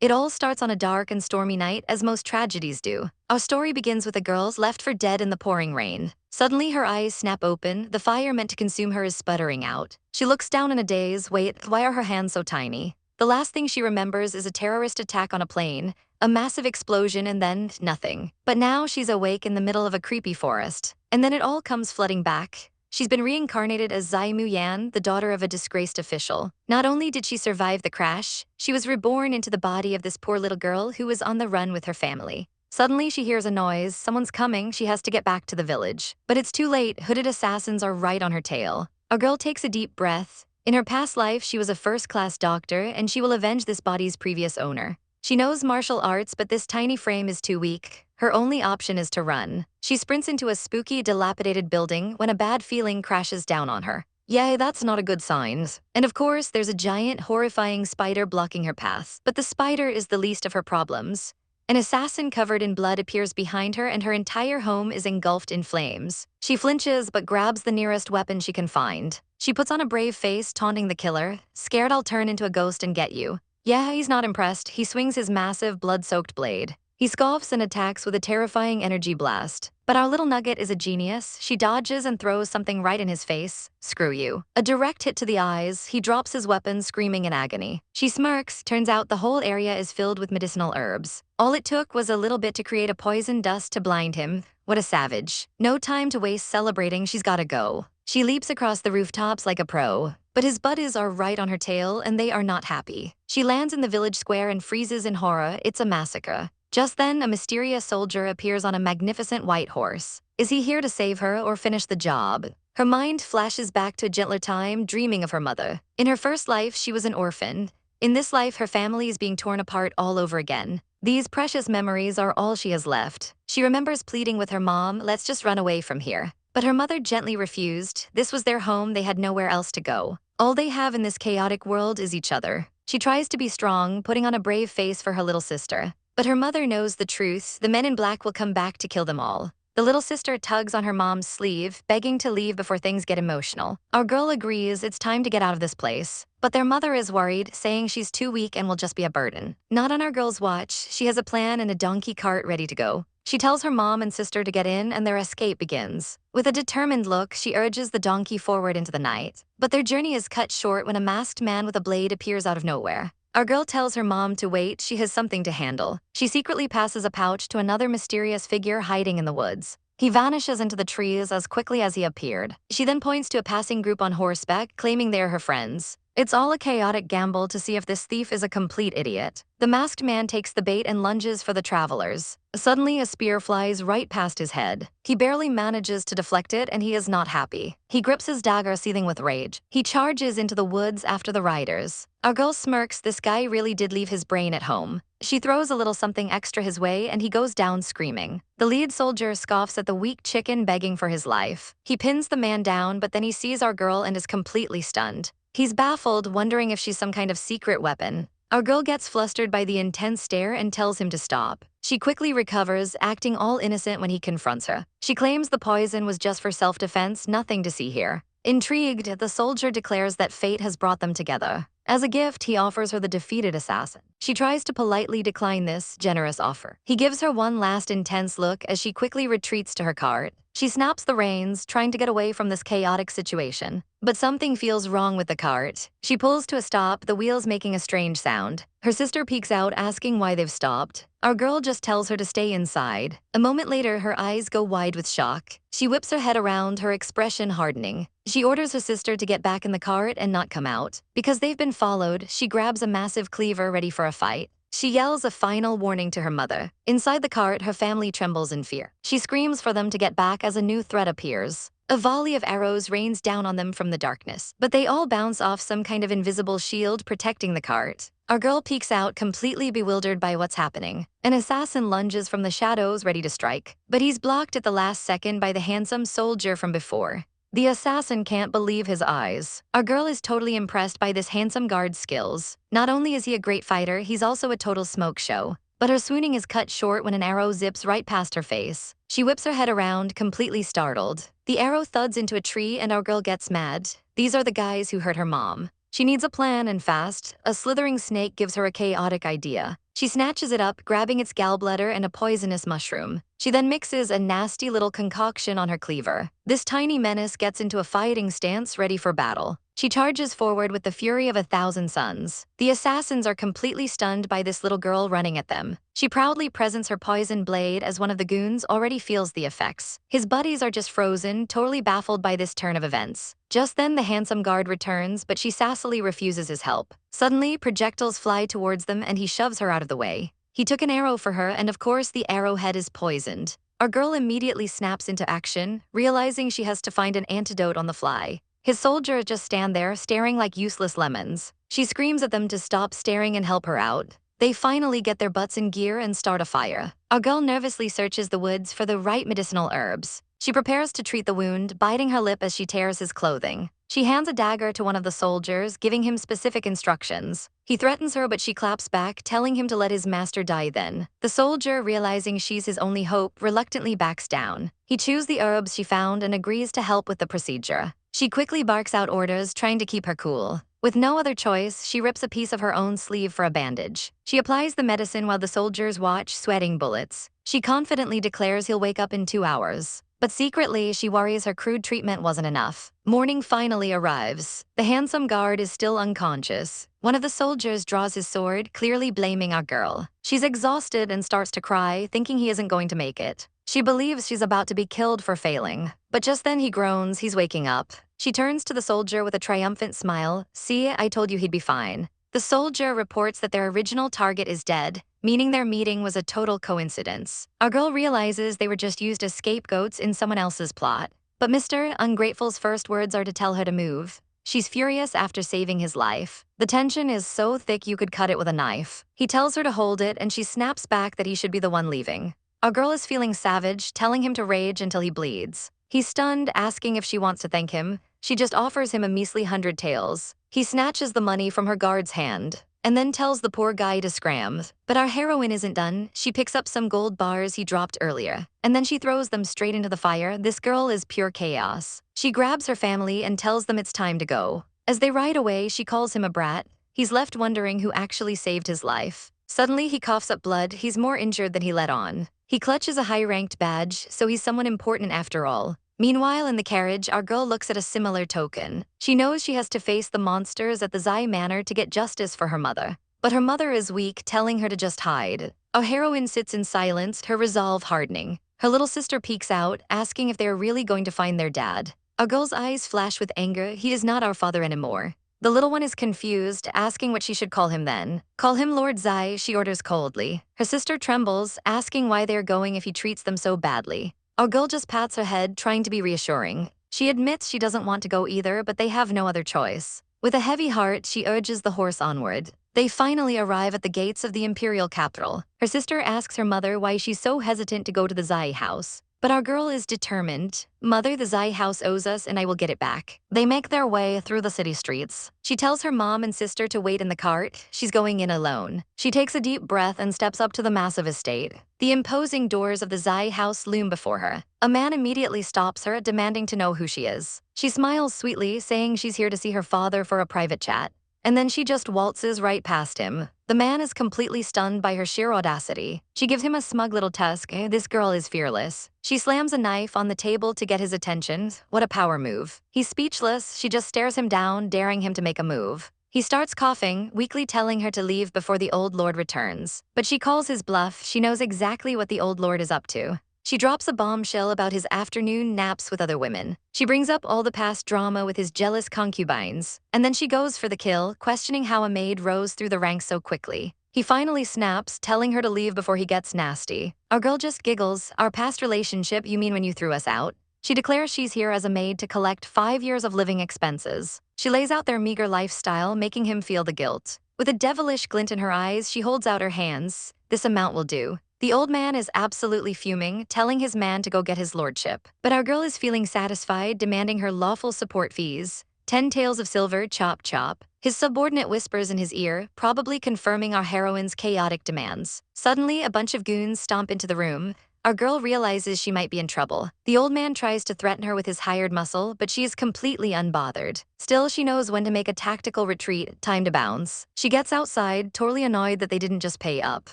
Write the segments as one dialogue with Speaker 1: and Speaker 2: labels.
Speaker 1: It all starts on a dark and stormy night, as most tragedies do. Our story begins with a girl left for dead in the pouring rain. Suddenly, her eyes snap open. The fire meant to consume her is sputtering out. She looks down in a daze. Wait, why are her hands so tiny? The last thing she remembers is a terrorist attack on a plane, a massive explosion, and then nothing. But now she's awake in the middle of a creepy forest. And then it all comes flooding back. She's been reincarnated as Zai Muyan, the daughter of a disgraced official. Not only did she survive the crash, she was reborn into the body of this poor little girl who was on the run with her family. Suddenly, she hears a noise. Someone's coming. She has to get back to the village. But it's too late. Hooded assassins are right on her tail. Our girl takes a deep breath. In her past life, she was a first-class doctor, and she will avenge this body's previous owner. She knows martial arts, but this tiny frame is too weak. Her only option is to run. She sprints into a spooky, dilapidated building when a bad feeling crashes down on her. Yay, that's not a good sign. And of course, there's a giant, horrifying spider blocking her path. But the spider is the least of her problems. An assassin covered in blood appears behind her, and her entire home is engulfed in flames. She flinches but grabs the nearest weapon she can find. She puts on a brave face, taunting the killer. Scared I'll turn into a ghost and get you. Yeah, he's not impressed. He swings his massive, blood-soaked blade. He scoffs and attacks with a terrifying energy blast. But our little nugget is a genius. She dodges and throws something right in his face. Screw you. A direct hit to the eyes. He drops his weapon, screaming in agony. She smirks. Turns out the whole area is filled with medicinal herbs. All it took was a little bit to create a poison dust to blind him. What a savage. No time to waste celebrating. She's gotta go. She leaps across the rooftops like a pro. But his buddies are right on her tail, and they are not happy. She lands in the village square and freezes in horror. It's a massacre. Just then, a mysterious soldier appears on a magnificent white horse. Is he here to save her or finish the job? Her mind flashes back to a gentler time, dreaming of her mother. In her first life, she was an orphan. In this life, her family is being torn apart all over again. These precious memories are all she has left. She remembers pleading with her mom, let's just run away from here. But her mother gently refused. This was their home, they had nowhere else to go. All they have in this chaotic world is each other. She tries to be strong, putting on a brave face for her little sister. But her mother knows the truth. The men in black will come back to kill them all. The little sister tugs on her mom's sleeve, begging to leave before things get emotional. Our girl agrees it's time to get out of this place. But their mother is worried, saying she's too weak and will just be a burden. Not on our girl's watch. She has a plan and a donkey cart ready to go. She tells her mom and sister to get in, and their escape begins. With a determined look, she urges the donkey forward into the night. But their journey is cut short when a masked man with a blade appears out of nowhere. Our girl tells her mom to wait. She has something to handle. She secretly passes a pouch to another mysterious figure hiding in the woods. He vanishes into the trees as quickly as he appeared. She then points to a passing group on horseback, claiming they are her friends. It's all a chaotic gamble to see if this thief is a complete idiot. The masked man takes the bait and lunges for the travelers. Suddenly, a spear flies right past his head. He barely manages to deflect it, and he is not happy. He grips his dagger, seething with rage. He charges into the woods after the riders. Our girl smirks. This guy really did leave his brain at home. She throws a little something extra his way, and he goes down screaming. The lead soldier scoffs at the weak chicken begging for his life. He pins the man down, but then he sees our girl and is completely stunned. He's baffled, wondering if she's some kind of secret weapon. Our girl gets flustered by the intense stare and tells him to stop. She quickly recovers, acting all innocent when he confronts her. She claims the poison was just for self-defense, nothing to see here. Intrigued, the soldier declares that fate has brought them together. As a gift, he offers her the defeated assassin. She tries to politely decline this generous offer. He gives her one last intense look as she quickly retreats to her cart. She snaps the reins, trying to get away from this chaotic situation. But something feels wrong with the cart. She pulls to a stop, the wheels making a strange sound. Her sister peeks out, asking why they've stopped. Our girl just tells her to stay inside. A moment later, her eyes go wide with shock. She whips her head around, her expression hardening. She orders her sister to get back in the cart and not come out. Because they've been followed, she grabs a massive cleaver ready for a fight. She yells a final warning to her mother. Inside the cart, her family trembles in fear. She screams for them to get back as a new threat appears. A volley of arrows rains down on them from the darkness, but they all bounce off some kind of invisible shield protecting the cart. Our girl peeks out, completely bewildered by what's happening. An assassin lunges from the shadows, ready to strike, but he's blocked at the last second by the handsome soldier from before. The assassin can't believe his eyes. Our girl is totally impressed by this handsome guard's skills. Not only is he a great fighter, he's also a total smoke show. But her swooning is cut short when an arrow zips right past her face. She whips her head around, completely startled. The arrow thuds into a tree and our girl gets mad. These are the guys who hurt her mom. She needs a plan and fast. A slithering snake gives her a chaotic idea. She snatches it up, grabbing its gallbladder and a poisonous mushroom. She then mixes a nasty little concoction on her cleaver. This tiny menace gets into a fighting stance, ready for battle. She charges forward with the fury of 1,000 suns. The assassins are completely stunned by this little girl running at them. She proudly presents her poison blade as one of the goons already feels the effects. His buddies are just frozen, totally baffled by this turn of events. Just then, the handsome guard returns, but she sassily refuses his help. Suddenly, projectiles fly towards them and he shoves her out of the way. He took an arrow for her, and of course the arrowhead is poisoned. Our girl immediately snaps into action, realizing she has to find an antidote on the fly. His soldiers just stand there, staring like useless lemons. She screams at them to stop staring and help her out. They finally get their butts in gear and start a fire. Our girl nervously searches the woods for the right medicinal herbs. She prepares to treat the wound, biting her lip as she tears his clothing. She hands a dagger to one of the soldiers, giving him specific instructions. He threatens her, but she claps back, telling him to let his master die then. The soldier, realizing she's his only hope, reluctantly backs down. He chews the herbs she found and agrees to help with the procedure. She quickly barks out orders, trying to keep her cool. With no other choice, she rips a piece of her own sleeve for a bandage. She applies the medicine while the soldiers watch, sweating bullets. She confidently declares he'll wake up in 2 hours. But secretly, she worries her crude treatment wasn't enough. Morning finally arrives. The handsome guard is still unconscious. One of the soldiers draws his sword, clearly blaming our girl. She's exhausted and starts to cry, thinking he isn't going to make it. She believes she's about to be killed for failing. But just then he groans, he's waking up. She turns to the soldier with a triumphant smile. "See, I told you he'd be fine." The soldier reports that their original target is dead, meaning their meeting was a total coincidence. Our girl realizes they were just used as scapegoats in someone else's plot. But Mr. Ungrateful's first words are to tell her to move. She's furious after saving his life. The tension is so thick you could cut it with a knife. He tells her to hold it, and she snaps back that he should be the one leaving. Our girl is feeling savage, telling him to rage until he bleeds. He's stunned, asking if she wants to thank him. She just offers him a measly 100 taels. He snatches the money from her guard's hand, and then tells the poor guy to scram. But our heroine isn't done. She picks up some gold bars he dropped earlier, and then she throws them straight into the fire. This girl is pure chaos. She grabs her family and tells them it's time to go. As they ride away, she calls him a brat. He's left wondering who actually saved his life. Suddenly, he coughs up blood. He's more injured than he let on. He clutches a high-ranked badge, so he's someone important after all. Meanwhile, in the carriage, our girl looks at a similar token. She knows she has to face the monsters at the Zai Manor to get justice for her mother. But her mother is weak, telling her to just hide. Our heroine sits in silence, her resolve hardening. Her little sister peeks out, asking if they are really going to find their dad. Our girl's eyes flash with anger. He is not our father anymore. The little one is confused, asking what she should call him then. "Call him Lord Zai," she orders coldly. Her sister trembles, asking why they're going if he treats them so badly. Our girl just pats her head, trying to be reassuring. She admits she doesn't want to go either, but they have no other choice. With a heavy heart, she urges the horse onward. They finally arrive at the gates of the imperial capital. Her sister asks her mother why she's so hesitant to go to the Zai house. But our girl is determined. "Mother, the Zai house owes us and I will get it back." They make their way through the city streets. She tells her mom and sister to wait in the cart. She's going in alone. She takes a deep breath and steps up to the massive estate. The imposing doors of the Zai house loom before her. A man immediately stops her, demanding to know who she is. She smiles sweetly, saying she's here to see her father for a private chat. And then she just waltzes right past him. The man is completely stunned by her sheer audacity. She gives him a smug little tusk. This girl is fearless. She slams a knife on the table to get his attention. What a power move. He's speechless. She just stares him down, daring him to make a move. He starts coughing, weakly telling her to leave before the old lord returns. But she calls his bluff. She knows exactly what the old lord is up to. She drops a bombshell about his afternoon naps with other women. She brings up all the past drama with his jealous concubines. And then she goes for the kill, questioning how a maid rose through the ranks so quickly. He finally snaps, telling her to leave before he gets nasty. Our girl just giggles. "Our past relationship, you mean when you threw us out?" She declares she's here as a maid to collect 5 years of living expenses. She lays out their meager lifestyle, making him feel the guilt. With a devilish glint in her eyes, she holds out her hands. "This amount will do." The old man is absolutely fuming, telling his man to go get his lordship. But our girl is feeling satisfied, demanding her lawful support fees. 10 taels of silver, chop chop. His subordinate whispers in his ear, probably confirming our heroine's chaotic demands. Suddenly, a bunch of goons stomp into the room. Our girl realizes she might be in trouble. The old man tries to threaten her with his hired muscle, but she is completely unbothered. Still, she knows when to make a tactical retreat, time to bounce. She gets outside, totally annoyed that they didn't just pay up.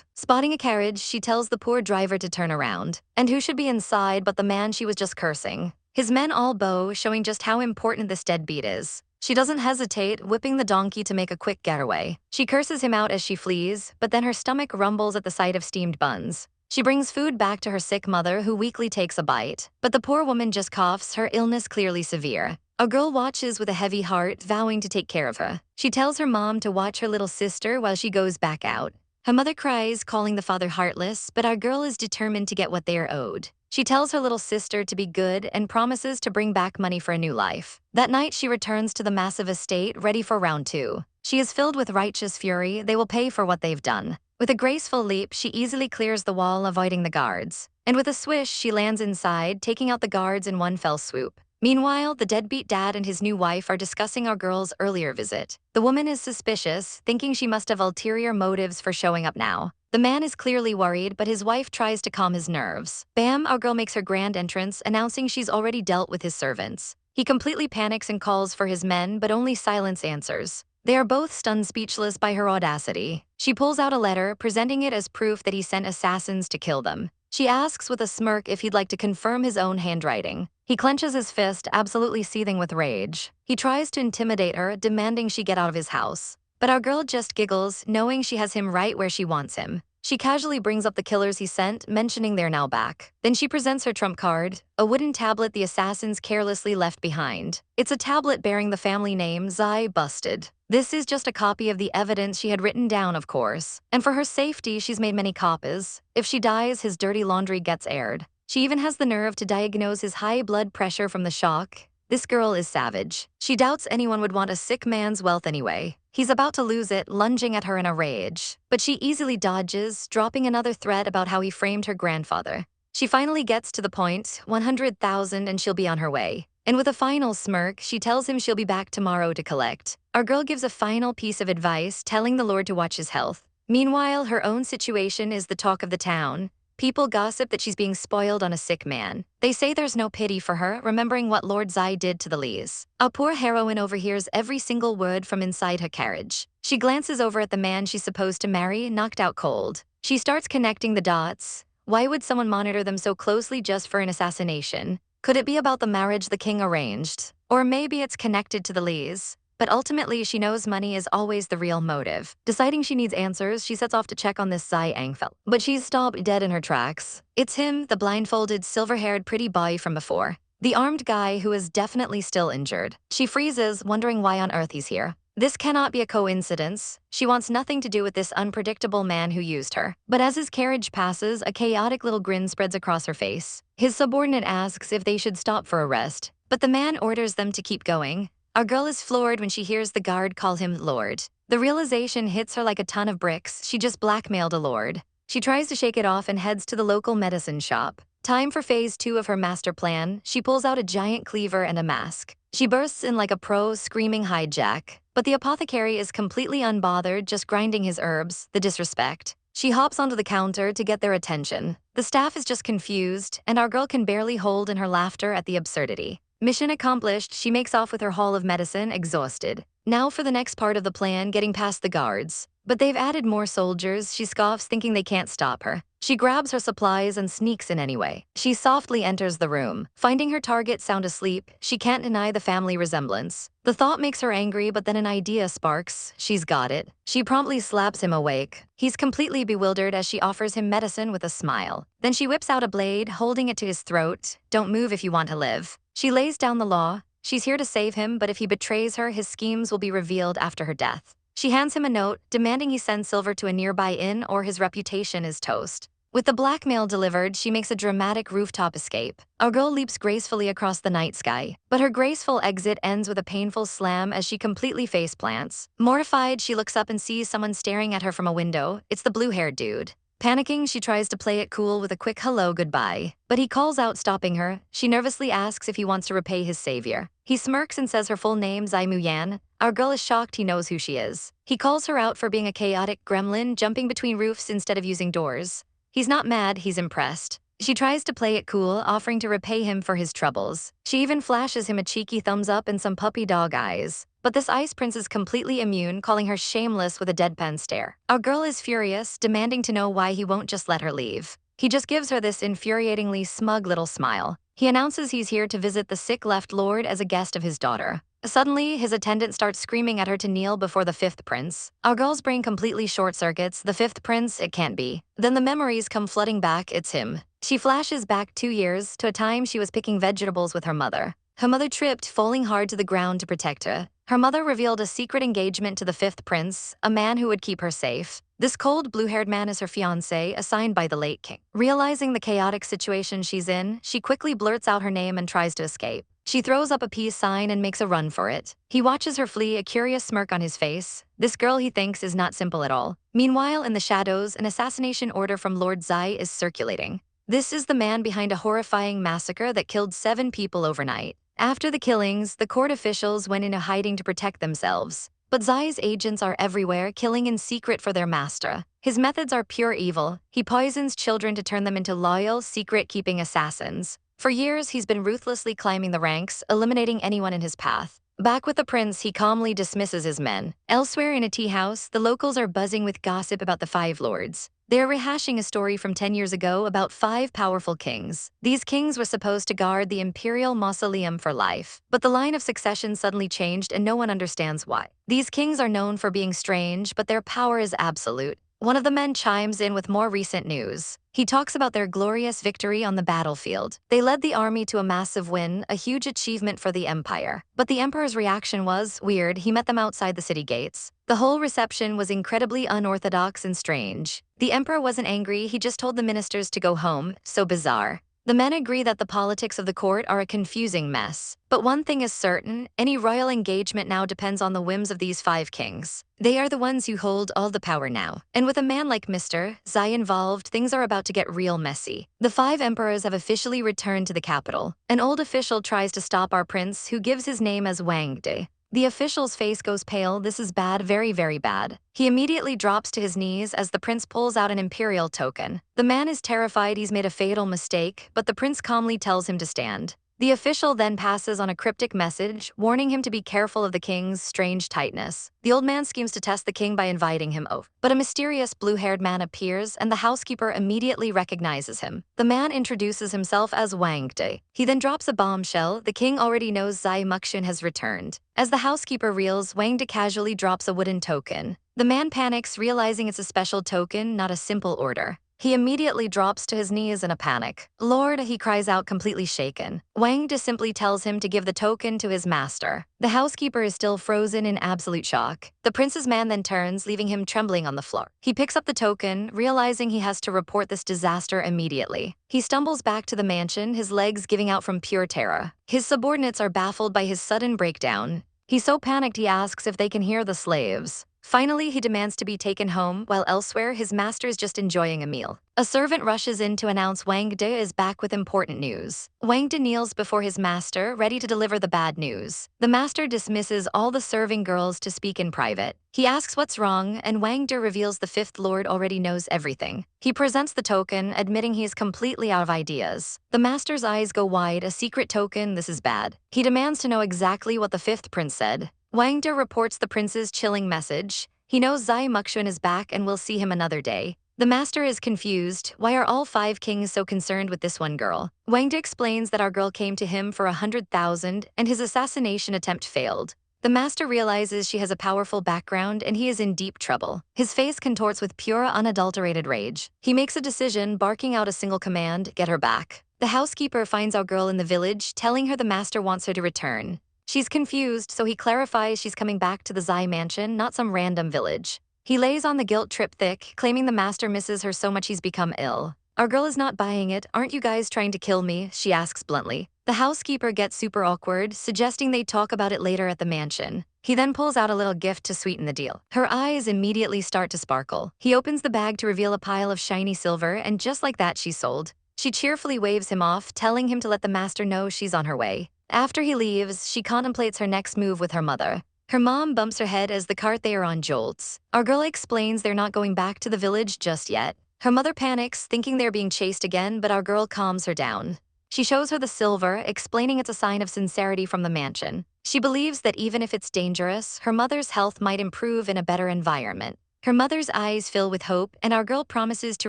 Speaker 1: Spotting a carriage, she tells the poor driver to turn around. And who should be inside but the man she was just cursing? His men all bow, showing just how important this deadbeat is. She doesn't hesitate, whipping the donkey to make a quick getaway. She curses him out as she flees, but then her stomach rumbles at the sight of steamed buns. She brings food back to her sick mother, who weakly takes a bite. But the poor woman just coughs, her illness clearly severe. A girl watches with a heavy heart, vowing to take care of her. She tells her mom to watch her little sister while she goes back out. Her mother cries, calling the father heartless, but our girl is determined to get what they are owed. She tells her little sister to be good and promises to bring back money for a new life. That night, she returns to the massive estate, ready for round two. She is filled with righteous fury. They will pay for what they've done. With a graceful leap, she easily clears the wall, avoiding the guards. And with a swish, she lands inside, taking out the guards in one fell swoop. Meanwhile, the deadbeat dad and his new wife are discussing our girl's earlier visit. The woman is suspicious, thinking she must have ulterior motives for showing up now. The man is clearly worried, but his wife tries to calm his nerves. Bam, our girl makes her grand entrance, announcing she's already dealt with his servants. He completely panics and calls for his men, but only silence answers. They are both stunned speechless by her audacity. She pulls out a letter, presenting it as proof that he sent assassins to kill them. She asks with a smirk if he'd like to confirm his own handwriting. He clenches his fist, absolutely seething with rage. He tries to intimidate her, demanding she get out of his house. But our girl just giggles, knowing she has him right where she wants him. She casually brings up the killers he sent, mentioning they're now back. Then she presents her trump card, a wooden tablet the assassins carelessly left behind. It's a tablet bearing the family name, Zai Busted. This is just a copy of the evidence she had written down, of course. And for her safety, she's made many copies. If she dies, his dirty laundry gets aired. She even has the nerve to diagnose his high blood pressure from the shock. This girl is savage. She doubts anyone would want a sick man's wealth anyway. He's about to lose it, lunging at her in a rage. But she easily dodges, dropping another threat about how he framed her grandfather. She finally gets to the point, 100,000 and she'll be on her way. And with a final smirk, she tells him she'll be back tomorrow to collect. Our girl gives a final piece of advice, telling the Lord to watch his health. Meanwhile, her own situation is the talk of the town. People gossip that she's being spoiled on a sick man. They say there's no pity for her, remembering what Lord Zai did to the Lees. Our poor heroine overhears every single word from inside her carriage. She glances over at the man she's supposed to marry, knocked out cold. She starts connecting the dots. Why would someone monitor them so closely just for an assassination? Could it be about the marriage the king arranged? Or maybe it's connected to the Lees? But ultimately, she knows money is always the real motive. Deciding she needs answers, she sets off to check on this Zai Angfel. But she's stopped dead in her tracks. It's him, the blindfolded, silver-haired pretty boy from before. The armed guy who is definitely still injured. She freezes, wondering why on earth he's here. This cannot be a coincidence. She wants nothing to do with this unpredictable man who used her. But as his carriage passes, a chaotic little grin spreads across her face. His subordinate asks if they should stop for a rest, but the man orders them to keep going. Our girl is floored when she hears the guard call him Lord. The realization hits her like a ton of bricks. She just blackmailed a lord. She tries to shake it off and heads to the local medicine shop. Time for phase 2 of her master plan. She pulls out a giant cleaver and a mask. She bursts in like a pro, screaming hijack. But the apothecary is completely unbothered, just grinding his herbs. The disrespect. She hops onto the counter to get their attention. The staff is just confused, and our girl can barely hold in her laughter at the absurdity. Mission accomplished, she makes off with her haul of medicine, exhausted. Now for the next part of the plan, getting past the guards. But they've added more soldiers. She scoffs, thinking they can't stop her. She grabs her supplies and sneaks in anyway. She softly enters the room. Finding her target sound asleep, she can't deny the family resemblance. The thought makes her angry, but then an idea sparks. She's got it. She promptly slaps him awake. He's completely bewildered as she offers him medicine with a smile. Then she whips out a blade, holding it to his throat. Don't move if you want to live. She lays down the law. She's here to save him, but if he betrays her, his schemes will be revealed after her death. She hands him a note, demanding he send silver to a nearby inn or his reputation is toast. With the blackmail delivered, she makes a dramatic rooftop escape. Our girl leaps gracefully across the night sky, but her graceful exit ends with a painful slam as she completely faceplants. Mortified, she looks up and sees someone staring at her from a window. It's the blue-haired dude. Panicking, she tries to play it cool with a quick hello goodbye. But he calls out, stopping her. She nervously asks if he wants to repay his savior. He smirks and says her full name, Zai Muyan. Our girl is shocked he knows who she is. He calls her out for being a chaotic gremlin, jumping between roofs instead of using doors. He's not mad, he's impressed. She tries to play it cool, offering to repay him for his troubles. She even flashes him a cheeky thumbs up and some puppy dog eyes. But this ice prince is completely immune, calling her shameless with a deadpan stare. Our girl is furious, demanding to know why he won't just let her leave. He just gives her this infuriatingly smug little smile. He announces he's here to visit the sick left lord as a guest of his daughter. Suddenly, his attendant starts screaming at her to kneel before the fifth prince. Our girl's brain completely short-circuits. The fifth prince, it can't be. Then the memories come flooding back, it's him. She flashes back 2 years to a time she was picking vegetables with her mother. Her mother tripped, falling hard to the ground to protect her. Her mother revealed a secret engagement to the fifth prince, a man who would keep her safe. This cold, blue-haired man is her fiancé, assigned by the late king. Realizing the chaotic situation she's in, she quickly blurts out her name and tries to escape. She throws up a peace sign and makes a run for it. He watches her flee, a curious smirk on his face. This girl, he thinks, is not simple at all. Meanwhile, in the shadows, an assassination order from Lord Zai is circulating. This is the man behind a horrifying massacre that killed 7 people overnight. After the killings, the court officials went into hiding to protect themselves. But Zai's agents are everywhere, killing in secret for their master. His methods are pure evil. He poisons children to turn them into loyal, secret-keeping assassins. For years, he's been ruthlessly climbing the ranks, eliminating anyone in his path. Back with the prince, he calmly dismisses his men. Elsewhere in a tea house, the locals are buzzing with gossip about the 5 lords. They're rehashing a story from 10 years ago about 5 powerful kings. These kings were supposed to guard the imperial mausoleum for life, but the line of succession suddenly changed and no one understands why. These kings are known for being strange, but their power is absolute. One of the men chimes in with more recent news. He talks about their glorious victory on the battlefield. They led the army to a massive win, a huge achievement for the empire. But the emperor's reaction was weird. He met them outside the city gates. The whole reception was incredibly unorthodox and strange. The emperor wasn't angry, he just told the ministers to go home. So bizarre. The men agree that the politics of the court are a confusing mess. But one thing is certain, any royal engagement now depends on the whims of these 5 kings. They are the ones who hold all the power now. And with a man like Mr. Zai involved, things are about to get real messy. The 5 emperors have officially returned to the capital. An old official tries to stop our prince, who gives his name as Wang De. The official's face goes pale. This is bad, very, very bad. He immediately drops to his knees as the prince pulls out an imperial token. The man is terrified he's made a fatal mistake, but the prince calmly tells him to stand. The official then passes on a cryptic message, warning him to be careful of the king's strange tightness. The old man schemes to test the king by inviting him over. But a mysterious blue-haired man appears, and the housekeeper immediately recognizes him. The man introduces himself as Wang De. He then drops a bombshell. The king already knows Zai Muxun has returned. As the housekeeper reels, Wang De casually drops a wooden token. The man panics, realizing it's a special token, not a simple order. He immediately drops to his knees in a panic. "Lord," he cries out, completely shaken. Wang De simply tells him to give the token to his master. The housekeeper is still frozen in absolute shock. The prince's man then turns, leaving him trembling on the floor. He picks up the token, realizing he has to report this disaster immediately. He stumbles back to the mansion, his legs giving out from pure terror. His subordinates are baffled by his sudden breakdown. He's so panicked he asks if they can hear the slaves. Finally, he demands to be taken home, while elsewhere, his master is just enjoying a meal. A servant rushes in to announce Wang De is back with important news. Wang De kneels before his master, ready to deliver the bad news. The master dismisses all the serving girls to speak in private. He asks what's wrong, and Wang De reveals the 5th lord already knows everything. He presents the token, admitting he is completely out of ideas. The master's eyes go wide. A secret token, this is bad. He demands to know exactly what the 5th prince said. Wang De reports the prince's chilling message. He knows Zai Muxun is back and will see him another day. The master is confused. Why are all 5 kings so concerned with this one girl? Wang De explains that our girl came to him for 100,000 and his assassination attempt failed. The master realizes she has a powerful background and he is in deep trouble. His face contorts with pure, unadulterated rage. He makes a decision, barking out a single command: get her back. The housekeeper finds our girl in the village, telling her the master wants her to return. She's confused, so he clarifies she's coming back to the Zai mansion, not some random village. He lays on the guilt trip thick, claiming the master misses her so much he's become ill. Our girl is not buying it. "Aren't you guys trying to kill me?" she asks bluntly. The housekeeper gets super awkward, suggesting they talk about it later at the mansion. He then pulls out a little gift to sweeten the deal. Her eyes immediately start to sparkle. He opens the bag to reveal a pile of shiny silver, and just like that, she's sold. She cheerfully waves him off, telling him to let the master know she's on her way. After he leaves, she contemplates her next move with her mother. Her mom bumps her head as the cart they are on jolts. Our girl explains they're not going back to the village just yet. Her mother panics, thinking they're being chased again, but our girl calms her down. She shows her the silver, explaining it's a sign of sincerity from the mansion. She believes that even if it's dangerous, her mother's health might improve in a better environment. Her mother's eyes fill with hope, and our girl promises to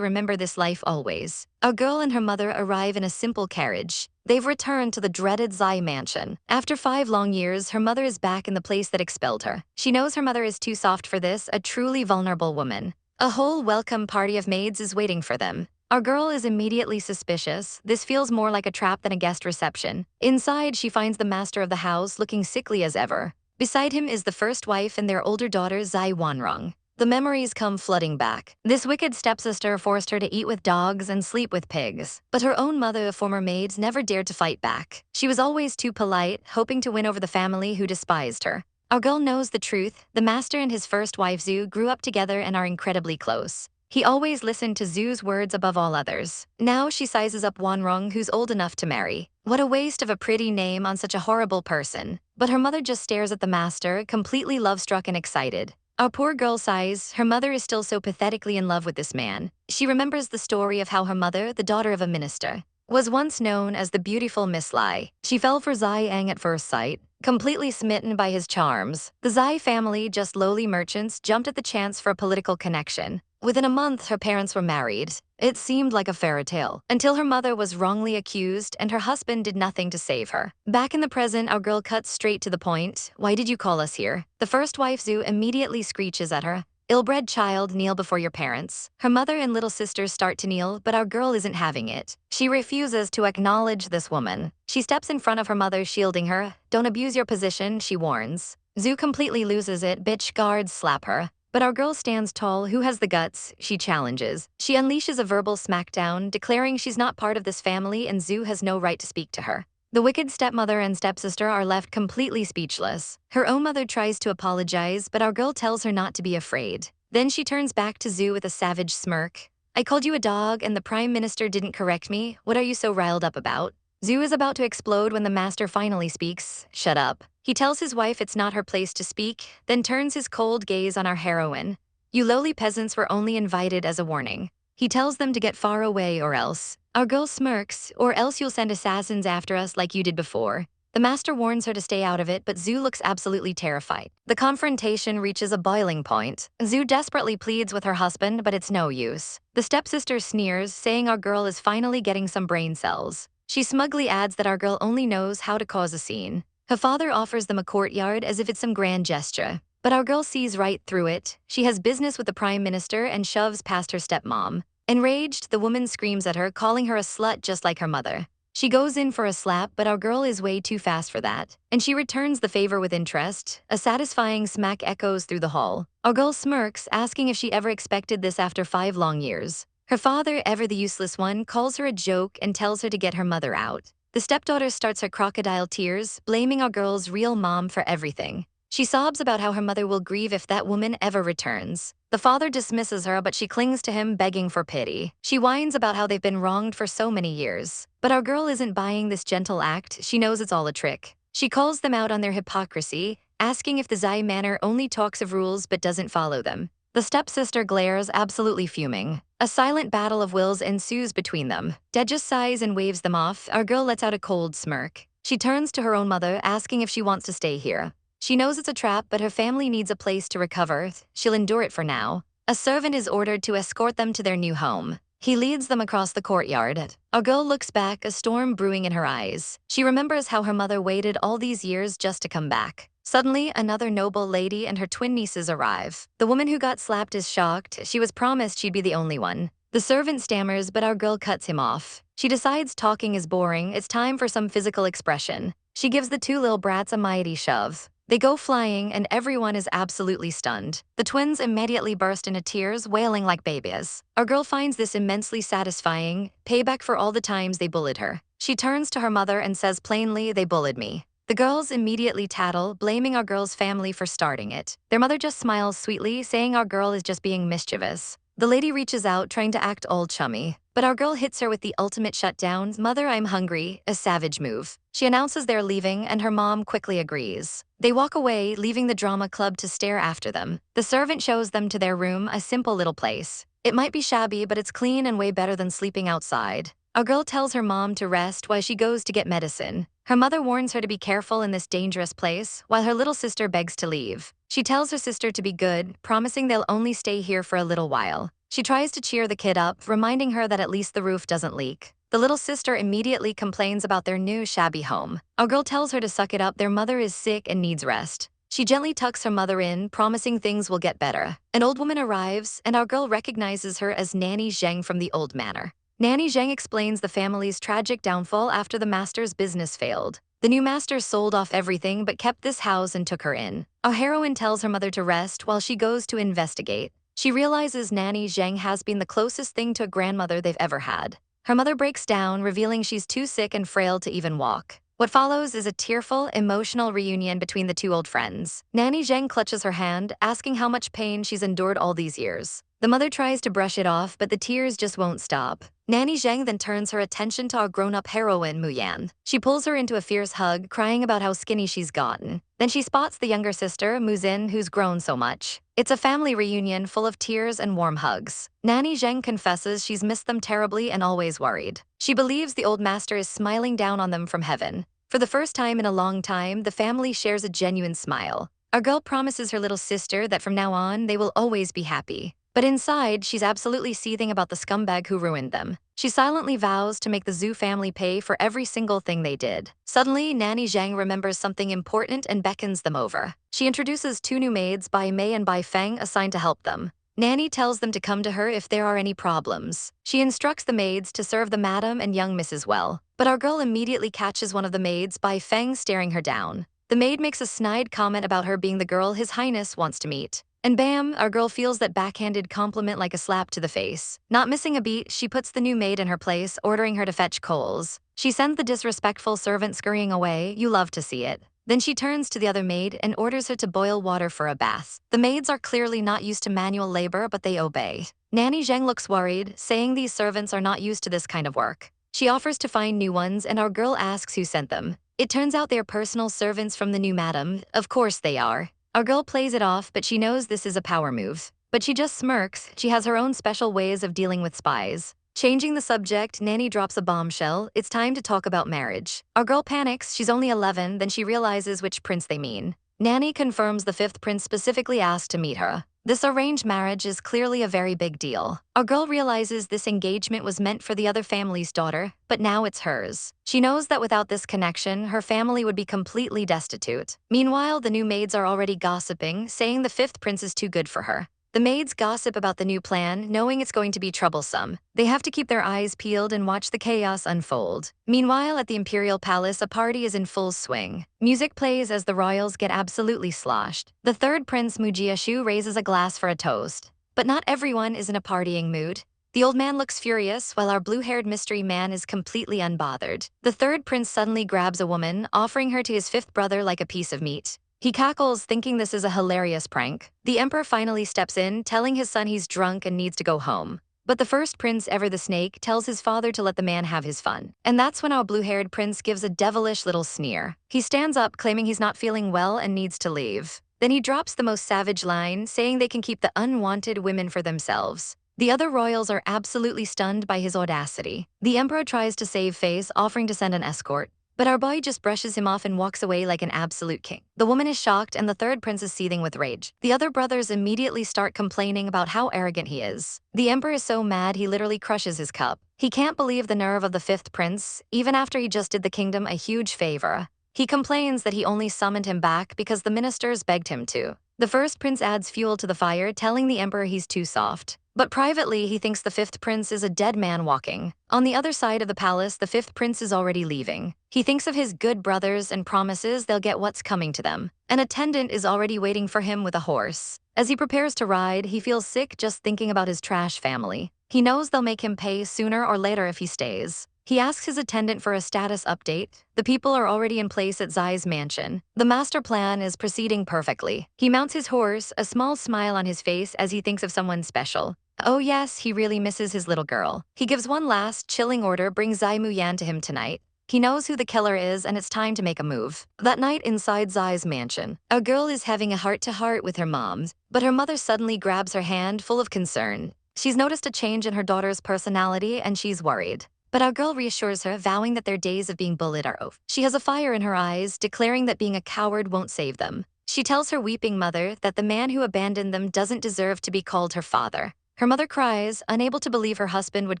Speaker 1: remember this life always. Our girl and her mother arrive in a simple carriage. They've returned to the dreaded Zai mansion. After 5 long years, her mother is back in the place that expelled her. She knows her mother is too soft for this, a truly vulnerable woman. A whole welcome party of maids is waiting for them. Our girl is immediately suspicious. This feels more like a trap than a guest reception. Inside, she finds the master of the house looking sickly as ever. Beside him is the first wife and their older daughter Zai Wanrong. The memories come flooding back. This wicked stepsister forced her to eat with dogs and sleep with pigs. But her own mother, a former maid, never dared to fight back. She was always too polite, hoping to win over the family who despised her. Our girl knows the truth. The master and his first wife Zhu grew up together and are incredibly close. He always listened to Zhu's words above all others. Now she sizes up Wanrong, who's old enough to marry. What a waste of a pretty name on such a horrible person. But her mother just stares at the master, completely love-struck and excited. Our poor girl sighs. Her mother is still so pathetically in love with this man. She remembers the story of how her mother, the daughter of a minister, was once known as the beautiful Miss Lai. She fell for Zai Yang at first sight, completely smitten by his charms. The Zai family, just lowly merchants, jumped at the chance for a political connection. Within a month, her parents were married. It seemed like a fairy tale, until her mother was wrongly accused and her husband did nothing to save her. Back in the present, our girl cuts straight to the point. Why did you call us here? The first wife Zhu immediately screeches at her. Ill-bred child, kneel before your parents. Her mother and little sisters start to kneel, but our girl isn't having it. She refuses to acknowledge this woman. She steps in front of her mother, shielding her. Don't abuse your position, she warns. Zhu completely loses it. Bitch, guards slap her. But our girl stands tall. Who has the guts? She challenges. She unleashes a verbal smackdown, declaring she's not part of this family and Zhu has no right to speak to her. The wicked stepmother and stepsister are left completely speechless. Her own mother tries to apologize, but our girl tells her not to be afraid. Then she turns back to Zhu with a savage smirk. I called you a dog and the prime minister didn't correct me. What are you so riled up about? Zhu is about to explode when the master finally speaks. Shut up. He tells his wife it's not her place to speak, then turns his cold gaze on our heroine. You lowly peasants were only invited as a warning. He tells them to get far away or else. Our girl smirks, or else you'll send assassins after us like you did before. The master warns her to stay out of it, but Zhu looks absolutely terrified. The confrontation reaches a boiling point. Zhu desperately pleads with her husband, but it's no use. The stepsister sneers, saying our girl is finally getting some brain cells. She smugly adds that our girl only knows how to cause a scene. Her father offers them a courtyard as if it's some grand gesture. But our girl sees right through it. She has business with the prime minister and shoves past her stepmom. Enraged, the woman screams at her, calling her a slut just like her mother. She goes in for a slap, but our girl is way too fast for that. And she returns the favor with interest. A satisfying smack echoes through the hall. Our girl smirks, asking if she ever expected this after 5 long years. Her father, ever the useless one, calls her a joke and tells her to get her mother out. The stepdaughter starts her crocodile tears, blaming our girl's real mom for everything. She sobs about how her mother will grieve if that woman ever returns. The father dismisses her, but she clings to him, begging for pity. She whines about how they've been wronged for so many years. But our girl isn't buying this gentle act. She knows it's all a trick. She calls them out on their hypocrisy, asking if the Zai manor only talks of rules but doesn't follow them. The stepsister glares, absolutely fuming. A silent battle of wills ensues between them. Dad just sighs and waves them off. Our girl lets out a cold smirk. She turns to her own mother, asking if she wants to stay here. She knows it's a trap, but her family needs a place to recover. She'll endure it for now. A servant is ordered to escort them to their new home. He leads them across the courtyard. Our girl looks back, a storm brewing in her eyes. She remembers how her mother waited all these years just to come back. Suddenly, another noble lady and her twin nieces arrive. The woman who got slapped is shocked. She was promised she'd be the only one. The servant stammers, but our girl cuts him off. She decides talking is boring. It's time for some physical expression. She gives the 2 little brats a mighty shove. They go flying, and everyone is absolutely stunned. The twins immediately burst into tears, wailing like babies. Our girl finds this immensely satisfying, payback for all the times they bullied her. She turns to her mother and says plainly, they bullied me. The girls immediately tattle, blaming our girl's family for starting it. Their mother just smiles sweetly, saying our girl is just being mischievous. The lady reaches out, trying to act all chummy. But our girl hits her with the ultimate shutdown. Mother, I'm hungry, a savage move. She announces they're leaving, and her mom quickly agrees. They walk away, leaving the drama club to stare after them. The servant shows them to their room, a simple little place. It might be shabby, but it's clean and way better than sleeping outside. A girl tells her mom to rest while she goes to get medicine. Her mother warns her to be careful in this dangerous place, while her little sister begs to leave. She tells her sister to be good, promising they'll only stay here for a little while. She tries to cheer the kid up, reminding her that at least the roof doesn't leak. The little sister immediately complains about their new shabby home. A girl tells her to suck it up, their mother is sick and needs rest. She gently tucks her mother in, promising things will get better. An old woman arrives, and our girl recognizes her as Nanny Zheng from the old manor. Nanny Zheng explains the family's tragic downfall after the master's business failed. The new master sold off everything but kept this house and took her in. Our heroine tells her mother to rest while she goes to investigate. She realizes Nanny Zheng has been the closest thing to a grandmother they've ever had. Her mother breaks down, revealing she's too sick and frail to even walk. What follows is a tearful, emotional reunion between the two old friends. Nanny Zheng clutches her hand, asking how much pain she's endured all these years. The mother tries to brush it off, but the tears just won't stop. Nanny Zheng then turns her attention to our grown-up heroine, Mu Yan. She pulls her into a fierce hug, crying about how skinny she's gotten. Then she spots the younger sister, Mu Xin, who's grown so much. It's a family reunion full of tears and warm hugs. Nanny Zheng confesses she's missed them terribly and always worried. She believes the old master is smiling down on them from heaven. For the first time in a long time, the family shares a genuine smile. Our girl promises her little sister that from now on, they will always be happy. But inside, she's absolutely seething about the scumbag who ruined them. She silently vows to make the Zhu family pay for every single thing they did. Suddenly, Nanny Zheng remembers something important and beckons them over. She introduces two new maids, Bai Mei and Bai Feng, assigned to help them. Nanny tells them to come to her if there are any problems. She instructs the maids to serve the madam and young Mrs. well. But our girl immediately catches one of the maids, Bai Feng, staring her down. The maid makes a snide comment about her being the girl His Highness wants to meet. And bam, our girl feels that backhanded compliment like a slap to the face. Not missing a beat, she puts the new maid in her place, ordering her to fetch coals. She sends the disrespectful servant scurrying away. You love to see it. Then she turns to the other maid and orders her to boil water for a bath. The maids are clearly not used to manual labor, but they obey. Nanny Zheng looks worried, saying these servants are not used to this kind of work. She offers to find new ones, and our girl asks who sent them. It turns out they're personal servants from the new madam. Of course they are. Our girl plays it off, but she knows this is a power move. But she just smirks. She has her own special ways of dealing with spies. Changing the subject, Nanny drops a bombshell. It's time to talk about marriage. Our girl panics. She's only 11, then she realizes which prince they mean. Nanny confirms the fifth prince specifically asked to meet her. This arranged marriage is clearly a very big deal. Our girl realizes this engagement was meant for the other family's daughter, but now it's hers. She knows that without this connection, her family would be completely destitute. Meanwhile, the new maids are already gossiping, saying the fifth prince is too good for her. The maids gossip about the new plan, knowing it's going to be troublesome. They have to keep their eyes peeled and watch the chaos unfold. Meanwhile, at the imperial palace, a party is in full swing. Music plays as the royals get absolutely sloshed. The third prince, Mujiashu, raises a glass for a toast. But not everyone is in a partying mood. The old man looks furious, while our blue-haired mystery man is completely unbothered. The third prince suddenly grabs a woman, offering her to his fifth brother like a piece of meat. He cackles, thinking this is a hilarious prank. The emperor finally steps in, telling his son he's drunk and needs to go home. But the first prince ever, the snake, tells his father to let the man have his fun. And that's when our blue-haired prince gives a devilish little sneer. He stands up, claiming he's not feeling well and needs to leave. Then he drops the most savage line, saying they can keep the unwanted women for themselves. The other royals are absolutely stunned by his audacity. The emperor tries to save face, offering to send an escort. But our boy just brushes him off and walks away like an absolute king. The woman is shocked and the third prince is seething with rage. The other brothers immediately start complaining about how arrogant he is. The emperor is so mad he literally crushes his cup. He can't believe the nerve of the fifth prince, even after he just did the kingdom a huge favor. He complains that he only summoned him back because the ministers begged him to. The first prince adds fuel to the fire, telling the emperor he's too soft. But privately, he thinks the fifth prince is a dead man walking. On the other side of the palace, the fifth prince is already leaving. He thinks of his good brothers and promises they'll get what's coming to them. An attendant is already waiting for him with a horse. As he prepares to ride, he feels sick just thinking about his trash family. He knows they'll make him pay sooner or later if he stays. He asks his attendant for a status update. The people are already in place at Zai's mansion. The master plan is proceeding perfectly. He mounts his horse, a small smile on his face as he thinks of someone special. Oh yes, he really misses his little girl. He gives one last, chilling order, bring Zai Muyan to him tonight. He knows who the killer is and it's time to make a move. That night inside Zai's mansion, a girl is having a heart-to-heart with her mom, but her mother suddenly grabs her hand full of concern. She's noticed a change in her daughter's personality and she's worried. But our girl reassures her, vowing that their days of being bullied are over. She has a fire in her eyes, declaring that being a coward won't save them. She tells her weeping mother that the man who abandoned them doesn't deserve to be called her father. Her mother cries, unable to believe her husband would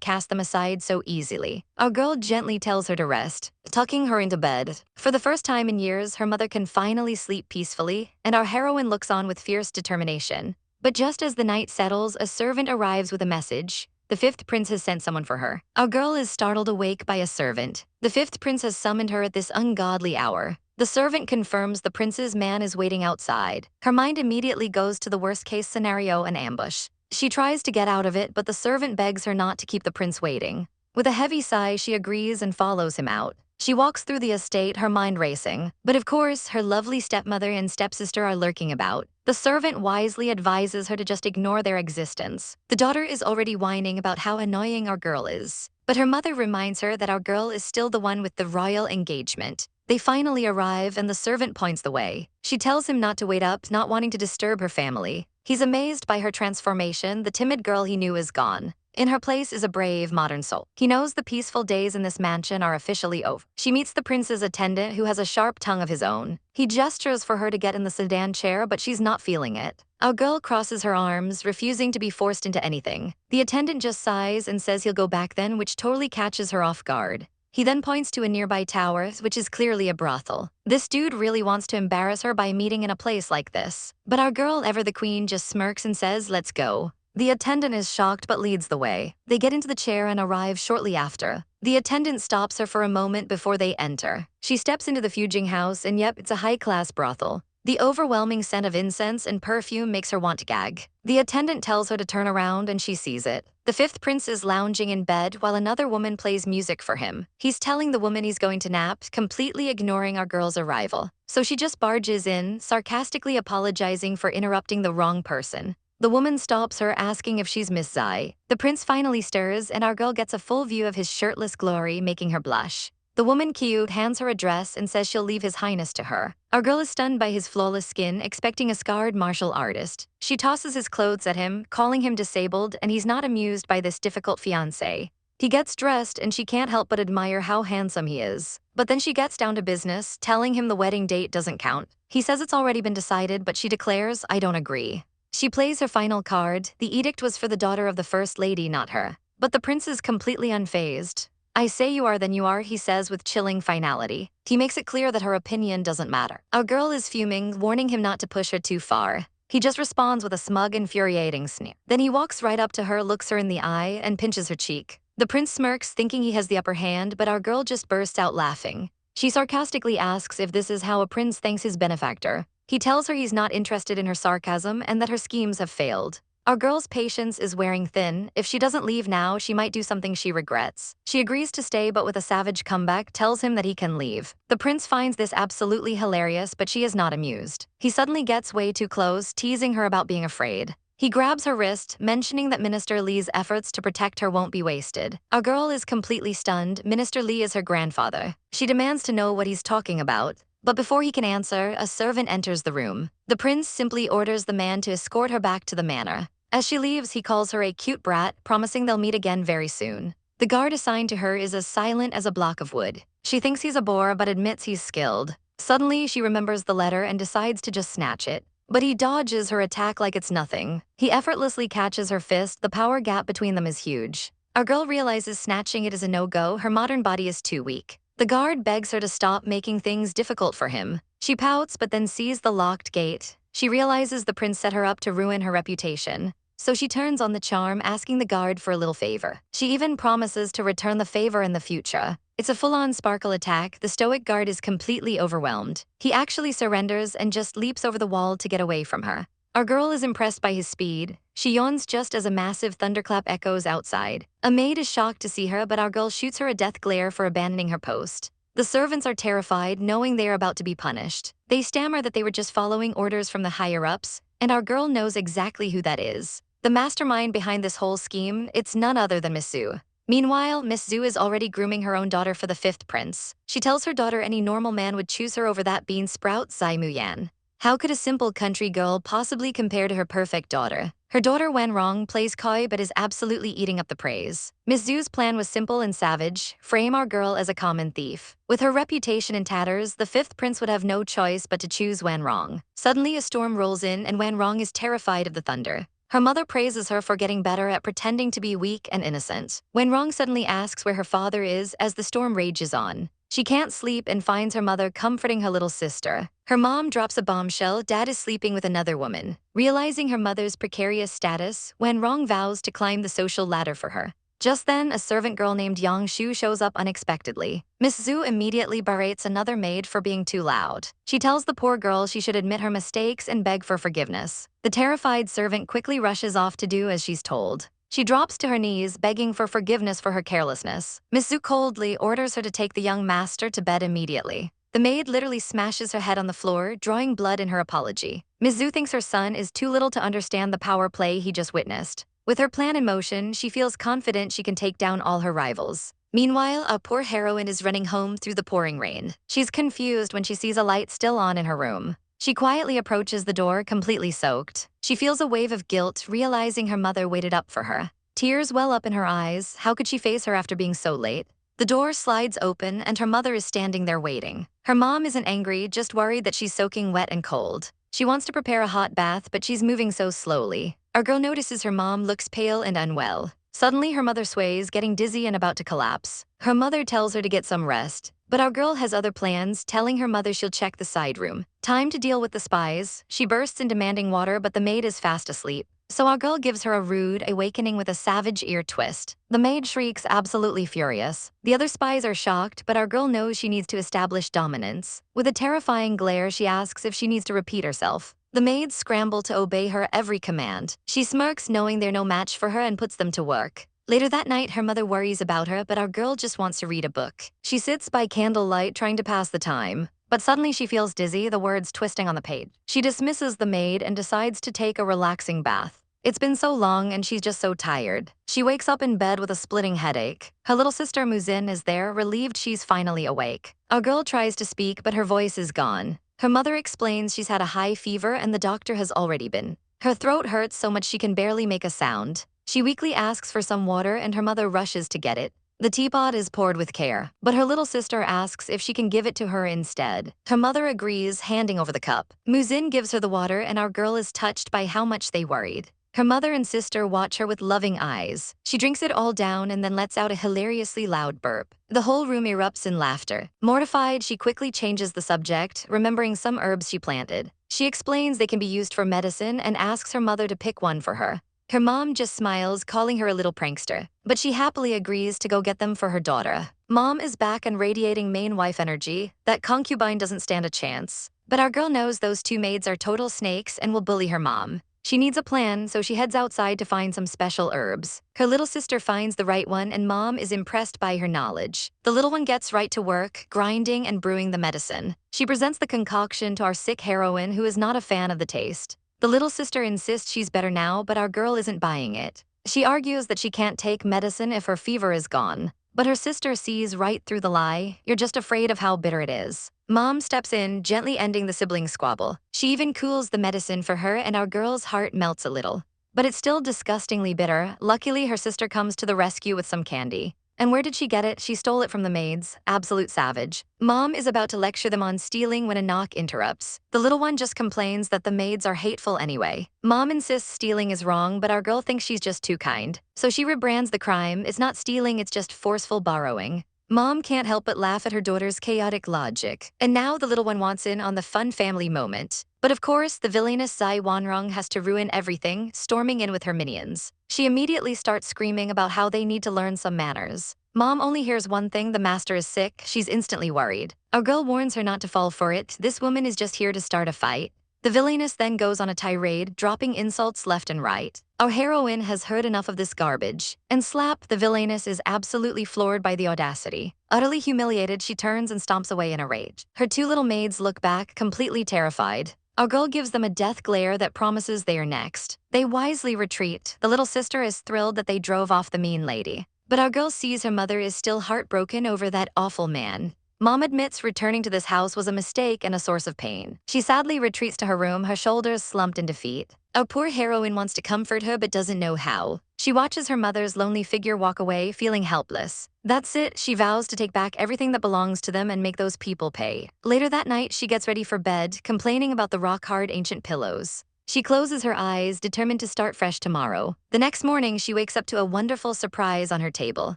Speaker 1: cast them aside so easily. Our girl gently tells her to rest, tucking her into bed. For the first time in years, her mother can finally sleep peacefully, and our heroine looks on with fierce determination. But just as the night settles, a servant arrives with a message. The fifth prince has sent someone for her. Our girl is startled awake by a servant. The fifth prince has summoned her at this ungodly hour. The servant confirms the prince's man is waiting outside. Her mind immediately goes to the worst-case scenario, an ambush. She tries to get out of it, but the servant begs her not to keep the prince waiting. With a heavy sigh, she agrees and follows him out. She walks through the estate, her mind racing. But of course, her lovely stepmother and stepsister are lurking about. The servant wisely advises her to just ignore their existence. The daughter is already whining about how annoying our girl is. But her mother reminds her that our girl is still the one with the royal engagement. They finally arrive and the servant points the way. She tells him not to wait up, not wanting to disturb her family. He's amazed by her transformation. The timid girl he knew is gone. In her place is a brave, modern soul. He knows the peaceful days in this mansion are officially over. She meets the prince's attendant, who has a sharp tongue of his own. He gestures for her to get in the sedan chair, but she's not feeling it. Our girl crosses her arms, refusing to be forced into anything. The attendant just sighs and says he'll go back then, which totally catches her off guard. He then points to a nearby tower, which is clearly a brothel. This dude really wants to embarrass her by meeting in a place like this. But our girl, ever the queen, just smirks and says, "Let's go." The attendant is shocked but leads the way. They get into the chair and arrive shortly after. The attendant stops her for a moment before they enter. She steps into the fuging house, and yep, it's a high-class brothel. The overwhelming scent of incense and perfume makes her want to gag. The attendant tells her to turn around and she sees it. The fifth prince is lounging in bed while another woman plays music for him. He's telling the woman he's going to nap, completely ignoring our girl's arrival. So she just barges in, sarcastically apologizing for interrupting the wrong person. The woman stops her, asking if she's Miss Zai. The prince finally stirs, and our girl gets a full view of his shirtless glory, making her blush. The woman, cute, hands her a dress and says she'll leave his highness to her. Our girl is stunned by his flawless skin, expecting a scarred martial artist. She tosses his clothes at him, calling him disabled, and he's not amused by this difficult fiancé. He gets dressed, and she can't help but admire how handsome he is. But then she gets down to business, telling him the wedding date doesn't count. He says it's already been decided, but she declares, "I don't agree." She plays her final card. The edict was for the daughter of the first lady, not her. But the prince is completely unfazed. "I say you are, then you are," he says with chilling finality. He makes it clear that her opinion doesn't matter. Our girl is fuming, warning him not to push her too far. He just responds with a smug, infuriating sneer. Then he walks right up to her, looks her in the eye, and pinches her cheek. The prince smirks, thinking he has the upper hand, but our girl just bursts out laughing. She sarcastically asks if this is how a prince thanks his benefactor. He tells her he's not interested in her sarcasm and that her schemes have failed. Our girl's patience is wearing thin. If she doesn't leave now, she might do something she regrets. She agrees to stay, but with a savage comeback, tells him that he can leave. The prince finds this absolutely hilarious, but she is not amused. He suddenly gets way too close, teasing her about being afraid. He grabs her wrist, mentioning that Minister Lee's efforts to protect her won't be wasted. Our girl is completely stunned. Minister Lee is her grandfather. She demands to know what he's talking about. But before he can answer, a servant enters the room. The prince simply orders the man to escort her back to the manor. As she leaves, he calls her a cute brat, promising they'll meet again very soon. The guard assigned to her is as silent as a block of wood. She thinks he's a bore, but admits he's skilled. Suddenly, she remembers the letter and decides to just snatch it. But he dodges her attack like it's nothing. He effortlessly catches her fist. The power gap between them is huge. Our girl realizes snatching it is a no-go. Her modern body is too weak. The guard begs her to stop making things difficult for him. She pouts, but then sees the locked gate. She realizes the prince set her up to ruin her reputation. So she turns on the charm, asking the guard for a little favor. She even promises to return the favor in the future. It's a full-on sparkle attack. The stoic guard is completely overwhelmed. He actually surrenders and just leaps over the wall to get away from her. Our girl is impressed by his speed. She yawns just as a massive thunderclap echoes outside. A maid is shocked to see her, but our girl shoots her a death glare for abandoning her post. The servants are terrified, knowing they are about to be punished. They stammer that they were just following orders from the higher-ups, and our girl knows exactly who that is. The mastermind behind this whole scheme, it's none other than Miss Zhu. Meanwhile, Miss Zhu is already grooming her own daughter for the fifth prince. She tells her daughter any normal man would choose her over that bean sprout, Zai Muyan. How could a simple country girl possibly compare to her perfect daughter? Her daughter Wen Rong plays coy but is absolutely eating up the praise. Miss Zhu's plan was simple and savage: frame our girl as a common thief. With her reputation in tatters, the fifth prince would have no choice but to choose Wen Rong. Suddenly a storm rolls in and Wen Rong is terrified of the thunder. Her mother praises her for getting better at pretending to be weak and innocent. Wen Rong suddenly asks where her father is as the storm rages on. She can't sleep and finds her mother comforting her little sister. Her mom drops a bombshell: Dad is sleeping with another woman. Realizing her mother's precarious status, Wen Rong vows to climb the social ladder for her. Just then, a servant girl named Yang Shu shows up unexpectedly. Miss Zhu immediately berates another maid for being too loud. She tells the poor girl she should admit her mistakes and beg for forgiveness. The terrified servant quickly rushes off to do as she's told. She drops to her knees, begging for forgiveness for her carelessness. Miss Zhu coldly orders her to take the young master to bed immediately. The maid literally smashes her head on the floor, drawing blood in her apology. Miss Zhu thinks her son is too little to understand the power play he just witnessed. With her plan in motion, she feels confident she can take down all her rivals. Meanwhile, our poor heroine is running home through the pouring rain. She's confused when she sees a light still on in her room. She quietly approaches the door, completely soaked. She feels a wave of guilt, realizing her mother waited up for her. Tears well up in her eyes. How could she face her after being so late? The door slides open and her mother is standing there waiting. Her mom isn't angry, just worried that she's soaking wet and cold. She wants to prepare a hot bath, but she's moving so slowly. Our girl notices her mom looks pale and unwell. Suddenly, her mother sways, getting dizzy and about to collapse. Her mother tells her to get some rest, but our girl has other plans, telling her mother she'll check the side room. Time to deal with the spies. She bursts in demanding water, but the maid is fast asleep. So our girl gives her a rude awakening with a savage ear twist. The maid shrieks, absolutely furious. The other spies are shocked, but our girl knows she needs to establish dominance. With a terrifying glare, she asks if she needs to repeat herself. The maids scramble to obey her every command. She smirks, knowing they're no match for her, and puts them to work. Later that night, her mother worries about her, but our girl just wants to read a book. She sits by candlelight trying to pass the time. But suddenly she feels dizzy, the words twisting on the page. She dismisses the maid and decides to take a relaxing bath. It's been so long and she's just so tired. She wakes up in bed with a splitting headache. Her little sister Muzin is there, relieved she's finally awake. Our girl tries to speak, but her voice is gone. Her mother explains she's had a high fever and the doctor has already been. Her throat hurts so much she can barely make a sound. She weakly asks for some water and her mother rushes to get it. The teapot is poured with care, but her little sister asks if she can give it to her instead. Her mother agrees, handing over the cup. Muzin gives her the water and our girl is touched by how much they worried. Her mother and sister watch her with loving eyes. She drinks it all down and then lets out a hilariously loud burp. The whole room erupts in laughter. Mortified, she quickly changes the subject, remembering some herbs she planted. She explains they can be used for medicine and asks her mother to pick one for her. Her mom just smiles, calling her a little prankster, but she happily agrees to go get them for her daughter. Mom is back and radiating main wife energy. That concubine doesn't stand a chance. But our girl knows those two maids are total snakes and will bully her mom. She needs a plan, so she heads outside to find some special herbs. Her little sister finds the right one and mom is impressed by her knowledge. The little one gets right to work, grinding and brewing the medicine. She presents the concoction to our sick heroine, who is not a fan of the taste. The little sister insists she's better now, but our girl isn't buying it. She argues that she can't take medicine if her fever is gone. But her sister sees right through the lie. You're just afraid of how bitter it is. Mom steps in, gently ending the sibling squabble. She even cools the medicine for her and our girl's heart melts a little. But it's still disgustingly bitter. Luckily, her sister comes to the rescue with some candy. And where did she get it? She stole it from the maids. Absolute savage. Mom is about to lecture them on stealing when a knock interrupts. The little one just complains that the maids are hateful anyway. Mom insists stealing is wrong, but our girl thinks she's just too kind. So she rebrands the crime. It's not stealing, it's just forceful borrowing. Mom can't help but laugh at her daughter's chaotic logic. And now the little one wants in on the fun family moment. But of course, the villainous Zai Wanrong has to ruin everything, storming in with her minions. She immediately starts screaming about how they need to learn some manners. Mom only hears one thing: the master is sick. She's instantly worried. Our girl warns her not to fall for it. This woman is just here to start a fight. The villainess then goes on a tirade, dropping insults left and right. Our heroine has heard enough of this garbage. And slap, the villainess is absolutely floored by the audacity. Utterly humiliated, she turns and stomps away in a rage. Her two little maids look back, completely terrified. Our girl gives them a death glare that promises they are next. They wisely retreat. The little sister is thrilled that they drove off the mean lady. But our girl sees her mother is still heartbroken over that awful man. Mom admits returning to this house was a mistake and a source of pain. She sadly retreats to her room, her shoulders slumped in defeat. Our poor heroine wants to comfort her but doesn't know how. She watches her mother's lonely figure walk away, feeling helpless. That's it, she vows to take back everything that belongs to them and make those people pay. Later that night, she gets ready for bed, complaining about the rock-hard ancient pillows. She closes her eyes, determined to start fresh tomorrow. The next morning, she wakes up to a wonderful surprise on her table.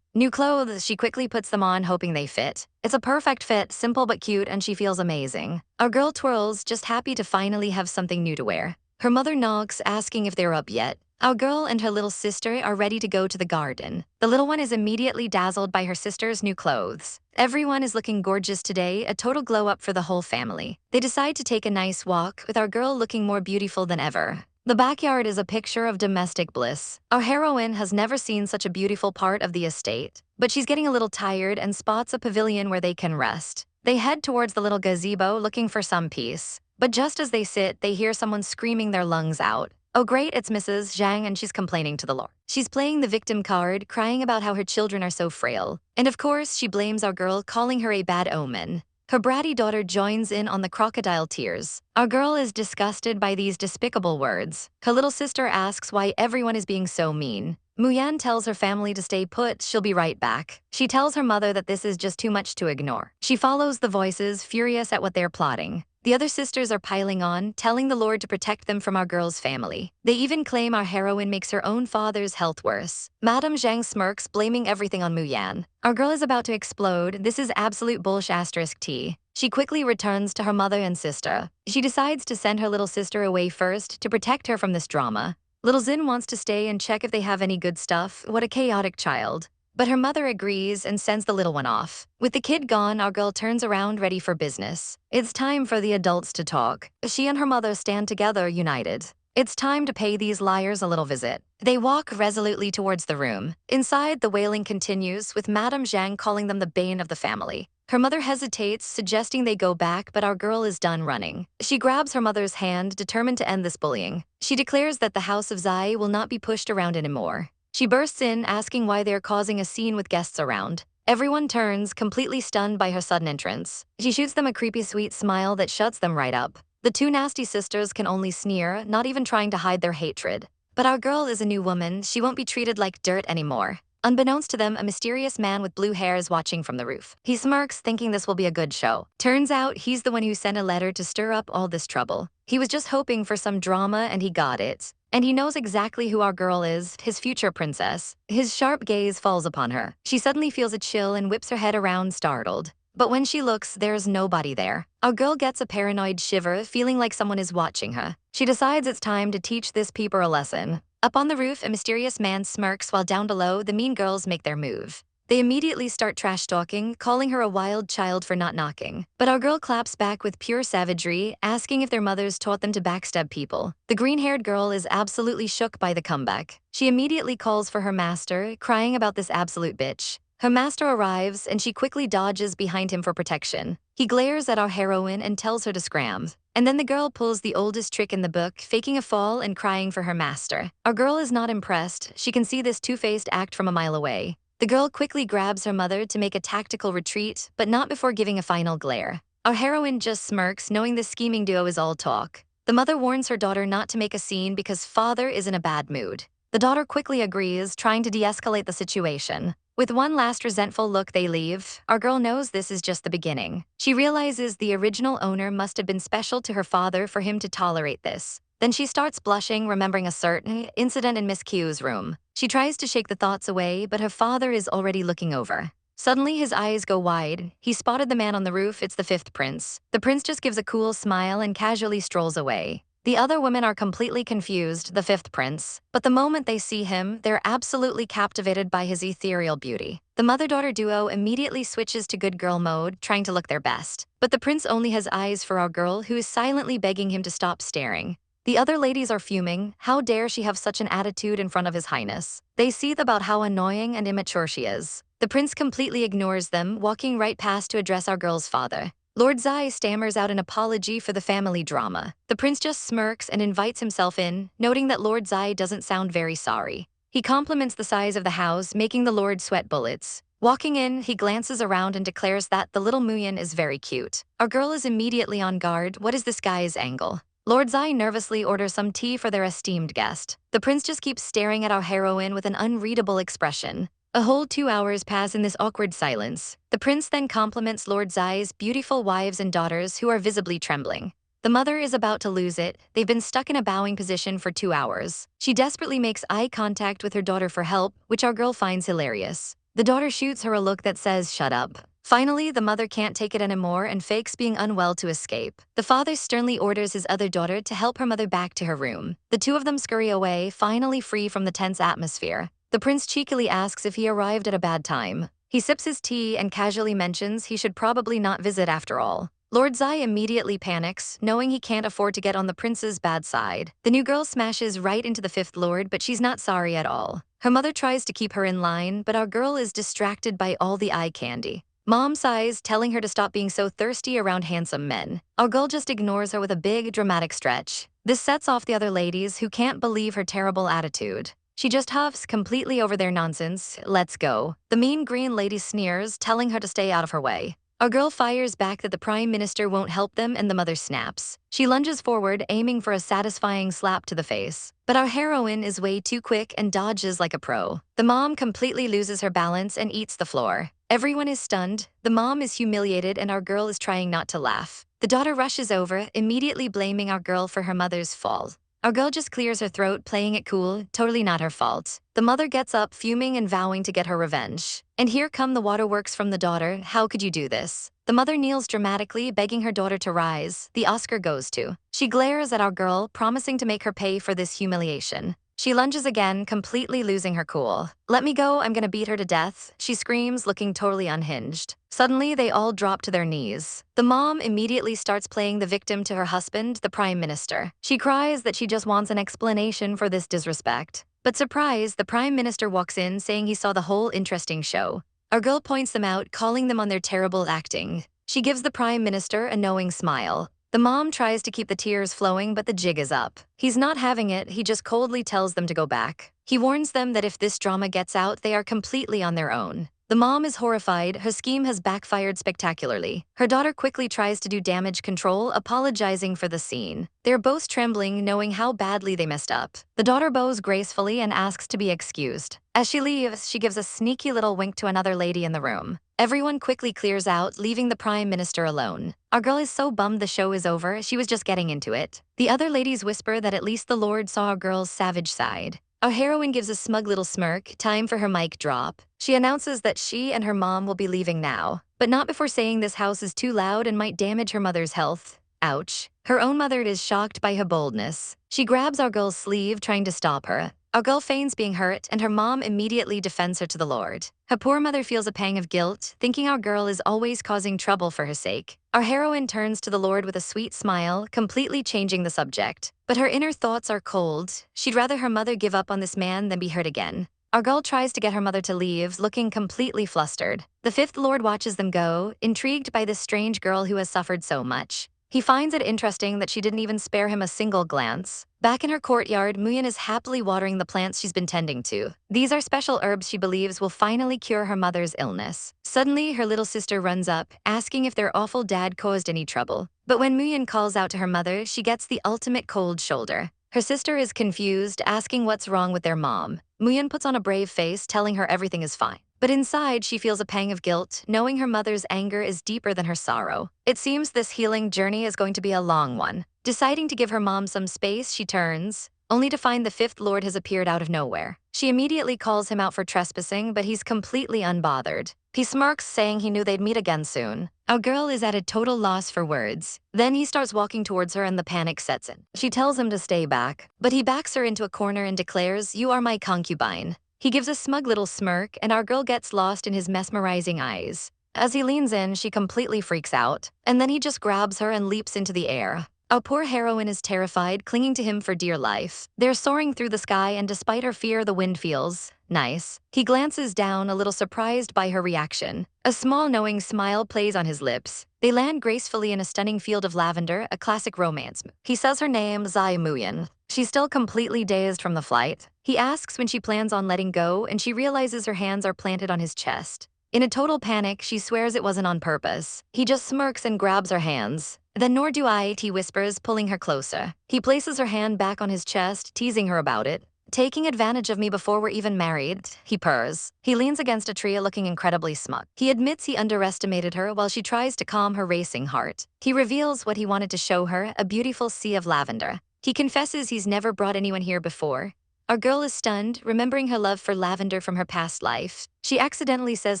Speaker 1: New clothes, she quickly puts them on, hoping they fit. It's a perfect fit, simple but cute, and she feels amazing. Our girl twirls, just happy to finally have something new to wear. Her mother knocks, asking if they're up yet. Our girl and her little sister are ready to go to the garden. The little one is immediately dazzled by her sister's new clothes. Everyone is looking gorgeous today, a total glow up for the whole family. They decide to take a nice walk, with our girl looking more beautiful than ever. The backyard is a picture of domestic bliss. Our heroine has never seen such a beautiful part of the estate, but she's getting a little tired and spots a pavilion where they can rest. They head towards the little gazebo looking for some peace. But just as they sit, they hear someone screaming their lungs out. Oh great, it's Mrs. Zhang, and she's complaining to the Lord. She's playing the victim card, crying about how her children are so frail. And of course, she blames our girl, calling her a bad omen. Her bratty daughter joins in on the crocodile tears. Our girl is disgusted by these despicable words. Her little sister asks why everyone is being so mean. Muyan tells her family to stay put, she'll be right back. She tells her mother that this is just too much to ignore. She follows the voices, furious at what they're plotting. The other sisters are piling on, telling the Lord to protect them from our girl's family. They even claim our heroine makes her own father's health worse. Madame Zhang smirks, blaming everything on Muyan. Our girl is about to explode. This is absolute bullsh*t. She quickly returns to her mother and sister. She decides to send her little sister away first to protect her from this drama. Little Xin wants to stay and check if they have any good stuff. What a chaotic child. But her mother agrees and sends the little one off. With the kid gone, our girl turns around ready for business. It's time for the adults to talk. She and her mother stand together, united. It's time to pay these liars a little visit. They walk resolutely towards the room. Inside, the wailing continues, with Madame Zhang calling them the bane of the family. Her mother hesitates, suggesting they go back, but our girl is done running. She grabs her mother's hand, determined to end this bullying. She declares that the House of Zai will not be pushed around anymore. She bursts in, asking why they're causing a scene with guests around. Everyone turns, completely stunned by her sudden entrance. She shoots them a creepy sweet smile that shuts them right up. The two nasty sisters can only sneer, not even trying to hide their hatred. But our girl is a new woman, she won't be treated like dirt anymore. Unbeknownst to them, a mysterious man with blue hair is watching from the roof. He smirks, thinking this will be a good show. Turns out, he's the one who sent a letter to stir up all this trouble. He was just hoping for some drama, and he got it. And he knows exactly who our girl is, his future princess. His sharp gaze falls upon her. She suddenly feels a chill and whips her head around, startled. But when she looks, there's nobody there. Our girl gets a paranoid shiver, feeling like someone is watching her. She decides it's time to teach this peeper a lesson. Up on the roof, a mysterious man smirks, while down below, the mean girls make their move. They immediately start trash-talking, calling her a wild child for not knocking. But our girl claps back with pure savagery, asking if their mothers taught them to backstab people. The green-haired girl is absolutely shook by the comeback. She immediately calls for her master, crying about this absolute bitch. Her master arrives, and she quickly dodges behind him for protection. He glares at our heroine and tells her to scram. And then the girl pulls the oldest trick in the book, faking a fall and crying for her master. Our girl is not impressed. She can see this two-faced act from a mile away. The girl quickly grabs her mother to make a tactical retreat, but not before giving a final glare. Our heroine just smirks, knowing this scheming duo is all talk. The mother warns her daughter not to make a scene because father is in a bad mood. The daughter quickly agrees, trying to de-escalate the situation. With one last resentful look, they leave. Our girl knows this is just the beginning. She realizes the original owner must have been special to her father for him to tolerate this. Then she starts blushing, remembering a certain incident in Miss Q's room. She tries to shake the thoughts away, but her father is already looking over. Suddenly, his eyes go wide. He spotted the man on the roof. It's the fifth prince. The prince just gives a cool smile and casually strolls away. The other women are completely confused, the fifth prince. But the moment they see him, they're absolutely captivated by his ethereal beauty. The mother-daughter duo immediately switches to good girl mode, trying to look their best. But the prince only has eyes for our girl, who is silently begging him to stop staring. The other ladies are fuming. How dare she have such an attitude in front of his highness? They seethe about how annoying and immature she is. The prince completely ignores them, walking right past to address our girl's father. Lord Zai stammers out an apology for the family drama. The prince just smirks and invites himself in, noting that Lord Zai doesn't sound very sorry. He compliments the size of the house, making the lord sweat bullets. Walking in, he glances around and declares that the little Muyan is very cute. Our girl is immediately on guard. What is this guy's angle? Lord Zai nervously orders some tea for their esteemed guest. The prince just keeps staring at our heroine with an unreadable expression. A whole 2 hours pass in this awkward silence. The prince then compliments Lord Zai's beautiful wives and daughters who are visibly trembling. The mother is about to lose it. They've been stuck in a bowing position for 2 hours. She desperately makes eye contact with her daughter for help, which our girl finds hilarious. The daughter shoots her a look that says, "Shut up." Finally, the mother can't take it anymore and fakes being unwell to escape. The father sternly orders his other daughter to help her mother back to her room. The two of them scurry away, finally free from the tense atmosphere. The prince cheekily asks if he arrived at a bad time. He sips his tea and casually mentions he should probably not visit after all. Lord Zai immediately panics, knowing he can't afford to get on the prince's bad side. The new girl smashes right into the fifth lord, but she's not sorry at all. Her mother tries to keep her in line, but our girl is distracted by all the eye candy. Mom sighs, telling her to stop being so thirsty around handsome men. Our girl just ignores her with a big, dramatic stretch. This sets off the other ladies, who can't believe her terrible attitude. She just huffs, completely over their nonsense. "Let's go." The mean green lady sneers, telling her to stay out of her way. Our girl fires back that the prime minister won't help them, and the mother snaps. She lunges forward, aiming for a satisfying slap to the face. But our heroine is way too quick and dodges like a pro. The mom completely loses her balance and eats the floor. Everyone is stunned, the mom is humiliated, and our girl is trying not to laugh. The daughter rushes over, immediately blaming our girl for her mother's fall. Our girl just clears her throat, playing it cool, totally not her fault. The mother gets up, fuming and vowing to get her revenge. And here come the waterworks from the daughter. "How could you do this?" The mother kneels dramatically, begging her daughter to rise. The Oscar goes to. She glares at our girl, promising to make her pay for this humiliation. She lunges again, completely losing her cool. "Let me go, I'm gonna beat her to death," she screams, looking totally unhinged. Suddenly, they all drop to their knees. The mom immediately starts playing the victim to her husband, the prime minister. She cries that she just wants an explanation for this disrespect. But surprise, the prime minister walks in, saying he saw the whole interesting show. Our girl points them out, calling them on their terrible acting. She gives the prime minister a knowing smile. The mom tries to keep the tears flowing, but the jig is up. He's not having it, he just coldly tells them to go back. He warns them that if this drama gets out, they are completely on their own. The mom is horrified, her scheme has backfired spectacularly. Her daughter quickly tries to do damage control, apologizing for the scene. They're both trembling, knowing how badly they messed up. The daughter bows gracefully and asks to be excused. As she leaves, she gives a sneaky little wink to another lady in the room. Everyone quickly clears out, leaving the prime minister alone. Our girl is so bummed the show is over, she was just getting into it. The other ladies whisper that at least the lord saw our girl's savage side. Our heroine gives a smug little smirk, time for her mic drop. She announces that she and her mom will be leaving now, but not before saying this house is too loud and might damage her mother's health. Ouch. Her own mother is shocked by her boldness. She grabs our girl's sleeve, trying to stop her. Our girl feigns being hurt, and her mom immediately defends her to the lord. Her poor mother feels a pang of guilt, thinking our girl is always causing trouble for her sake. Our heroine turns to the lord with a sweet smile, completely changing the subject. But her inner thoughts are cold. She'd rather her mother give up on this man than be hurt again. Our girl tries to get her mother to leave, looking completely flustered. The fifth lord watches them go, intrigued by this strange girl who has suffered so much. He finds it interesting that she didn't even spare him a single glance. Back in her courtyard, Muyan is happily watering the plants she's been tending to. These are special herbs she believes will finally cure her mother's illness. Suddenly, her little sister runs up, asking if their awful dad caused any trouble. But when Muyan calls out to her mother, she gets the ultimate cold shoulder. Her sister is confused, asking what's wrong with their mom. Muyan puts on a brave face, telling her everything is fine. But inside, she feels a pang of guilt, knowing her mother's anger is deeper than her sorrow. It seems this healing journey is going to be a long one. Deciding to give her mom some space, she turns, only to find the fifth lord has appeared out of nowhere. She immediately calls him out for trespassing, but he's completely unbothered. He smirks, saying he knew they'd meet again soon. Our girl is at a total loss for words. Then he starts walking towards her and the panic sets in. She tells him to stay back, but he backs her into a corner and declares, "You are my concubine." He gives a smug little smirk, and our girl gets lost in his mesmerizing eyes. As he leans in, she completely freaks out, and then he just grabs her and leaps into the air. Our poor heroine is terrified, clinging to him for dear life. They're soaring through the sky, and despite her fear, the wind feels nice. He glances down, a little surprised by her reaction. A small knowing smile plays on his lips. They land gracefully in a stunning field of lavender, a classic romance. He says her name, Zai Muyan. She's still completely dazed from the flight. He asks when she plans on letting go, and she realizes her hands are planted on his chest. In a total panic, she swears it wasn't on purpose. He just smirks and grabs her hands. Then nor do I, he whispers, pulling her closer. He places her hand back on his chest, teasing her about it. Taking advantage of me before we're even married, he purrs. He leans against a tree looking incredibly smug. He admits he underestimated her while she tries to calm her racing heart. He reveals what he wanted to show her, a beautiful sea of lavender. He confesses he's never brought anyone here before. Our girl is stunned, remembering her love for lavender from her past life. She accidentally says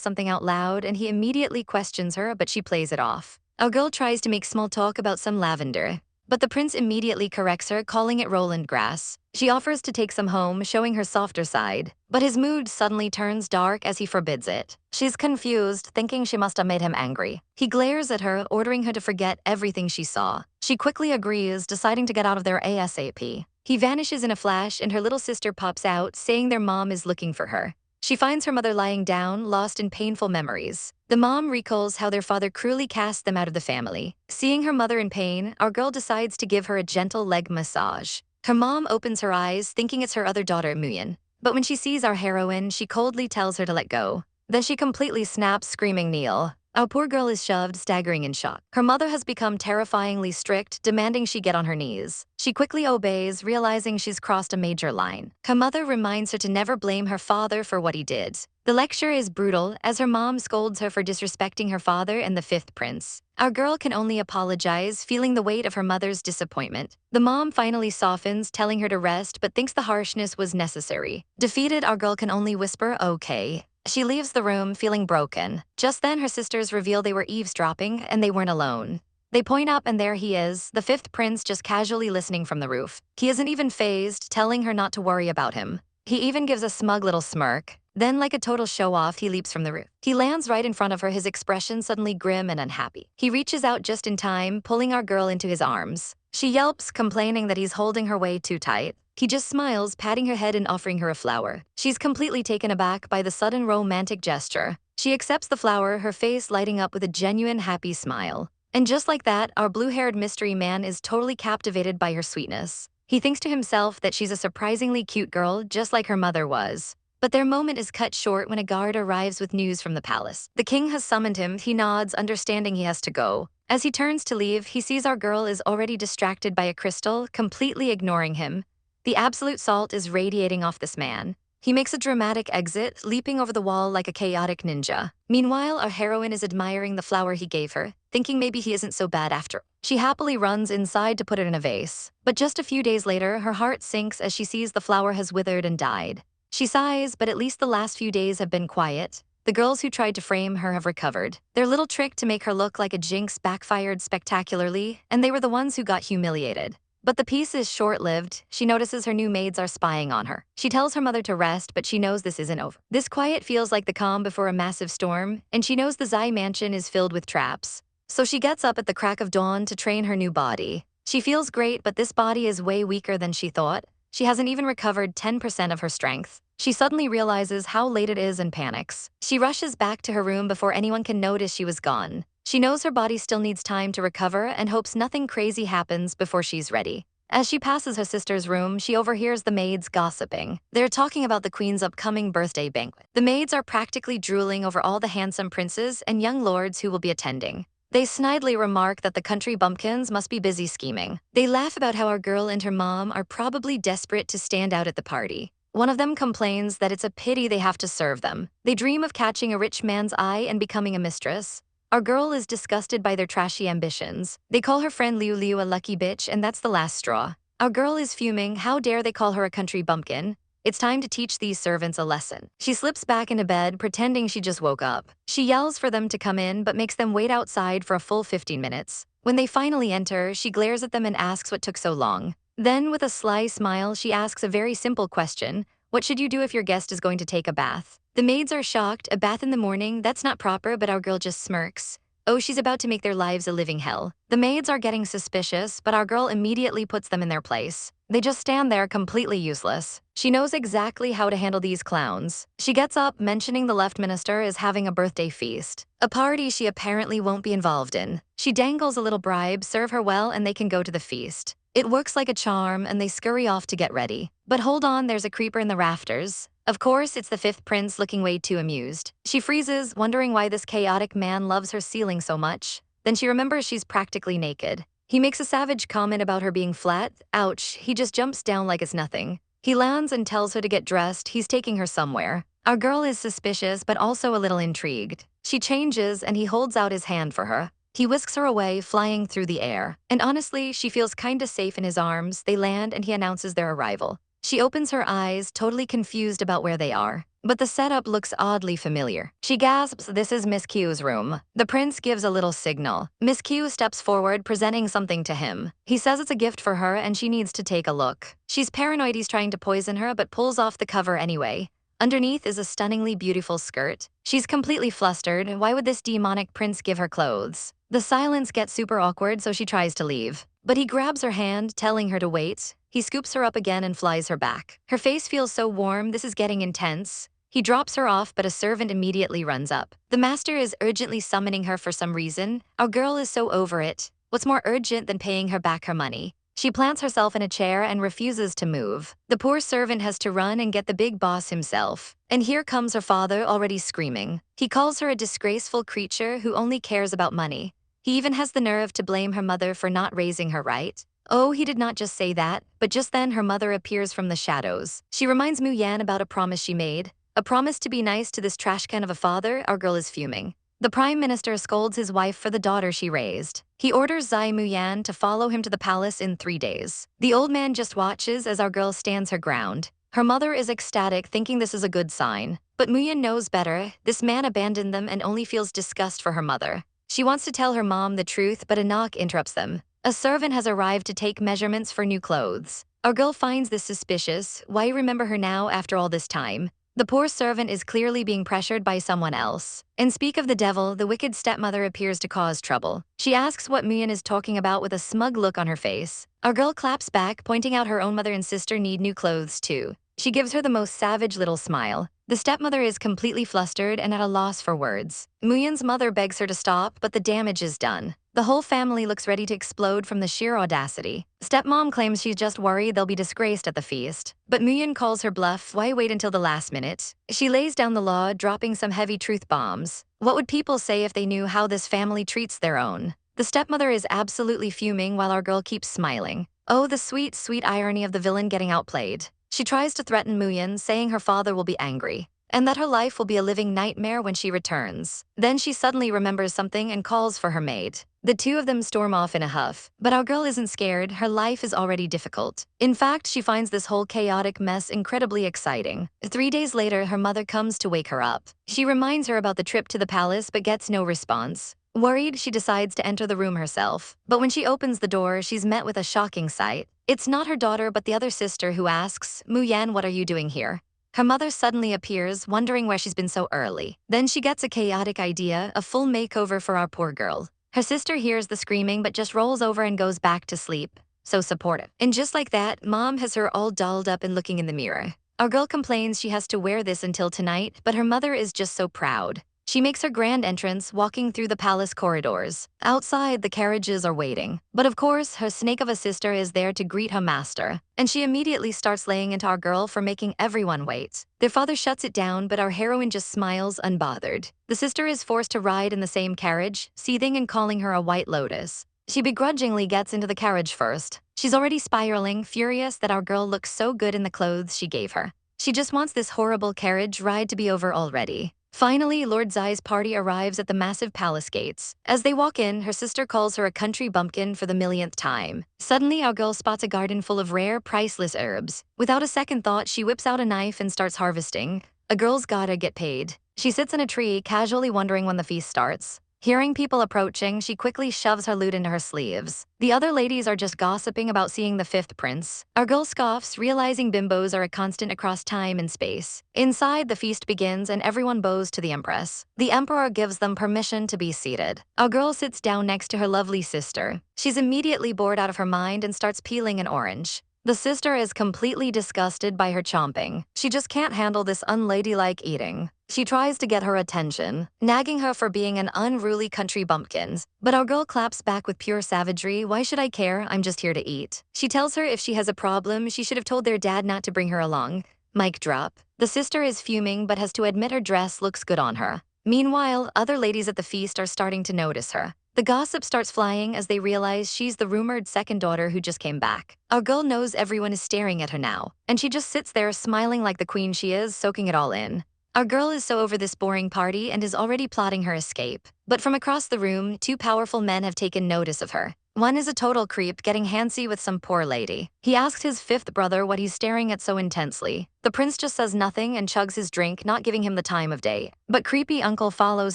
Speaker 1: something out loud and he immediately questions her, but she plays it off. Our girl tries to make small talk about some lavender, but the prince immediately corrects her, calling it Roland grass. She offers to take some home, showing her softer side, but his mood suddenly turns dark as he forbids it. She's confused, thinking she must have made him angry. He glares at her, ordering her to forget everything she saw. She quickly agrees, deciding to get out of there ASAP. He vanishes in a flash and her little sister pops out, saying their mom is looking for her. She finds her mother lying down, lost in painful memories. The mom recalls how their father cruelly cast them out of the family. Seeing her mother in pain, our girl decides to give her a gentle leg massage. Her mom opens her eyes, thinking it's her other daughter, Muyen. But when she sees our heroine, she coldly tells her to let go. Then she completely snaps, screaming, "Kneel." Our poor girl is shoved, staggering in shock. Her mother has become terrifyingly strict, demanding she get on her knees. She quickly obeys, realizing she's crossed a major line. Her mother reminds her to never blame her father for what he did. The lecture is brutal, as her mom scolds her for disrespecting her father and the fifth prince. Our girl can only apologize, feeling the weight of her mother's disappointment. The mom finally softens, telling her to rest, but thinks the harshness was necessary. Defeated, our girl can only whisper, "Okay." She leaves the room, feeling broken. Just then, her sisters reveal they were eavesdropping, and they weren't alone. They point up, and there he is, the fifth prince, just casually listening from the roof. He isn't even fazed, telling her not to worry about him. He even gives a smug little smirk. Then, like a total show-off, he leaps from the roof. He lands right in front of her, his expression suddenly grim and unhappy. He reaches out just in time, pulling our girl into his arms. She yelps, complaining that he's holding her way too tight. He just smiles, patting her head and offering her a flower. She's completely taken aback by the sudden romantic gesture. She accepts the flower, her face lighting up with a genuine happy smile. And just like that, our blue-haired mystery man is totally captivated by her sweetness. He thinks to himself that she's a surprisingly cute girl, just like her mother was. But their moment is cut short when a guard arrives with news from the palace. The king has summoned him. He nods, understanding he has to go. As he turns to leave, he sees our girl is already distracted by a crystal, completely ignoring him. The absolute salt is radiating off this man. He makes a dramatic exit, leaping over the wall like a chaotic ninja. Meanwhile, our heroine is admiring the flower he gave her, thinking maybe he isn't so bad after all. She happily runs inside to put it in a vase. But just a few days later, her heart sinks as she sees the flower has withered and died. She sighs, but at least the last few days have been quiet. The girls who tried to frame her have recovered. Their little trick to make her look like a jinx backfired spectacularly, and they were the ones who got humiliated. But the peace is short-lived. She notices her new maids are spying on her. She tells her mother to rest, but she knows this isn't over. This quiet feels like the calm before a massive storm, and she knows the Zai mansion is filled with traps. So she gets up at the crack of dawn to train her new body. She feels great, but this body is way weaker than she thought. She hasn't even recovered 10% of her strength. She suddenly realizes how late it is and panics. She rushes back to her room before anyone can notice she was gone. She knows her body still needs time to recover and hopes nothing crazy happens before she's ready. As she passes her sister's room, she overhears the maids gossiping. They're talking about the queen's upcoming birthday banquet. The maids are practically drooling over all the handsome princes and young lords who will be attending. They snidely remark that the country bumpkins must be busy scheming. They laugh about how our girl and her mom are probably desperate to stand out at the party. One of them complains that it's a pity they have to serve them. They dream of catching a rich man's eye and becoming a mistress. Our girl is disgusted by their trashy ambitions. They call her friend Liu Liu a lucky bitch, and that's the last straw. Our girl is fuming. How dare they call her a country bumpkin? It's time to teach these servants a lesson. She slips back into bed, pretending she just woke up. She yells for them to come in, but makes them wait outside for a full 15 minutes. When they finally enter, she glares at them and asks what took so long. Then, with a sly smile, she asks a very simple question. What should you do if your guest is going to take a bath? The maids are shocked. A bath in the morning? That's not proper, but our girl just smirks. Oh, she's about to make their lives a living hell. The maids are getting suspicious, but our girl immediately puts them in their place. They just stand there completely useless. She knows exactly how to handle these clowns. She gets up, mentioning the left minister is having a birthday feast, a party she apparently won't be involved in. She dangles a little bribe, serve her well, and they can go to the feast. It works like a charm, and they scurry off to get ready. But hold on, there's a creeper in the rafters. Of course, it's the fifth prince looking way too amused. She freezes, wondering why this chaotic man loves her ceiling so much. Then she remembers she's practically naked. He makes a savage comment about her being flat. Ouch, he just jumps down like it's nothing. He lands and tells her to get dressed, he's taking her somewhere. Our girl is suspicious but also a little intrigued. She changes and he holds out his hand for her. He whisks her away, flying through the air. And honestly, she feels kinda safe in his arms. They land and he announces their arrival. She opens her eyes, totally confused about where they are. But the setup looks oddly familiar. She gasps, this is Miss Q's room. The prince gives a little signal. Miss Q steps forward, presenting something to him. He says it's a gift for her and she needs to take a look. She's paranoid he's trying to poison her but pulls off the cover anyway. Underneath is a stunningly beautiful skirt. She's completely flustered. Why would this demonic prince give her clothes? The silence gets super awkward, so she tries to leave. But he grabs her hand, telling her to wait. He scoops her up again and flies her back. Her face feels so warm, this is getting intense. He drops her off, but a servant immediately runs up. The master is urgently summoning her for some reason. Our girl is so over it. What's more urgent than paying her back her money? She plants herself in a chair and refuses to move. The poor servant has to run and get the big boss himself. And here comes her father, already screaming. He calls her a disgraceful creature who only cares about money. He even has the nerve to blame her mother for not raising her right. Oh, he did not just say that, but just then her mother appears from the shadows. She reminds Mu Yan about a promise she made. A promise to be nice to this trash can of a father. Our girl is fuming. The prime minister scolds his wife for the daughter she raised. He orders Zai Muyan to follow him to the palace in 3 days. The old man just watches as our girl stands her ground. Her mother is ecstatic, thinking this is a good sign. But Muyan knows better. This man abandoned them and only feels disgust for her mother. She wants to tell her mom the truth, but a knock interrupts them. A servant has arrived to take measurements for new clothes. Our girl finds this suspicious. Why remember her now after all this time? The poor servant is clearly being pressured by someone else. And speak of the devil, the wicked stepmother appears to cause trouble. She asks what Muyan is talking about with a smug look on her face. Our girl claps back, pointing out her own mother and sister need new clothes too. She gives her the most savage little smile. The stepmother is completely flustered and at a loss for words. Muyan's mother begs her to stop, but the damage is done. The whole family looks ready to explode from the sheer audacity. Stepmom claims she's just worried they'll be disgraced at the feast. But Muyan calls her bluff. Why wait until the last minute? She lays down the law, dropping some heavy truth bombs. What would people say if they knew how this family treats their own? The stepmother is absolutely fuming while our girl keeps smiling. Oh, the sweet, sweet irony of the villain getting outplayed. She tries to threaten Muyan, saying her father will be angry, and that her life will be a living nightmare when she returns. Then she suddenly remembers something and calls for her maid. The two of them storm off in a huff, but our girl isn't scared. Her life is already difficult. In fact, she finds this whole chaotic mess incredibly exciting. 3 days later, her mother comes to wake her up. She reminds her about the trip to the palace but gets no response. Worried, she decides to enter the room herself. But when she opens the door, she's met with a shocking sight. It's not her daughter but the other sister who asks, Muyan, what are you doing here? Her mother suddenly appears, wondering where she's been so early. Then she gets a chaotic idea, a full makeover for our poor girl. Her sister hears the screaming but just rolls over and goes back to sleep. So supportive. And just like that, Mom has her all dolled up and looking in the mirror. Our girl complains she has to wear this until tonight, but her mother is just so proud. She makes her grand entrance, walking through the palace corridors. Outside, the carriages are waiting. But of course, her snake of a sister is there to greet her master. And she immediately starts laying into our girl for making everyone wait. Their father shuts it down, but our heroine just smiles unbothered. The sister is forced to ride in the same carriage, seething and calling her a white lotus. She begrudgingly gets into the carriage first. She's already spiraling, furious that our girl looks so good in the clothes she gave her. She just wants this horrible carriage ride to be over already. Finally, Lord Zai's party arrives at the massive palace gates. As they walk in, her sister calls her a country bumpkin for the millionth time. Suddenly, our girl spots a garden full of rare, priceless herbs. Without a second thought, she whips out a knife and starts harvesting. A girl's gotta get paid. She sits in a tree, casually wondering when the feast starts. Hearing people approaching, she quickly shoves her loot into her sleeves. The other ladies are just gossiping about seeing the fifth prince. Our girl scoffs, realizing bimbos are a constant across time and space. Inside, the feast begins and everyone bows to the empress. The emperor gives them permission to be seated. Our girl sits down next to her lovely sister. She's immediately bored out of her mind and starts peeling an orange. The sister is completely disgusted by her chomping. She just can't handle this unladylike eating. She tries to get her attention, nagging her for being an unruly country bumpkin. But our girl claps back with pure savagery. Why should I care? I'm just here to eat. She tells her if she has a problem, she should have told their dad not to bring her along. Mic drop. The sister is fuming but has to admit her dress looks good on her. Meanwhile, other ladies at the feast are starting to notice her. The gossip starts flying as they realize she's the rumored second daughter who just came back. Our girl knows everyone is staring at her now, and she just sits there smiling like the queen she is, soaking it all in. Our girl is so over this boring party and is already plotting her escape. But from across the room, two powerful men have taken notice of her. One is a total creep getting handsy with some poor lady. He asks his fifth brother what he's staring at so intensely. The prince just says nothing and chugs his drink, not giving him the time of day. But creepy uncle follows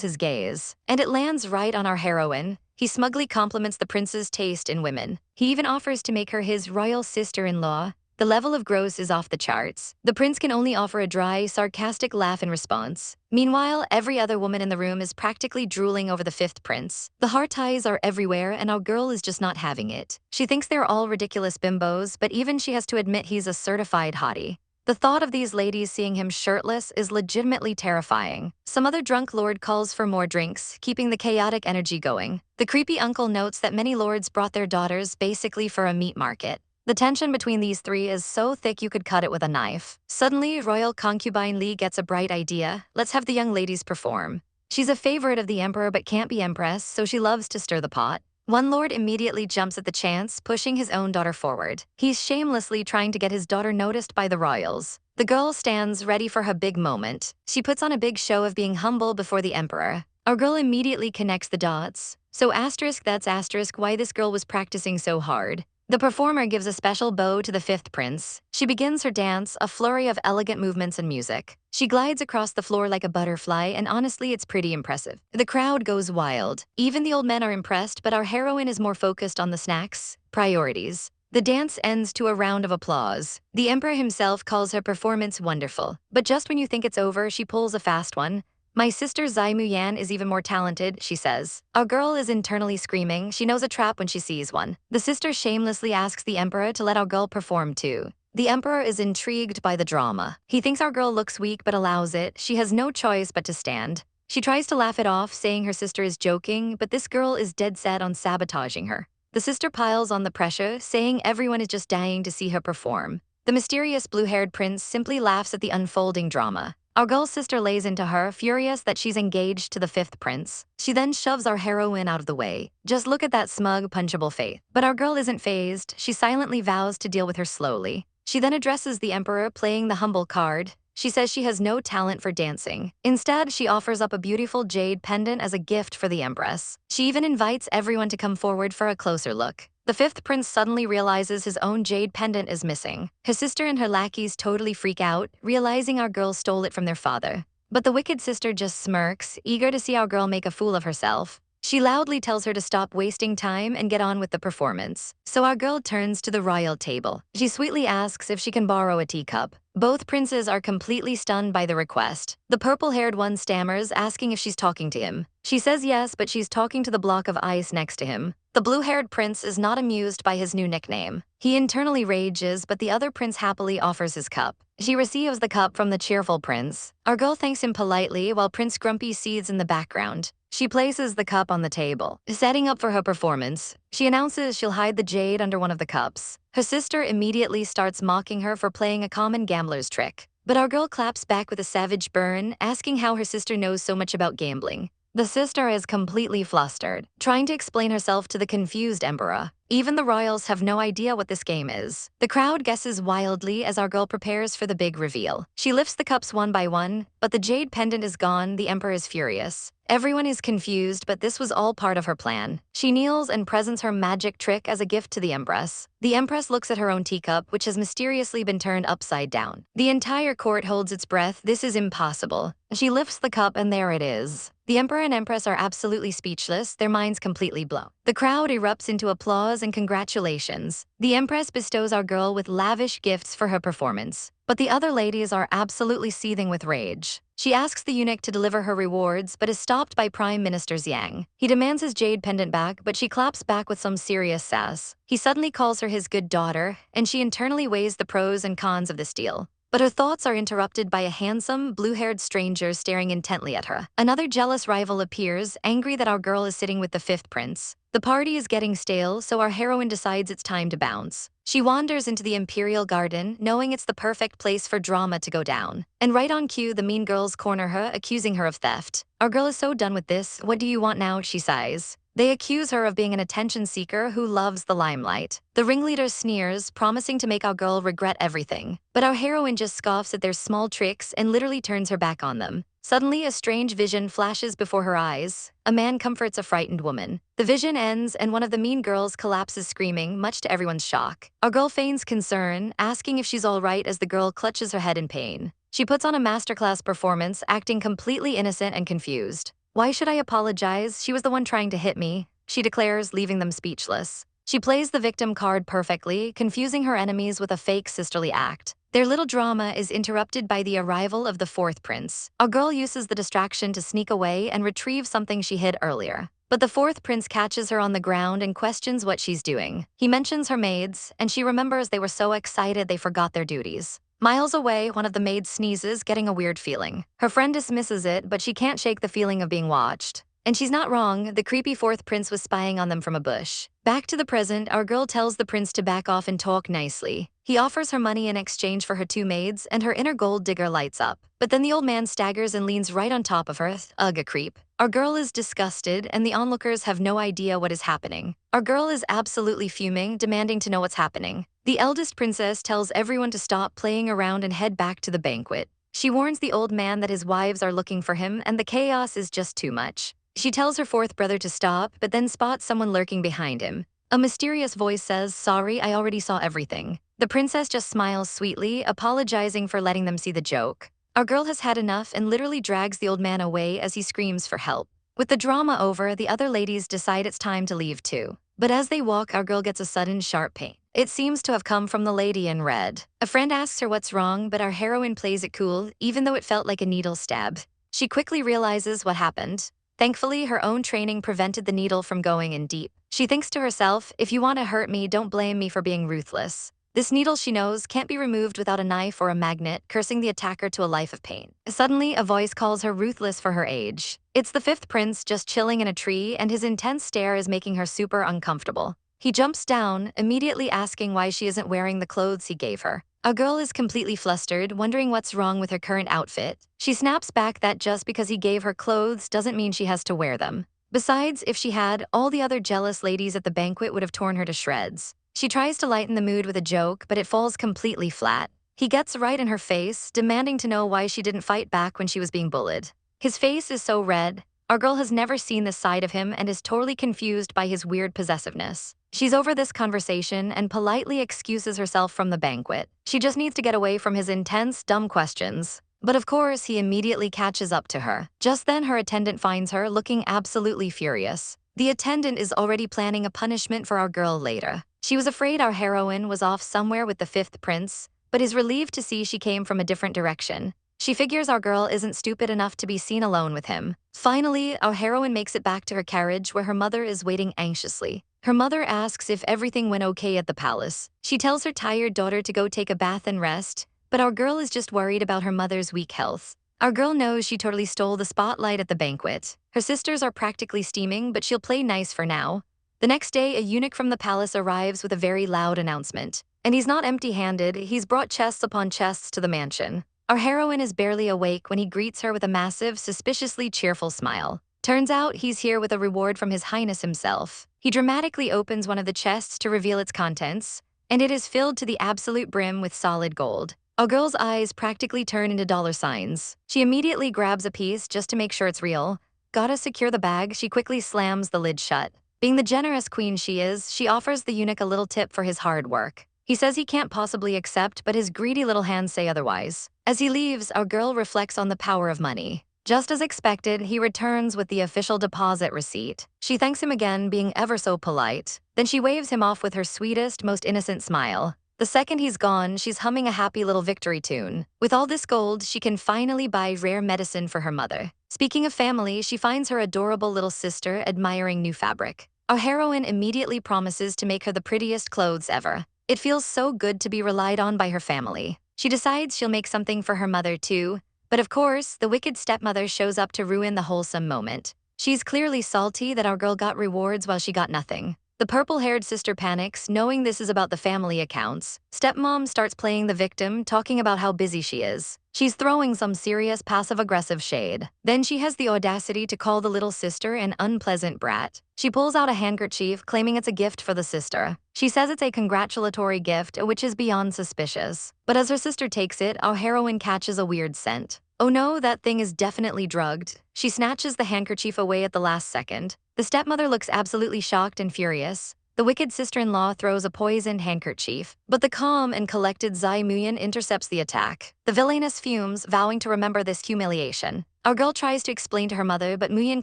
Speaker 1: his gaze, and it lands right on our heroine. He smugly compliments the prince's taste in women. He even offers to make her his royal sister-in-law. The level of gross is off the charts. The prince can only offer a dry, sarcastic laugh in response. Meanwhile, every other woman in the room is practically drooling over the fifth prince. The heart ties are everywhere and our girl is just not having it. She thinks they're all ridiculous bimbos, but even she has to admit he's a certified hottie. The thought of these ladies seeing him shirtless is legitimately terrifying. Some other drunk lord calls for more drinks, keeping the chaotic energy going. The creepy uncle notes that many lords brought their daughters basically for a meat market. The tension between these three is so thick you could cut it with a knife. Suddenly, royal concubine Lee gets a bright idea. Let's have the young ladies perform. She's a favorite of the emperor but can't be empress, so she loves to stir the pot. One lord immediately jumps at the chance, pushing his own daughter forward. He's shamelessly trying to get his daughter noticed by the royals. The girl stands ready for her big moment. She puts on a big show of being humble before the emperor. Our girl immediately connects the dots. So asterisk that's asterisk why this girl was practicing so hard. The performer gives a special bow to the fifth prince. She begins her dance, a flurry of elegant movements and music. She glides across the floor like a butterfly, and honestly, it's pretty impressive. The crowd goes wild. Even the old men are impressed, but our heroine is more focused on the snacks, priorities. The dance ends to a round of applause. The emperor himself calls her performance wonderful. But just when you think it's over, she pulls a fast one. My sister Zai Muyan is even more talented, she says. Our girl is internally screaming. She knows a trap when she sees one. The sister shamelessly asks the emperor to let our girl perform too. The emperor is intrigued by the drama. He thinks our girl looks weak but allows it. She has no choice but to stand. She tries to laugh it off, saying her sister is joking, but this girl is dead set on sabotaging her. The sister piles on the pressure, saying everyone is just dying to see her perform. The mysterious blue-haired prince simply laughs at the unfolding drama. Our girl's sister lays into her, furious that she's engaged to the fifth prince. She then shoves our heroine out of the way. Just look at that smug, punchable face. But our girl isn't fazed. She silently vows to deal with her slowly. She then addresses the emperor, playing the humble card. She says she has no talent for dancing. Instead, she offers up a beautiful jade pendant as a gift for the empress. She even invites everyone to come forward for a closer look. The fifth prince suddenly realizes his own jade pendant is missing. His sister and her lackeys totally freak out, realizing our girl stole it from their father. But the wicked sister just smirks, eager to see our girl make a fool of herself. She loudly tells her to stop wasting time and get on with the performance. So our girl turns to the royal table. She sweetly asks if she can borrow a teacup. Both princes are completely stunned by the request. The purple-haired one stammers, asking if she's talking to him. She says yes, but she's talking to the block of ice next to him. The blue-haired prince is not amused by his new nickname. He internally rages, but the other prince happily offers his cup. She receives the cup from the cheerful prince. Our girl thanks him politely while Prince Grumpy seethes in the background. She places the cup on the table, setting up for her performance. She announces she'll hide the jade under one of the cups. Her sister immediately starts mocking her for playing a common gambler's trick. But our girl claps back with a savage burn, asking how her sister knows so much about gambling. The sister is completely flustered, trying to explain herself to the confused emperor. Even the royals have no idea what this game is. The crowd guesses wildly as our girl prepares for the big reveal. She lifts the cups one by one, but the jade pendant is gone. The emperor is furious. Everyone is confused, but this was all part of her plan. She kneels and presents her magic trick as a gift to the empress. The empress looks at her own teacup, which has mysteriously been turned upside down. The entire court holds its breath. This is impossible. She lifts the cup and there it is. The emperor and empress are absolutely speechless, their minds completely blown. The crowd erupts into applause and congratulations. The empress bestows our girl with lavish gifts for her performance. But the other ladies are absolutely seething with rage. She asks the eunuch to deliver her rewards, but is stopped by Prime Minister Xiang. He demands his jade pendant back, but she claps back with some serious sass. He suddenly calls her his good daughter, and she internally weighs the pros and cons of this deal. But her thoughts are interrupted by a handsome, blue-haired stranger staring intently at her. Another jealous rival appears, angry that our girl is sitting with the fifth prince. The party is getting stale, so our heroine decides it's time to bounce. She wanders into the imperial garden, knowing it's the perfect place for drama to go down. And right on cue, the mean girls corner her, accusing her of theft. Our girl is so done with this. What do you want now? She sighs. They accuse her of being an attention seeker who loves the limelight. The ringleader sneers, promising to make our girl regret everything. But our heroine just scoffs at their small tricks and literally turns her back on them. Suddenly, a strange vision flashes before her eyes. A man comforts a frightened woman. The vision ends and one of the mean girls collapses screaming, much to everyone's shock. Our girl feigns concern, asking if she's all right as the girl clutches her head in pain. She puts on a masterclass performance, acting completely innocent and confused. "Why should I apologize? She was the one trying to hit me," she declares, leaving them speechless. She plays the victim card perfectly, confusing her enemies with a fake sisterly act. Their little drama is interrupted by the arrival of the fourth prince. Our girl uses the distraction to sneak away and retrieve something she hid earlier. But the fourth prince catches her on the ground and questions what she's doing. He mentions her maids, and she remembers they were so excited they forgot their duties. Miles away, one of the maids sneezes, getting a weird feeling. Her friend dismisses it, but she can't shake the feeling of being watched. And she's not wrong, the creepy fourth prince was spying on them from a bush. Back to the present, our girl tells the prince to back off and talk nicely. He offers her money in exchange for her two maids, and her inner gold digger lights up. But then the old man staggers and leans right on top of her. Ugh, a creep. Our girl is disgusted, and the onlookers have no idea what is happening. Our girl is absolutely fuming, demanding to know what's happening. The eldest princess tells everyone to stop playing around and head back to the banquet. She warns the old man that his wives are looking for him, and the chaos is just too much. She tells her fourth brother to stop, but then spots someone lurking behind him. A mysterious voice says, "Sorry, I already saw everything." The princess just smiles sweetly, apologizing for letting them see the joke. Our girl has had enough and literally drags the old man away as he screams for help. With the drama over, the other ladies decide it's time to leave too. But as they walk, our girl gets a sudden sharp pain. It seems to have come from the lady in red. A friend asks her what's wrong, but our heroine plays it cool, even though it felt like a needle stab. She quickly realizes what happened. Thankfully, her own training prevented the needle from going in deep. She thinks to herself, "If you want to hurt me, don't blame me for being ruthless." This needle, she knows, can't be removed without a knife or a magnet, cursing the attacker to a life of pain. Suddenly, a voice calls her ruthless for her age. It's the fifth prince just chilling in a tree, and his intense stare is making her super uncomfortable. He jumps down, immediately asking why she isn't wearing the clothes he gave her. Our girl is completely flustered, wondering what's wrong with her current outfit. She snaps back that just because he gave her clothes doesn't mean she has to wear them. Besides, if she had, all the other jealous ladies at the banquet would have torn her to shreds. She tries to lighten the mood with a joke, but it falls completely flat. He gets right in her face, demanding to know why she didn't fight back when she was being bullied. His face is so red. Our girl has never seen this side of him and is totally confused by his weird possessiveness. She's over this conversation and politely excuses herself from the banquet. She just needs to get away from his intense, dumb questions. But of course, he immediately catches up to her. Just then, her attendant finds her, looking absolutely furious. The attendant is already planning a punishment for our girl later. She was afraid our heroine was off somewhere with the fifth prince, but is relieved to see she came from a different direction. She figures our girl isn't stupid enough to be seen alone with him. Finally, our heroine makes it back to her carriage where her mother is waiting anxiously. Her mother asks if everything went okay at the palace. She tells her tired daughter to go take a bath and rest, but our girl is just worried about her mother's weak health. Our girl knows she totally stole the spotlight at the banquet. Her sisters are practically steaming, but she'll play nice for now. The next day, a eunuch from the palace arrives with a very loud announcement. And he's not empty-handed, he's brought chests upon chests to the mansion. Our heroine is barely awake when he greets her with a massive, suspiciously cheerful smile. Turns out he's here with a reward from His Highness himself. He dramatically opens one of the chests to reveal its contents, and it is filled to the absolute brim with solid gold. Our girl's eyes practically turn into dollar signs. She immediately grabs a piece just to make sure it's real. Gotta secure the bag, she quickly slams the lid shut. Being the generous queen she is, she offers the eunuch a little tip for his hard work. He says he can't possibly accept, but his greedy little hands say otherwise. As he leaves, our girl reflects on the power of money. Just as expected, he returns with the official deposit receipt. She thanks him again, being ever so polite. Then she waves him off with her sweetest, most innocent smile. The second he's gone, she's humming a happy little victory tune. With all this gold, she can finally buy rare medicine for her mother. Speaking of family, she finds her adorable little sister admiring new fabric. Our heroine immediately promises to make her the prettiest clothes ever. It feels so good to be relied on by her family. She decides she'll make something for her mother too, but of course, the wicked stepmother shows up to ruin the wholesome moment. She's clearly salty that our girl got rewards while she got nothing. The purple-haired sister panics, knowing this is about the family accounts. Stepmom starts playing the victim, talking about how busy she is. She's throwing some serious passive-aggressive shade. Then she has the audacity to call the little sister an unpleasant brat. She pulls out a handkerchief, claiming it's a gift for the sister. She says it's a congratulatory gift, which is beyond suspicious. But as her sister takes it, our heroine catches a weird scent. Oh no, that thing is definitely drugged. She snatches the handkerchief away at the last second. The stepmother looks absolutely shocked and furious. The wicked sister-in-law throws a poisoned handkerchief, but the calm and collected Zai Muyan intercepts the attack. The villainous fumes, vowing to remember this humiliation. Our girl tries to explain to her mother, but Muyan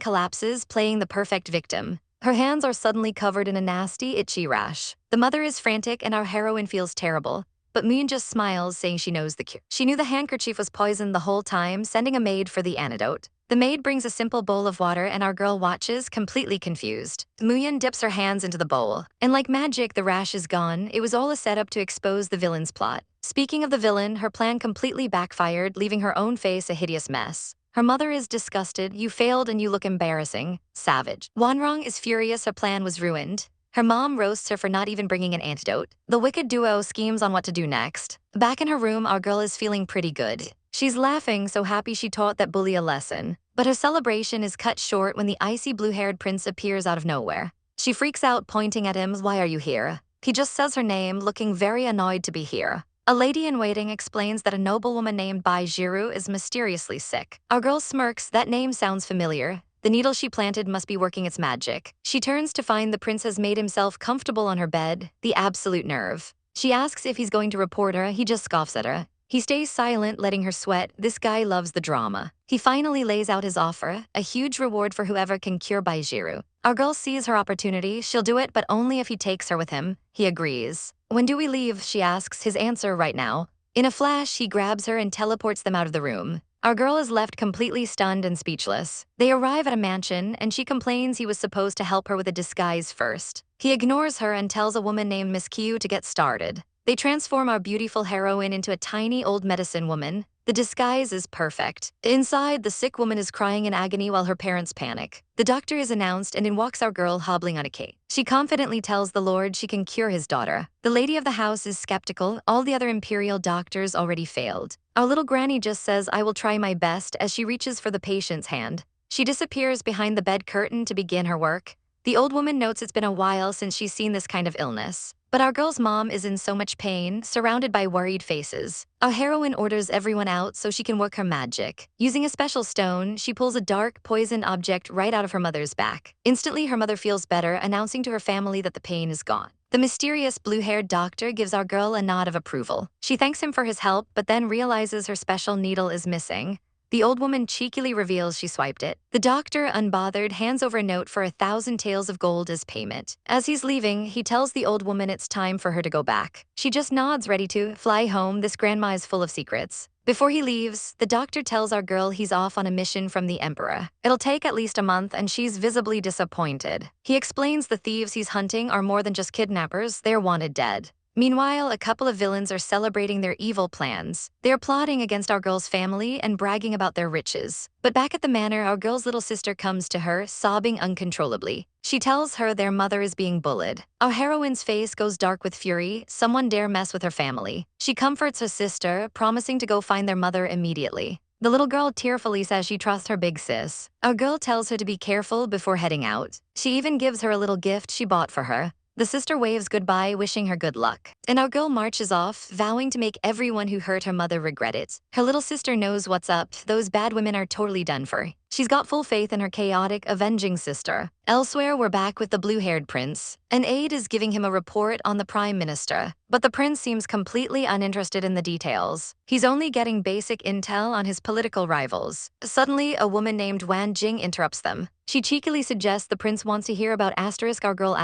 Speaker 1: collapses, playing the perfect victim. Her hands are suddenly covered in a nasty, itchy rash. The mother is frantic and our heroine feels terrible, but Muyan just smiles, saying she knows the cure. She knew the handkerchief was poisoned the whole time, sending a maid for the antidote. The maid brings a simple bowl of water and our girl watches, completely confused. Muyan dips her hands into the bowl, and like magic, the rash is gone. It was all a setup to expose the villain's plot. Speaking of the villain, her plan completely backfired, leaving her own face a hideous mess. Her mother is disgusted. "You failed and you look embarrassing." Savage. Wanrong is furious, her plan was ruined. Her mom roasts her for not even bringing an antidote. The wicked duo schemes on what to do next. Back in her room, our girl is feeling pretty good. She's laughing, so happy she taught that bully a lesson. But her celebration is cut short when the icy blue-haired prince appears out of nowhere. She freaks out, pointing at him. "Why are you here?" He just says her name, looking very annoyed to be here. A lady-in-waiting explains that a noblewoman named Bai Jiru is mysteriously sick. Our girl smirks. That name sounds familiar. The needle she planted must be working its magic. She turns to find the prince has made himself comfortable on her bed. The absolute nerve. She asks if he's going to report her. He just scoffs at her. He stays silent, letting her sweat. This guy loves the drama. He finally lays out his offer, a huge reward for whoever can cure Baijiru. Our girl sees her opportunity. She'll do it, but only if he takes her with him. He agrees. "When do we leave?" she asks. His answer: "Right now." In a flash, he grabs her and teleports them out of the room. Our girl is left completely stunned and speechless. They arrive at a mansion, and she complains he was supposed to help her with a disguise first. He ignores her and tells a woman named Miss Q to get started. They transform our beautiful heroine into a tiny old medicine woman. The disguise is perfect. Inside, the sick woman is crying in agony while her parents panic. The doctor is announced, and in walks our girl hobbling on a cane. She confidently tells the lord she can cure his daughter. The lady of the house is skeptical. All the other imperial doctors already failed. Our little granny just says, "I will try my best," as she reaches for the patient's hand. She disappears behind the bed curtain to begin her work. The old woman notes it's been a while since she's seen this kind of illness. But our girl's mom is in so much pain, surrounded by worried faces. Our heroine orders everyone out so she can work her magic. Using a special stone, she pulls a dark, poisoned object right out of her mother's back. Instantly, her mother feels better, announcing to her family that the pain is gone. The mysterious blue-haired doctor gives our girl a nod of approval. She thanks him for his help, but then realizes her special needle is missing. The old woman cheekily reveals she swiped it. The doctor, unbothered, hands over a note for 1,000 taels of gold as payment. As he's leaving, he tells the old woman it's time for her to go back. She just nods, ready to fly home. This grandma is full of secrets. Before he leaves, the doctor tells our girl he's off on a mission from the emperor. It'll take at least a month, and she's visibly disappointed. He explains the thieves he's hunting are more than just kidnappers, they're wanted dead. Meanwhile, a couple of villains are celebrating their evil plans. They're plotting against our girl's family and bragging about their riches. But back at the manor, our girl's little sister comes to her, sobbing uncontrollably. She tells her their mother is being bullied. Our heroine's face goes dark with fury. Someone dare mess with her family. She comforts her sister, promising to go find their mother immediately. The little girl tearfully says she trusts her big sis. Our girl tells her to be careful before heading out. She even gives her a little gift she bought for her. The sister waves goodbye, wishing her good luck. And our girl marches off, vowing to make everyone who hurt her mother regret it. Her little sister knows what's up. Those bad women are totally done for. She's got full faith in her chaotic, avenging sister. Elsewhere, we're back with the blue-haired prince. An aide is giving him a report on the prime minister, but the prince seems completely uninterested in the details. He's only getting basic intel on his political rivals. Suddenly, a woman named Wan Jing interrupts them. She cheekily suggests the prince wants to hear about our girl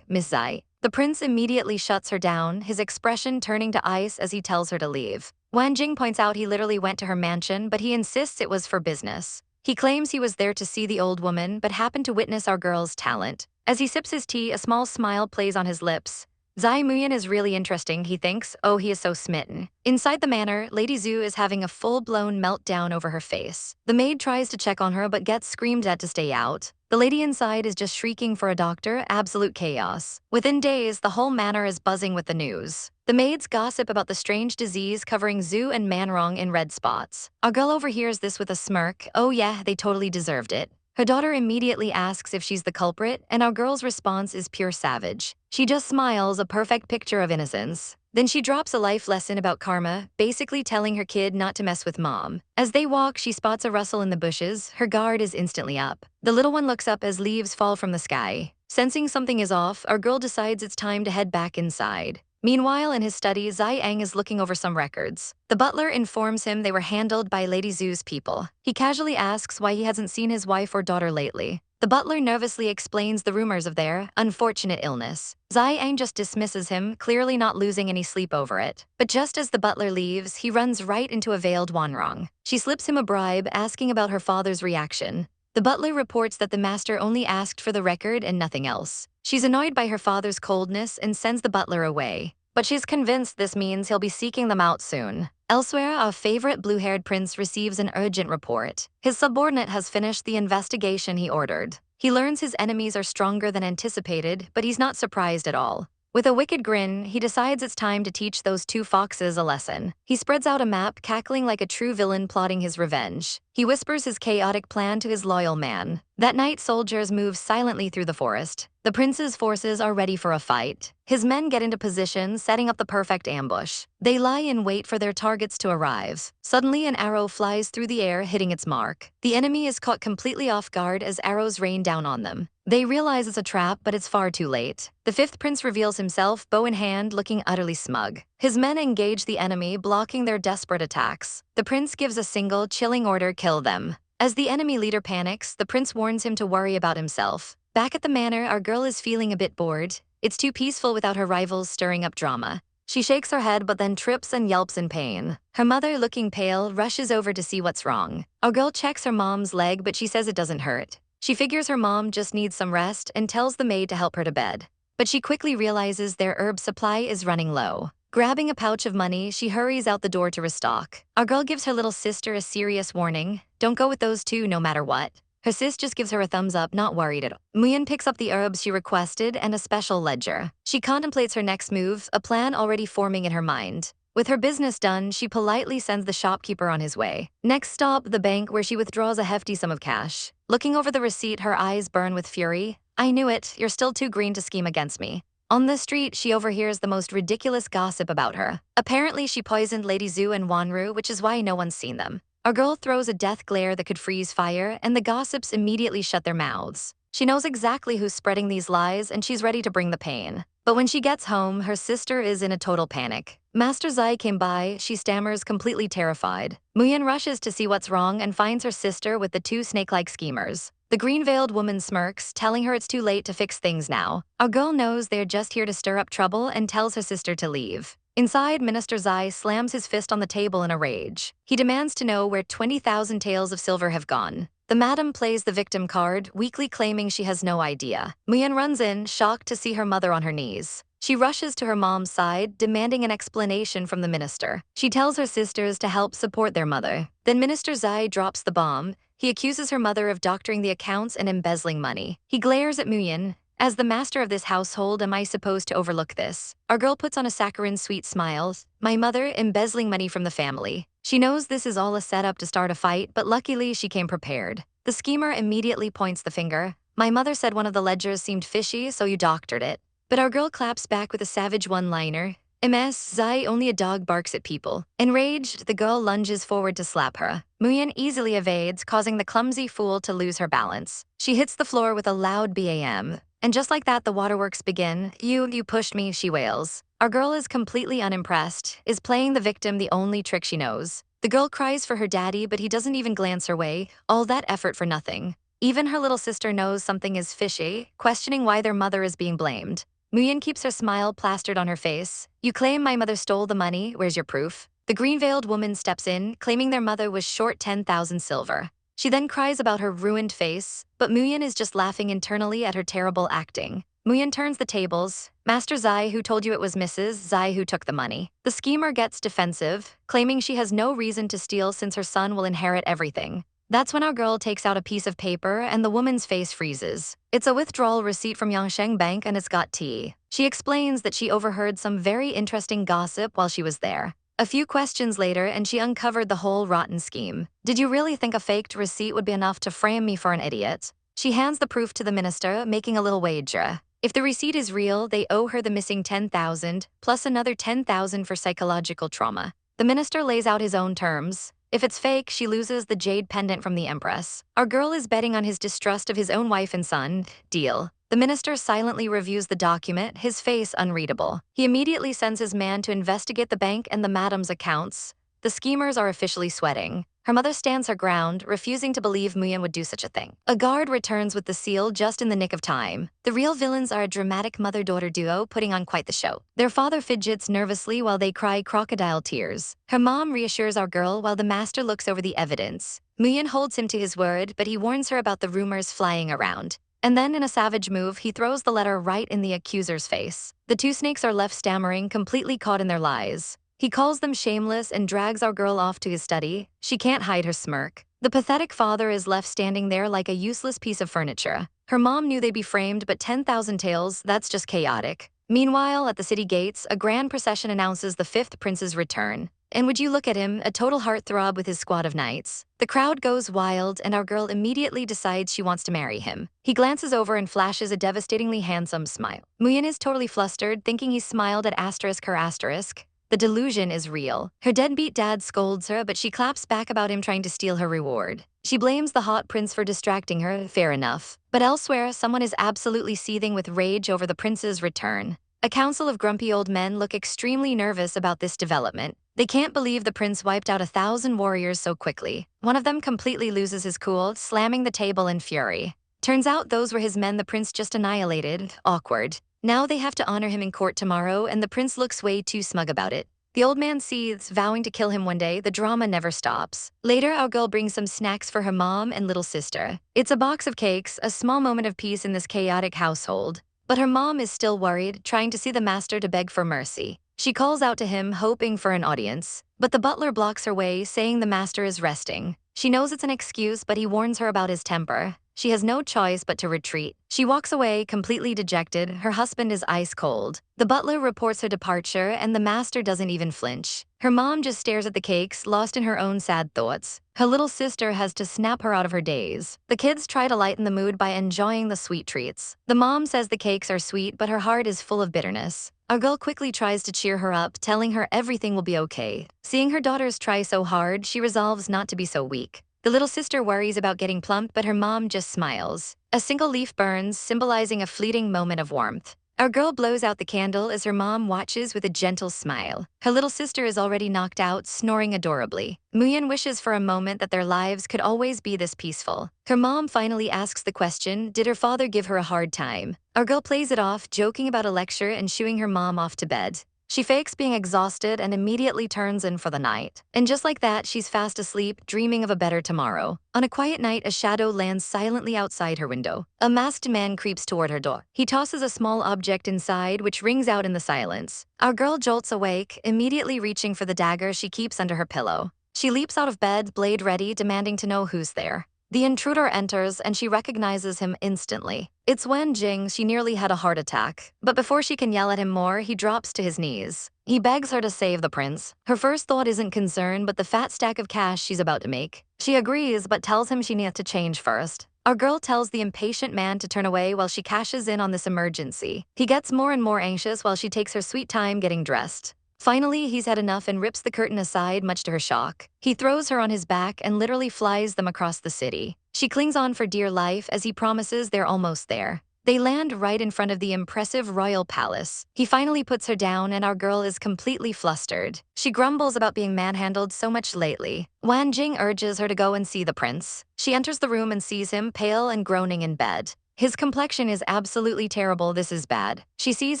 Speaker 1: Miss Zai. The prince immediately shuts her down, his expression turning to ice as he tells her to leave. Wan Jing points out he literally went to her mansion, but he insists it was for business. He claims he was there to see the old woman, but happened to witness our girl's talent. As he sips his tea, a small smile plays on his lips. Zai Muyan is really interesting, he thinks. Oh, he is so smitten. Inside the manor, Lady Zhu is having a full-blown meltdown over her face. The maid tries to check on her but gets screamed at to stay out. The lady inside is just shrieking for a doctor, absolute chaos. Within days, the whole manor is buzzing with the news. The maids gossip about the strange disease covering Zhu and Manrong in red spots. Our girl overhears this with a smirk. Oh yeah, they totally deserved it. Her daughter immediately asks if she's the culprit, and our girl's response is pure savage. She just smiles, a perfect picture of innocence. Then she drops a life lesson about karma, basically telling her kid not to mess with mom. As they walk, she spots a rustle in the bushes. Her guard is instantly up. The little one looks up as leaves fall from the sky. Sensing something is off, our girl decides it's time to head back inside. Meanwhile, in his study, Zai Ang is looking over some records. The butler informs him they were handled by Lady Zhu's people. He casually asks why he hasn't seen his wife or daughter lately. The butler nervously explains the rumors of their unfortunate illness. Zai Ang just dismisses him, clearly not losing any sleep over it. But just as the butler leaves, he runs right into a veiled Wanrong. She slips him a bribe, asking about her father's reaction. The butler reports that the master only asked for the record and nothing else. She's annoyed by her father's coldness and sends the butler away. But she's convinced this means he'll be seeking them out soon. Elsewhere, our favorite blue-haired prince receives an urgent report. His subordinate has finished the investigation he ordered. He learns his enemies are stronger than anticipated, but he's not surprised at all. With a wicked grin, he decides it's time to teach those two foxes a lesson. He spreads out a map, cackling like a true villain plotting his revenge. He whispers his chaotic plan to his loyal man. That night, soldiers move silently through the forest. The prince's forces are ready for a fight. His men get into position, setting up the perfect ambush. They lie in wait for their targets to arrive. Suddenly, an arrow flies through the air, hitting its mark. The enemy is caught completely off guard as arrows rain down on them. They realize it's a trap, but it's far too late. The fifth prince reveals himself, bow in hand, looking utterly smug. His men engage the enemy, blocking their desperate attacks. The prince gives a single, chilling order: kill them. As the enemy leader panics, the prince warns him to worry about himself. Back at the manor, our girl is feeling a bit bored. It's too peaceful without her rivals stirring up drama. She shakes her head but then trips and yelps in pain. Her mother, looking pale, rushes over to see what's wrong. Our girl checks her mom's leg, but she says it doesn't hurt. She figures her mom just needs some rest and tells the maid to help her to bed. But she quickly realizes their herb supply is running low. Grabbing a pouch of money, she hurries out the door to restock. Our girl gives her little sister a serious warning: don't go with those two no matter what. Her sis just gives her a thumbs up, not worried at all. Muyan picks up the herbs she requested and a special ledger. She contemplates her next move, a plan already forming in her mind. With her business done, she politely sends the shopkeeper on his way. Next stop, the bank, where she withdraws a hefty sum of cash. Looking over the receipt, her eyes burn with fury. I knew it, you're still too green to scheme against me. On the street, she overhears the most ridiculous gossip about her. Apparently, she poisoned Lady Zhu and Wanru, which is why no one's seen them. Our girl throws a death glare that could freeze fire, and the gossips immediately shut their mouths. She knows exactly who's spreading these lies, and she's ready to bring the pain. But when she gets home, her sister is in a total panic. Master Zai came by, she stammers, completely terrified. Muyan rushes to see what's wrong and finds her sister with the two snake-like schemers. The green-veiled woman smirks, telling her it's too late to fix things now. Our girl knows they're just here to stir up trouble and tells her sister to leave. Inside, Minister Zai slams his fist on the table in a rage. He demands to know where 20,000 taels of silver have gone. The madam plays the victim card, weakly claiming she has no idea. Muyan runs in, shocked to see her mother on her knees. She rushes to her mom's side, demanding an explanation from the minister. She tells her sisters to help support their mother. Then Minister Zai drops the bomb. He accuses her mother of doctoring the accounts and embezzling money. He glares at Muyan. As the master of this household, am I supposed to overlook this? Our girl puts on a saccharine sweet smile. My mother, embezzling money from the family. She knows this is all a setup to start a fight, but luckily she came prepared. The schemer immediately points the finger. My mother said one of the ledgers seemed fishy, so you doctored it. But our girl claps back with a savage one-liner. MS, Zai, only a dog barks at people. Enraged, the girl lunges forward to slap her. Muyan easily evades, causing the clumsy fool to lose her balance. She hits the floor with a loud BAM. And just like that, the waterworks begin. You pushed me, she wails. Our girl is completely unimpressed, is playing the victim the only trick she knows. The girl cries for her daddy, but he doesn't even glance her way. All that effort for nothing. Even her little sister knows something is fishy, questioning why their mother is being blamed. Muyan keeps her smile plastered on her face. You claim my mother stole the money, where's your proof? The green-veiled woman steps in, claiming their mother was short 10,000 silver. She then cries about her ruined face, but Muyan is just laughing internally at her terrible acting. Muyan turns the tables. Master Zai, who told you it was Mrs. Zai who took the money. The schemer gets defensive, claiming she has no reason to steal since her son will inherit everything. That's when our girl takes out a piece of paper and the woman's face freezes. It's a withdrawal receipt from Yangsheng Bank and it's got tea. She explains that she overheard some very interesting gossip while she was there. A few questions later and she uncovered the whole rotten scheme. Did you really think a faked receipt would be enough to frame me for an idiot? She hands the proof to the minister, making a little wager. If the receipt is real, they owe her the missing 10,000, plus another 10,000 for psychological trauma. The minister lays out his own terms. If it's fake, she loses the jade pendant from the empress. Our girl is betting on his distrust of his own wife and son. Deal. The minister silently reviews the document, his face unreadable. He immediately sends his man to investigate the bank and the madam's accounts. The schemers are officially sweating. Her mother stands her ground, refusing to believe Muyan would do such a thing. A guard returns with the seal just in the nick of time. The real villains are a dramatic mother-daughter duo putting on quite the show. Their father fidgets nervously while they cry crocodile tears. Her mom reassures our girl while the master looks over the evidence. Muyan holds him to his word, but he warns her about the rumors flying around. And then, in a savage move, he throws the letter right in the accuser's face. The two snakes are left stammering, completely caught in their lies. He calls them shameless and drags our girl off to his study. She can't hide her smirk. The pathetic father is left standing there like a useless piece of furniture. Her mom knew they'd be framed, but 10,000 tales, that's just chaotic. Meanwhile, at the city gates, a grand procession announces the fifth prince's return. And would you look at him, a total heartthrob with his squad of knights. The crowd goes wild, and our girl immediately decides she wants to marry him. He glances over and flashes a devastatingly handsome smile. Muyan is totally flustered, thinking he smiled at her asterisk. The delusion is real. Her deadbeat dad scolds her, but she claps back about him trying to steal her reward. She blames the hot prince for distracting her, fair enough. But elsewhere, someone is absolutely seething with rage over the prince's return. A council of grumpy old men look extremely nervous about this development. They can't believe the prince wiped out 1,000 warriors so quickly. One of them completely loses his cool, slamming the table in fury. Turns out those were his men the prince just annihilated. Awkward. Now they have to honor him in court tomorrow, and the prince looks way too smug about it. The old man seethes, vowing to kill him one day. The drama never stops. Later, our girl brings some snacks for her mom and little sister. It's a box of cakes, a small moment of peace in this chaotic household. But her mom is still worried, trying to see the master to beg for mercy. She calls out to him, hoping for an audience. But the butler blocks her way, saying the master is resting. She knows it's an excuse, but he warns her about his temper. She has no choice but to retreat. She walks away, completely dejected. Her husband is ice cold. The butler reports her departure, and the master doesn't even flinch. Her mom just stares at the cakes, lost in her own sad thoughts. Her little sister has to snap her out of her daze. The kids try to lighten the mood by enjoying the sweet treats. The mom says the cakes are sweet, but her heart is full of bitterness. Our girl quickly tries to cheer her up, telling her everything will be okay. Seeing her daughters try so hard, she resolves not to be so weak. The little sister worries about getting plump, but her mom just smiles. A single leaf burns, symbolizing a fleeting moment of warmth. Our girl blows out the candle as her mom watches with a gentle smile. Her little sister is already knocked out, snoring adorably. Muyan wishes for a moment that their lives could always be this peaceful. Her mom finally asks the question, did her father give her a hard time? Our girl plays it off, joking about a lecture and shooing her mom off to bed. She fakes being exhausted and immediately turns in for the night. And just like that, she's fast asleep, dreaming of a better tomorrow. On a quiet night, a shadow lands silently outside her window. A masked man creeps toward her door. He tosses a small object inside, which rings out in the silence. Our girl jolts awake, immediately reaching for the dagger she keeps under her pillow. She leaps out of bed, blade ready, demanding to know who's there. The intruder enters, and she recognizes him instantly. It's Wen Jing. She nearly had a heart attack. But before she can yell at him more, he drops to his knees. He begs her to save the prince. Her first thought isn't concern, but the fat stack of cash she's about to make. She agrees, but tells him she needs to change first. Our girl tells the impatient man to turn away while she cashes in on this emergency. He gets more and more anxious while she takes her sweet time getting dressed. Finally, he's had enough and rips the curtain aside, much to her shock. He throws her on his back and literally flies them across the city. She clings on for dear life as he promises they're almost there. They land right in front of the impressive royal palace. He finally puts her down, and our girl is completely flustered. She grumbles about being manhandled so much lately. Wan Jing urges her to go and see the prince. She enters the room and sees him, pale and groaning in bed. His complexion is absolutely terrible. This is bad. She sees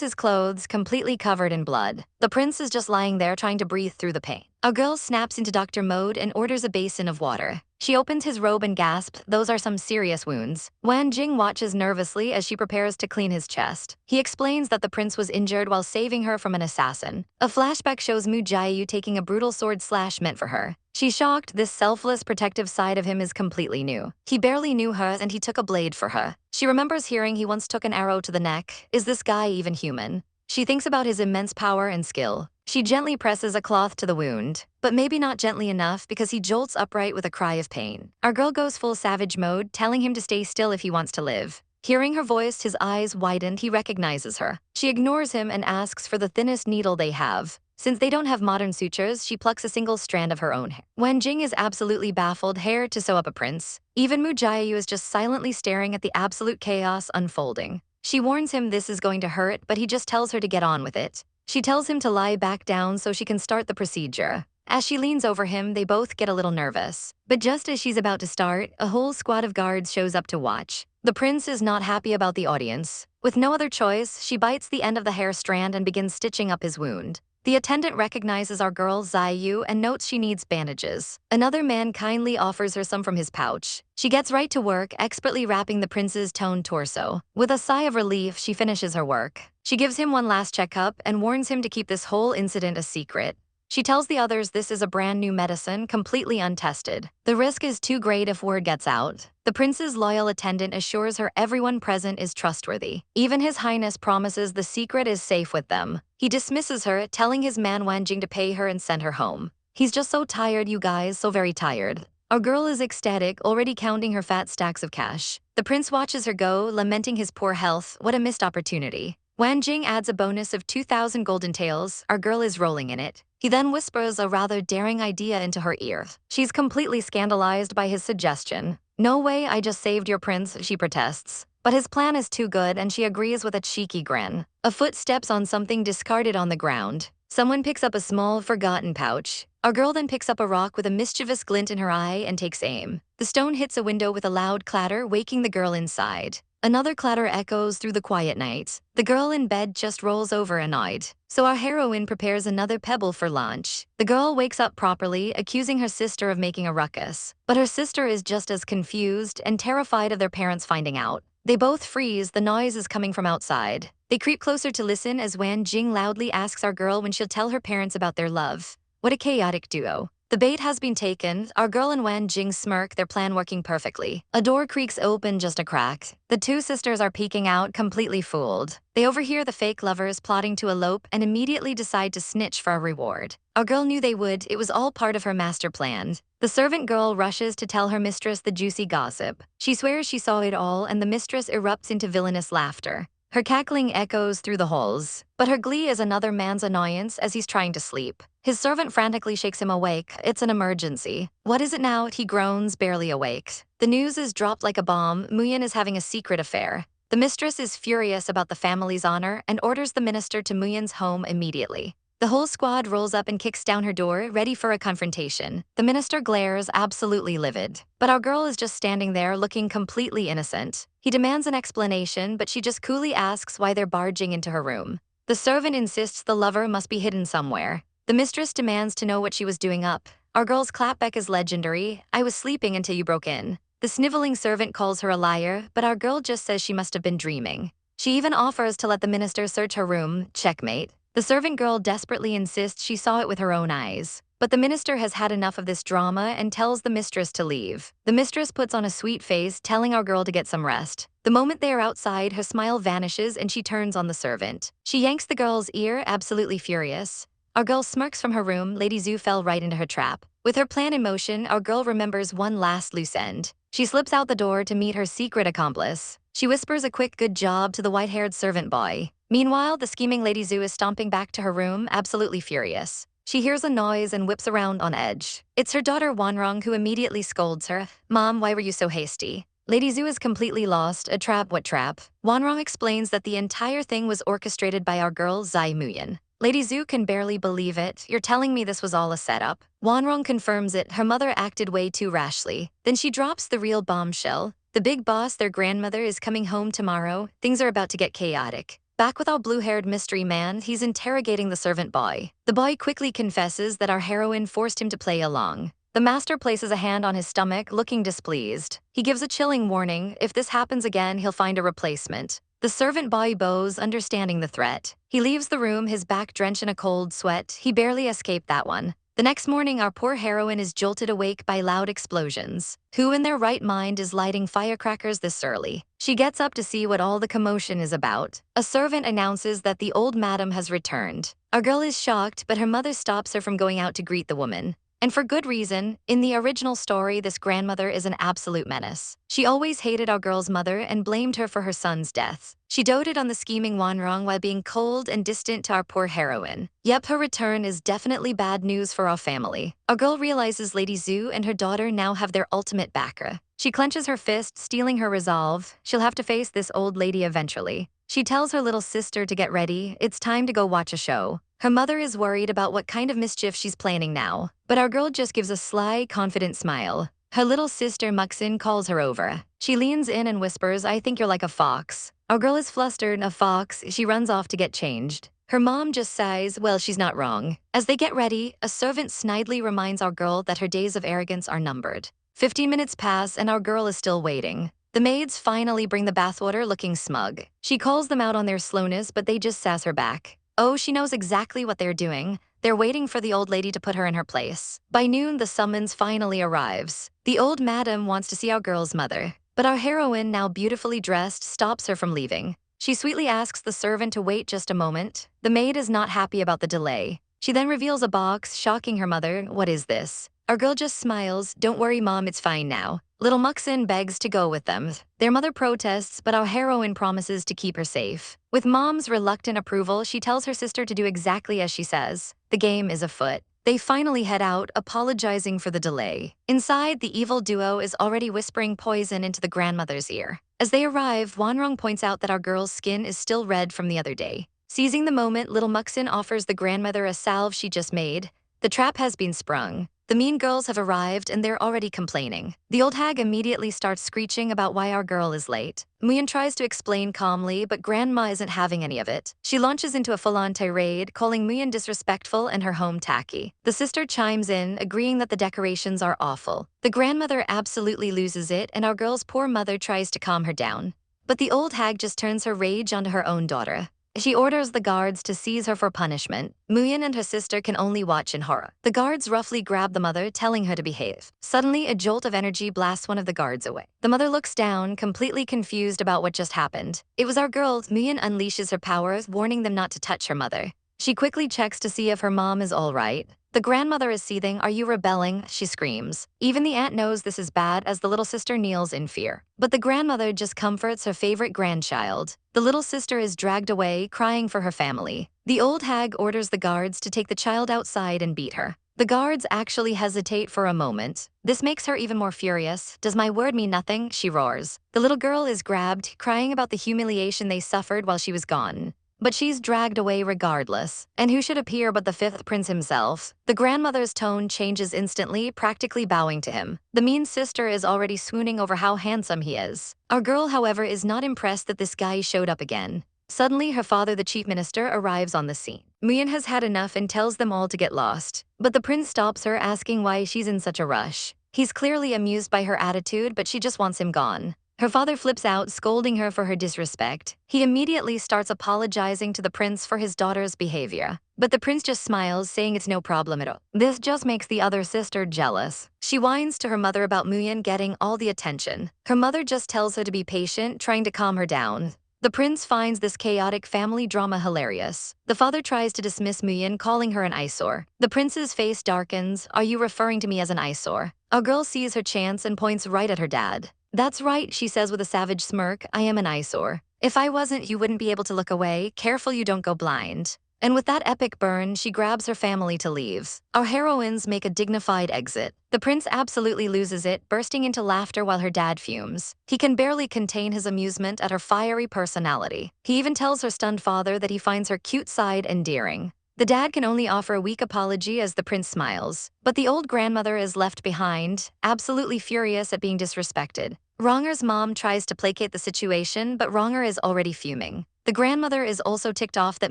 Speaker 1: his clothes completely covered in blood. The prince is just lying there trying to breathe through the pain. Our girl snaps into doctor mode and orders a basin of water. She opens his robe and gasps, those are some serious wounds. Wan Jing watches nervously as she prepares to clean his chest. He explains that the prince was injured while saving her from an assassin. A flashback shows Mu Jiayu taking a brutal sword slash meant for her. She's shocked. This selfless, protective side of him is completely new. He barely knew her and he took a blade for her. She remembers hearing he once took an arrow to the neck. Is this guy even human? She thinks about his immense power and skill. She gently presses a cloth to the wound, but maybe not gently enough because he jolts upright with a cry of pain. Our girl goes full savage mode, telling him to stay still if he wants to live. Hearing her voice, his eyes widened, he recognizes her. She ignores him and asks for the thinnest needle they have. Since they don't have modern sutures, she plucks a single strand of her own hair. Wen Jing is absolutely baffled, hair to sew up a prince. Even Mu Jiayu is just silently staring at the absolute chaos unfolding. She warns him this is going to hurt, but he just tells her to get on with it. She tells him to lie back down so she can start the procedure. As she leans over him, they both get a little nervous. But just as she's about to start, a whole squad of guards shows up to watch. The prince is not happy about the audience. With no other choice, she bites the end of the hair strand and begins stitching up his wound. The attendant recognizes our girl, Ziyu, and notes she needs bandages. Another man kindly offers her some from his pouch. She gets right to work, expertly wrapping the prince's toned torso. With a sigh of relief, she finishes her work. She gives him one last checkup and warns him to keep this whole incident a secret. She tells the others this is a brand new medicine, completely untested. The risk is too great if word gets out. The prince's loyal attendant assures her everyone present is trustworthy. Even His Highness promises the secret is safe with them. He dismisses her, telling his man Wanjing to pay her and send her home. He's just so tired, you guys, so very tired. Our girl is ecstatic, already counting her fat stacks of cash. The prince watches her go, lamenting his poor health. What a missed opportunity. Wanjing adds a bonus of 2,000 golden taels. Our girl is rolling in it. He then whispers a rather daring idea into her ear. She's completely scandalized by his suggestion. No way, I just saved your prince, she protests. But his plan is too good and she agrees with a cheeky grin. A foot steps on something discarded on the ground. Someone picks up a small, forgotten pouch. Our girl then picks up a rock with a mischievous glint in her eye and takes aim. The stone hits a window with a loud clatter, waking the girl inside. Another clatter echoes through the quiet night. The girl in bed just rolls over annoyed. So our heroine prepares another pebble for lunch. The girl wakes up properly, accusing her sister of making a ruckus. But her sister is just as confused and terrified of their parents finding out. They both freeze, the noise is coming from outside. They creep closer to listen as Wan Jing loudly asks our girl when she'll tell her parents about their love. What a chaotic duo. The bait has been taken. Our girl and Wan Jing smirk, their plan working perfectly. A door creaks open just a crack. The two sisters are peeking out, completely fooled. They overhear the fake lovers plotting to elope and immediately decide to snitch for a reward. Our girl knew they would, it was all part of her master plan. The servant girl rushes to tell her mistress the juicy gossip. She swears she saw it all and the mistress erupts into villainous laughter. Her cackling echoes through the halls, but her glee is another man's annoyance as he's trying to sleep. His servant frantically shakes him awake. It's an emergency. What is it now? He groans, barely awake. The news is dropped like a bomb. Muyan is having a secret affair. The mistress is furious about the family's honor and orders the minister to Muyan's home immediately. The whole squad rolls up and kicks down her door, ready for a confrontation. The minister glares, absolutely livid. But our girl is just standing there, looking completely innocent. He demands an explanation, but she just coolly asks why they're barging into her room. The servant insists the lover must be hidden somewhere. The mistress demands to know what she was doing up. Our girl's clapback is legendary. I was sleeping until you broke in. The sniveling servant calls her a liar, but our girl just says she must have been dreaming. She even offers to let the minister search her room. Checkmate. The servant girl desperately insists she saw it with her own eyes. But the minister has had enough of this drama and tells the mistress to leave. The mistress puts on a sweet face, telling our girl to get some rest. The moment they are outside, her smile vanishes and she turns on the servant. She yanks the girl's ear, absolutely furious. Our girl smirks from her room. Lady Zhu fell right into her trap. With her plan in motion, our girl remembers one last loose end. She slips out the door to meet her secret accomplice. She whispers a quick good job to the white-haired servant boy. Meanwhile, the scheming Lady Zhu is stomping back to her room, absolutely furious. She hears a noise and whips around on edge. It's her daughter Wanrong who immediately scolds her. Mom, why were you so hasty? Lady Zhu is completely lost. A trap, what trap? Wanrong explains that the entire thing was orchestrated by our girl Zai Muyan. Lady Zhu can barely believe it. You're telling me this was all a setup? Wanrong confirms it. Her mother acted way too rashly. Then she drops the real bombshell. The big boss, their grandmother, is coming home tomorrow. Things are about to get chaotic. Back with our blue-haired mystery man, he's interrogating the servant boy. The boy quickly confesses that our heroine forced him to play along. The master places a hand on his stomach, looking displeased. He gives a chilling warning: if this happens again, he'll find a replacement. The servant boy bows, understanding the threat. He leaves the room, his back drenched in a cold sweat. He barely escaped that one. The next morning, our poor heroine is jolted awake by loud explosions. Who in their right mind is lighting firecrackers this early? She gets up to see what all the commotion is about. A servant announces that the old madam has returned. Our girl is shocked, but her mother stops her from going out to greet the woman. And for good reason. In the original story, this grandmother is an absolute menace. She always hated our girl's mother and blamed her for her son's death. She doted on the scheming Wanrong while being cold and distant to our poor heroine. Yep, her return is definitely bad news for our family. Our girl realizes Lady Zhu and her daughter now have their ultimate backer. She clenches her fist, steeling her resolve. She'll have to face this old lady eventually. She tells her little sister to get ready. It's time to go watch a show. Her mother is worried about what kind of mischief she's planning now, but our girl just gives a sly, confident smile. Her little sister Muxin calls her over. She leans in and whispers, "I think you're like a fox." Our girl is flustered. A fox? She runs off to get changed. Her mom just sighs. Well, she's not wrong. As they get ready, a servant snidely reminds our girl that her days of arrogance are numbered. 15 minutes pass and our girl is still waiting. The maids finally bring the bathwater, looking smug. She calls them out on their slowness, but they just sass her back. Oh, she knows exactly what they're doing. They're waiting for the old lady to put her in her place. By noon, the summons finally arrives. The old madam wants to see our girl's mother, but our heroine, now beautifully dressed, stops her from leaving. She sweetly asks the servant to wait just a moment. The maid is not happy about the delay. She then reveals a box, shocking her mother. What is this? Our girl just smiles. Don't worry, Mom, it's fine now. Little Muxin begs to go with them. Their mother protests, but our heroine promises to keep her safe. With Mom's reluctant approval, she tells her sister to do exactly as she says. The game is afoot. They finally head out, apologizing for the delay. Inside, the evil duo is already whispering poison into the grandmother's ear. As they arrive, Wanrong points out that our girl's skin is still red from the other day. Seizing the moment, little Muxin offers the grandmother a salve she just made. The trap has been sprung. The mean girls have arrived and they're already complaining. The old hag immediately starts screeching about why our girl is late. Muyan tries to explain calmly, but Grandma isn't having any of it. She launches into a full-on tirade, calling Muyan disrespectful and her home tacky. The sister chimes in, agreeing that the decorations are awful. The grandmother absolutely loses it, and our girl's poor mother tries to calm her down. But the old hag just turns her rage onto her own daughter. She orders the guards to seize her for punishment. Muyan and her sister can only watch in horror. The guards roughly grab the mother, telling her to behave. Suddenly, a jolt of energy blasts one of the guards away. The mother looks down, completely confused about what just happened. It was our girl. Muyan unleashes her powers, warning them not to touch her mother. She quickly checks to see if her mom is all right. The grandmother is seething. "Are you rebelling?" she screams. Even the aunt knows this is bad as the little sister kneels in fear. But the grandmother just comforts her favorite grandchild. The little sister is dragged away, crying for her family. The old hag orders the guards to take the child outside and beat her. The guards actually hesitate for a moment. This makes her even more furious. "Does my word mean nothing?" she roars. The little girl is grabbed, crying about the humiliation they suffered while she was gone. But she's dragged away regardless. And who should appear but the fifth prince himself? The grandmother's tone changes instantly, practically bowing to him. The mean sister is already swooning over how handsome he is. Our girl, however, is not impressed that this guy showed up again. Suddenly, her father, the chief minister, arrives on the scene. Muyan has had enough and tells them all to get lost. But the prince stops her, asking why she's in such a rush. He's clearly amused by her attitude, but she just wants him gone. Her father flips out, scolding her for her disrespect. He immediately starts apologizing to the prince for his daughter's behavior. But the prince just smiles, saying it's no problem at all. This just makes the other sister jealous. She whines to her mother about Muyan getting all the attention. Her mother just tells her to be patient, trying to calm her down. The prince finds this chaotic family drama hilarious. The father tries to dismiss Muyan, calling her an eyesore. The prince's face darkens. "Are you referring to me as an eyesore?" A girl sees her chance and points right at her dad. "That's right," she says with a savage smirk. "I am an eyesore. If I wasn't, you wouldn't be able to look away. Careful you don't go blind." And with that epic burn, she grabs her family to leave. Our heroines make a dignified exit. The prince absolutely loses it, bursting into laughter while her dad fumes. He can barely contain his amusement at her fiery personality. He even tells her stunned father that he finds her cute side endearing. The dad can only offer a weak apology as the prince smiles. But the old grandmother is left behind, absolutely furious at being disrespected. Wronger's mom tries to placate the situation, but Wronger is already fuming. The The grandmother is also ticked off that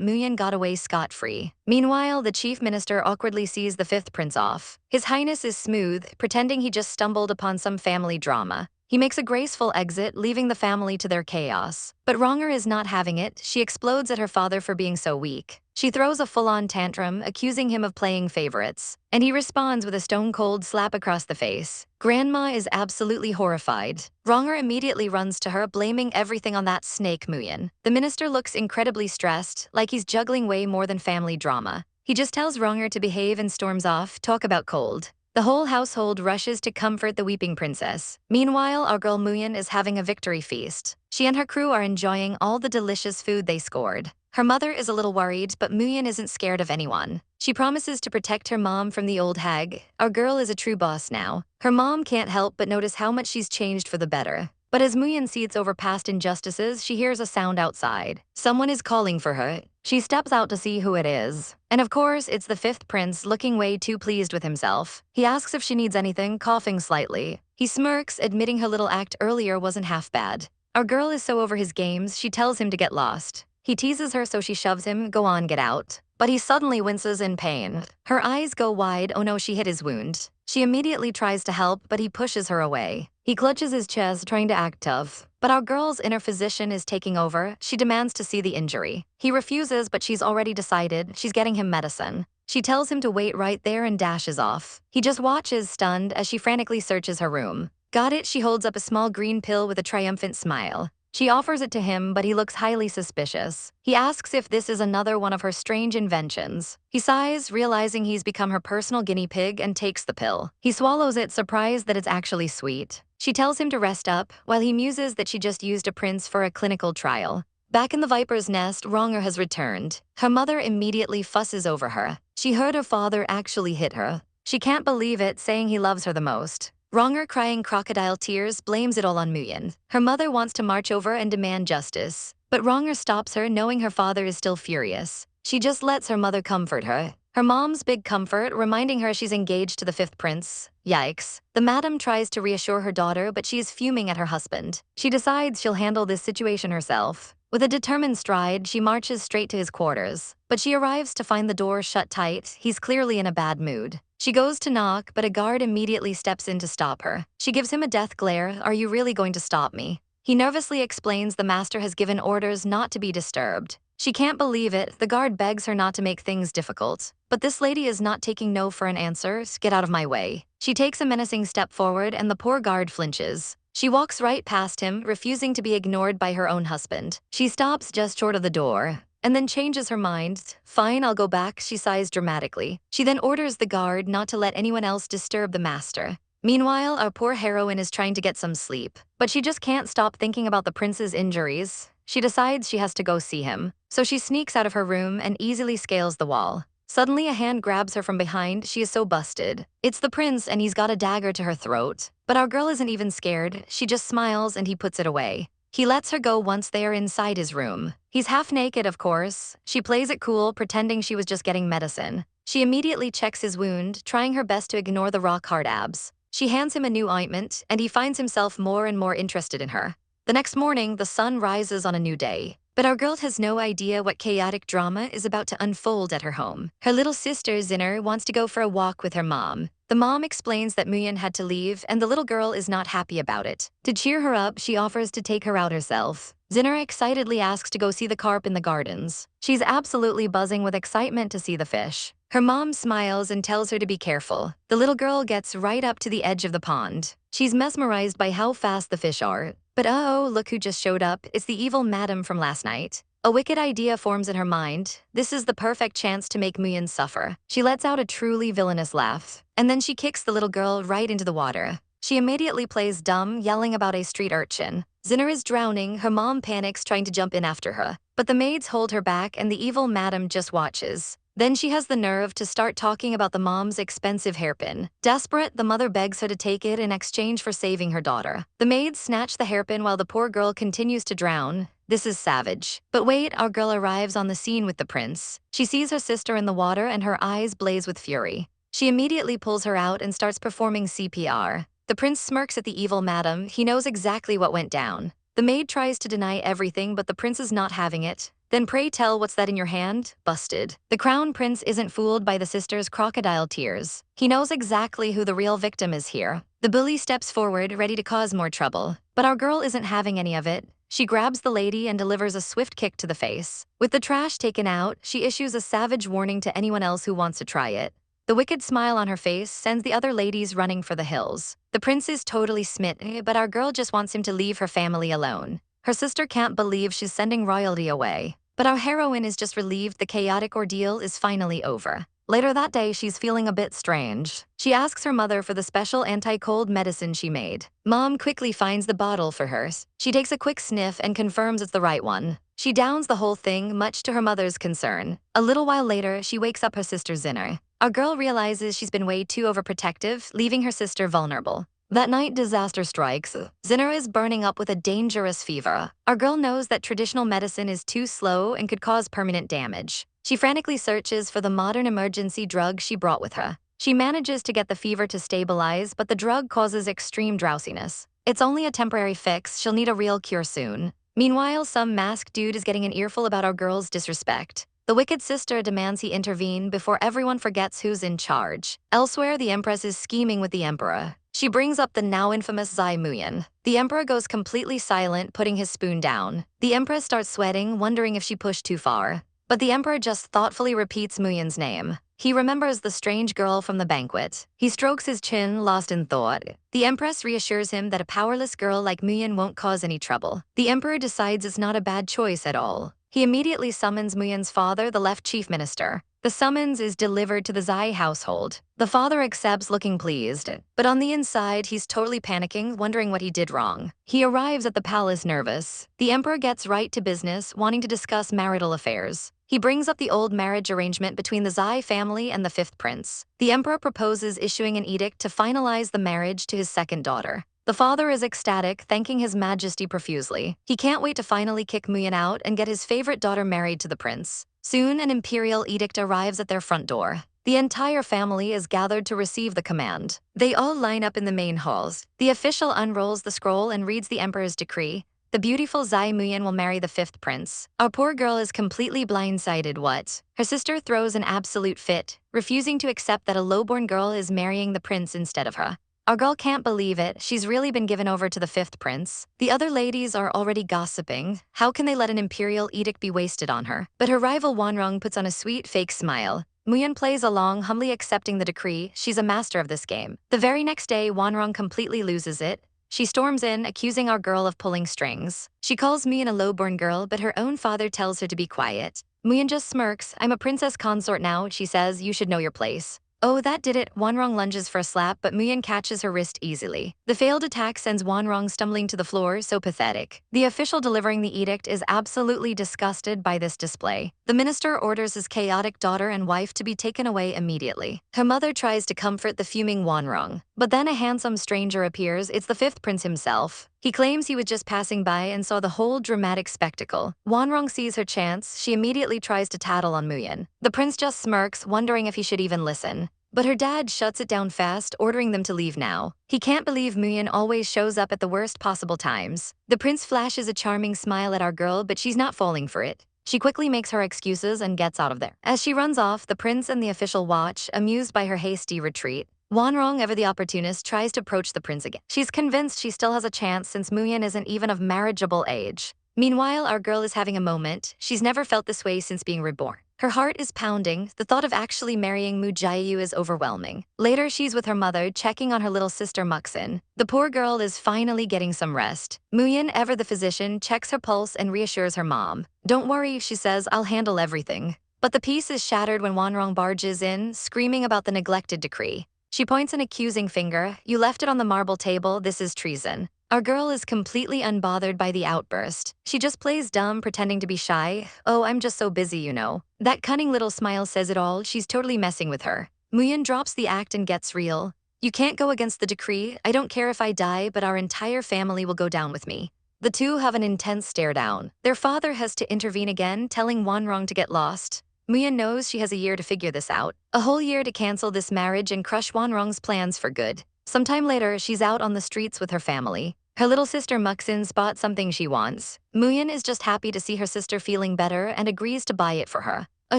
Speaker 1: Muyin got away scot-free. Meanwhile, the chief minister awkwardly sees the fifth prince off. His highness is smooth, pretending he just stumbled upon some family drama. He makes a graceful exit, leaving the family to their chaos. But Wronger is not having it. She explodes at her father for being so weak. She throws a full-on tantrum, accusing him of playing favorites. And he responds with a stone-cold slap across the face. Grandma is absolutely horrified. Wronger immediately runs to her, blaming everything on that snake Muyin. The minister looks incredibly stressed, like he's juggling way more than family drama. He just tells Wronger to behave and storms off. Talk about cold. The whole household rushes to comfort the weeping princess. Meanwhile, our girl Muyin is having a victory feast. She and her crew are enjoying all the delicious food they scored. Her mother is a little worried, but Muyin isn't scared of anyone. She promises to protect her mom from the old hag. Our girl is a true boss now. Her mom can't help but notice how much she's changed for the better. But as Muyin seethes over past injustices, she hears a sound outside. Someone is calling for her. She steps out to see who it is. And of course, it's the fifth prince, looking way too pleased with himself. He asks if she needs anything, coughing slightly. He smirks, admitting her little act earlier wasn't half bad. Our girl is so over his games, she tells him to get lost. He teases her, so she shoves him, go on, get out. But he suddenly winces in pain. Her eyes go wide, oh no, she hit his wound. She immediately tries to help, but he pushes her away. He clutches his chest, trying to act tough. But our girl's inner physician is taking over. She demands to see the injury. He refuses, but she's already decided. She's getting him medicine. She tells him to wait right there and dashes off. He just watches, stunned, as she frantically searches her room. Got it, she holds up a small green pill with a triumphant smile. She offers it to him, but he looks highly suspicious. He asks if this is another one of her strange inventions. He sighs, realizing he's become her personal guinea pig, and takes the pill. He swallows it, surprised that it's actually sweet. She tells him to rest up, while he muses that she just used a prince for a clinical trial. Back in the viper's nest, Wronger has returned. Her mother immediately fusses over her. She heard her father actually hit her. She can't believe it, saying he loves her the most. Wronger, crying crocodile tears, blames it all on Muyin. Her mother wants to march over and demand justice. But Wronger stops her, knowing her father is still furious. She just lets her mother comfort her. Her mom's big comfort, reminding her she's engaged to the fifth prince. Yikes. The madam tries to reassure her daughter, but she's fuming at her husband. She decides she'll handle this situation herself. With a determined stride, she marches straight to his quarters. But she arrives to find the door shut tight. He's clearly in a bad mood. She goes to knock, but a guard immediately steps in to stop her. She gives him a death glare. Are you really going to stop me? He nervously explains the master has given orders not to be disturbed. She can't believe it. The guard begs her not to make things difficult. But this lady is not taking no for an answer. Get out of my way. She takes a menacing step forward, and the poor guard flinches. She walks right past him, refusing to be ignored by her own husband. She stops just short of the door, and then changes her mind. Fine, I'll go back, she sighs dramatically. She then orders the guard not to let anyone else disturb the master. Meanwhile, our poor heroine is trying to get some sleep, but she just can't stop thinking about the prince's injuries. She decides she has to go see him, so she sneaks out of her room and easily scales the wall. Suddenly, a hand grabs her from behind. She is so busted. It's the prince, and he's got a dagger to her throat. But our girl isn't even scared. She just smiles, and he puts it away. He lets her go once they are inside his room. He's half naked, of course. She plays it cool, pretending she was just getting medicine. She immediately checks his wound, trying her best to ignore the rock-hard abs. She hands him a new ointment, and he finds himself more and more interested in her. The next morning, the sun rises on a new day. But our girl has no idea what chaotic drama is about to unfold at her home. Her little sister, Zinner, wants to go for a walk with her mom. The mom explains that Muyin had to leave, and the little girl is not happy about it. To cheer her up, she offers to take her out herself. Zinner excitedly asks to go see the carp in the gardens. She's absolutely buzzing with excitement to see the fish. Her mom smiles and tells her to be careful. The little girl gets right up to the edge of the pond. She's mesmerized by how fast the fish are. But oh, look who just showed up. It's the evil madam from last night. A wicked idea forms in her mind. This is the perfect chance to make Muyin suffer. She lets out a truly villainous laugh. And then she kicks the little girl right into the water. She immediately plays dumb, yelling about a street urchin. Zinner is drowning. Her mom panics, trying to jump in after her. But the maids hold her back, and the evil madam just watches. Then she has the nerve to start talking about the mom's expensive hairpin. Desperate, the mother begs her to take it in exchange for saving her daughter. The maids snatch the hairpin while the poor girl continues to drown. This is savage. But wait, our girl arrives on the scene with the prince. She sees her sister in the water, and her eyes blaze with fury. She immediately pulls her out and starts performing CPR. The prince smirks at the evil madam. He knows exactly what went down. The The maid tries to deny everything, but the prince is not having it. Then pray tell, what's that in your hand? Busted. The crown prince isn't fooled by the sister's crocodile tears. He knows exactly who the real victim is here. The bully steps forward, ready to cause more trouble. But our girl isn't having any of it. She grabs the lady and delivers a swift kick to the face. With the trash taken out, she issues a savage warning to anyone else who wants to try it. The wicked smile on her face sends the other ladies running for the hills. The prince is totally smitten, but our girl just wants him to leave her family alone. Her sister can't believe she's sending royalty away. But our heroine is just relieved the chaotic ordeal is finally over. Later that day, she's feeling a bit strange. She asks her mother for the special anti-cold medicine she made. Mom quickly finds the bottle for her. She takes a quick sniff and confirms it's the right one. She downs the whole thing, much to her mother's concern. A little while later, she wakes up her sister Zinner. Our girl realizes she's been way too overprotective, leaving her sister vulnerable. That night, disaster strikes. Zinner is burning up with a dangerous fever. Our girl knows that traditional medicine is too slow and could cause permanent damage. She frantically searches for the modern emergency drug she brought with her. She manages to get the fever to stabilize, but the drug causes extreme drowsiness. It's only a temporary fix, she'll need a real cure soon. Meanwhile, some masked dude is getting an earful about our girl's disrespect. The wicked sister demands he intervene before everyone forgets who's in charge. Elsewhere, the empress is scheming with the emperor. She brings up the now infamous Zai Muyan. The emperor goes completely silent, putting his spoon down. The empress starts sweating, wondering if she pushed too far. But the emperor just thoughtfully repeats Muyan's name. He remembers the strange girl from the banquet. He strokes his chin, lost in thought. The empress reassures him that a powerless girl like Muyan won't cause any trouble. The emperor decides it's not a bad choice at all. He immediately summons Muyan's father, the left chief minister. The summons is delivered to the Zai household. The father accepts, looking pleased. But on the inside, he's totally panicking, wondering what he did wrong. He arrives at the palace nervous. The emperor gets right to business, wanting to discuss marital affairs. He brings up the old marriage arrangement between the Zai family and the fifth prince. The emperor proposes issuing an edict to finalize the marriage to his second daughter. The father is ecstatic, thanking his majesty profusely. He can't wait to finally kick Muyan out and get his favorite daughter married to the prince. Soon, an imperial edict arrives at their front door. The entire family is gathered to receive the command. They all line up in the main halls. The official unrolls the scroll and reads the emperor's decree. The beautiful Zai Muyan will marry the fifth prince. Our poor girl is completely blindsided. What? Her sister throws an absolute fit, refusing to accept that a lowborn girl is marrying the prince instead of her. Our girl can't believe it. She's really been given over to the fifth prince. The other ladies are already gossiping. How can they let an imperial edict be wasted on her? But her rival Wanrong puts on a sweet fake smile. Muyan plays along, humbly accepting the decree. She's a master of this game. The very next day, Wanrong completely loses it. She storms in, accusing our girl of pulling strings. She calls Muyan a lowborn girl, but her own father tells her to be quiet. Muyan just smirks. I'm a princess consort now, she says. You should know your place. Oh, that did it. Wanrong lunges for a slap, but Muyan catches her wrist easily. The failed attack sends Wanrong stumbling to the floor, so pathetic. The official delivering the edict is absolutely disgusted by this display. The minister orders his chaotic daughter and wife to be taken away immediately. Her mother tries to comfort the fuming Wanrong. But then a handsome stranger appears. It's the fifth prince himself. He claims he was just passing by and saw the whole dramatic spectacle. Wanrong sees her chance. She immediately tries to tattle on Muyan. The prince just smirks, wondering if he should even listen. But her dad shuts it down fast, ordering them to leave now. He can't believe Muyan always shows up at the worst possible times. The prince flashes a charming smile at our girl, but she's not falling for it. She quickly makes her excuses and gets out of there. As she runs off, the prince and the official watch, amused by her hasty retreat. Wanrong, ever the opportunist, tries to approach the prince again. She's convinced she still has a chance since Muyan isn't even of marriageable age. Meanwhile, our girl is having a moment. She's never felt this way since being reborn. Her heart is pounding. The thought of actually marrying Mu Jiayu is overwhelming. Later, she's with her mother, checking on her little sister Muxin. The poor girl is finally getting some rest. Muyan, ever the physician, checks her pulse and reassures her mom. Don't worry, she says, I'll handle everything. But the peace is shattered when Wanrong barges in, screaming about the neglected decree. She points an accusing finger. You left it on the marble table. This is treason. Our girl is completely unbothered by the outburst. She just plays dumb, pretending to be shy. Oh, I'm just so busy, you know. That cunning little smile says it all. She's totally messing with her. Muyan drops the act and gets real. You can't go against the decree. I don't care if I die, but our entire family will go down with me. The two have an intense stare down. Their father has to intervene again, telling Wanrong to get lost. Muyan knows she has a year to figure this out. A whole year to cancel this marriage and crush Wanrong's plans for good. Sometime later, she's out on the streets with her family. Her little sister Muxin spots something she wants. Muyin is just happy to see her sister feeling better and agrees to buy it for her. A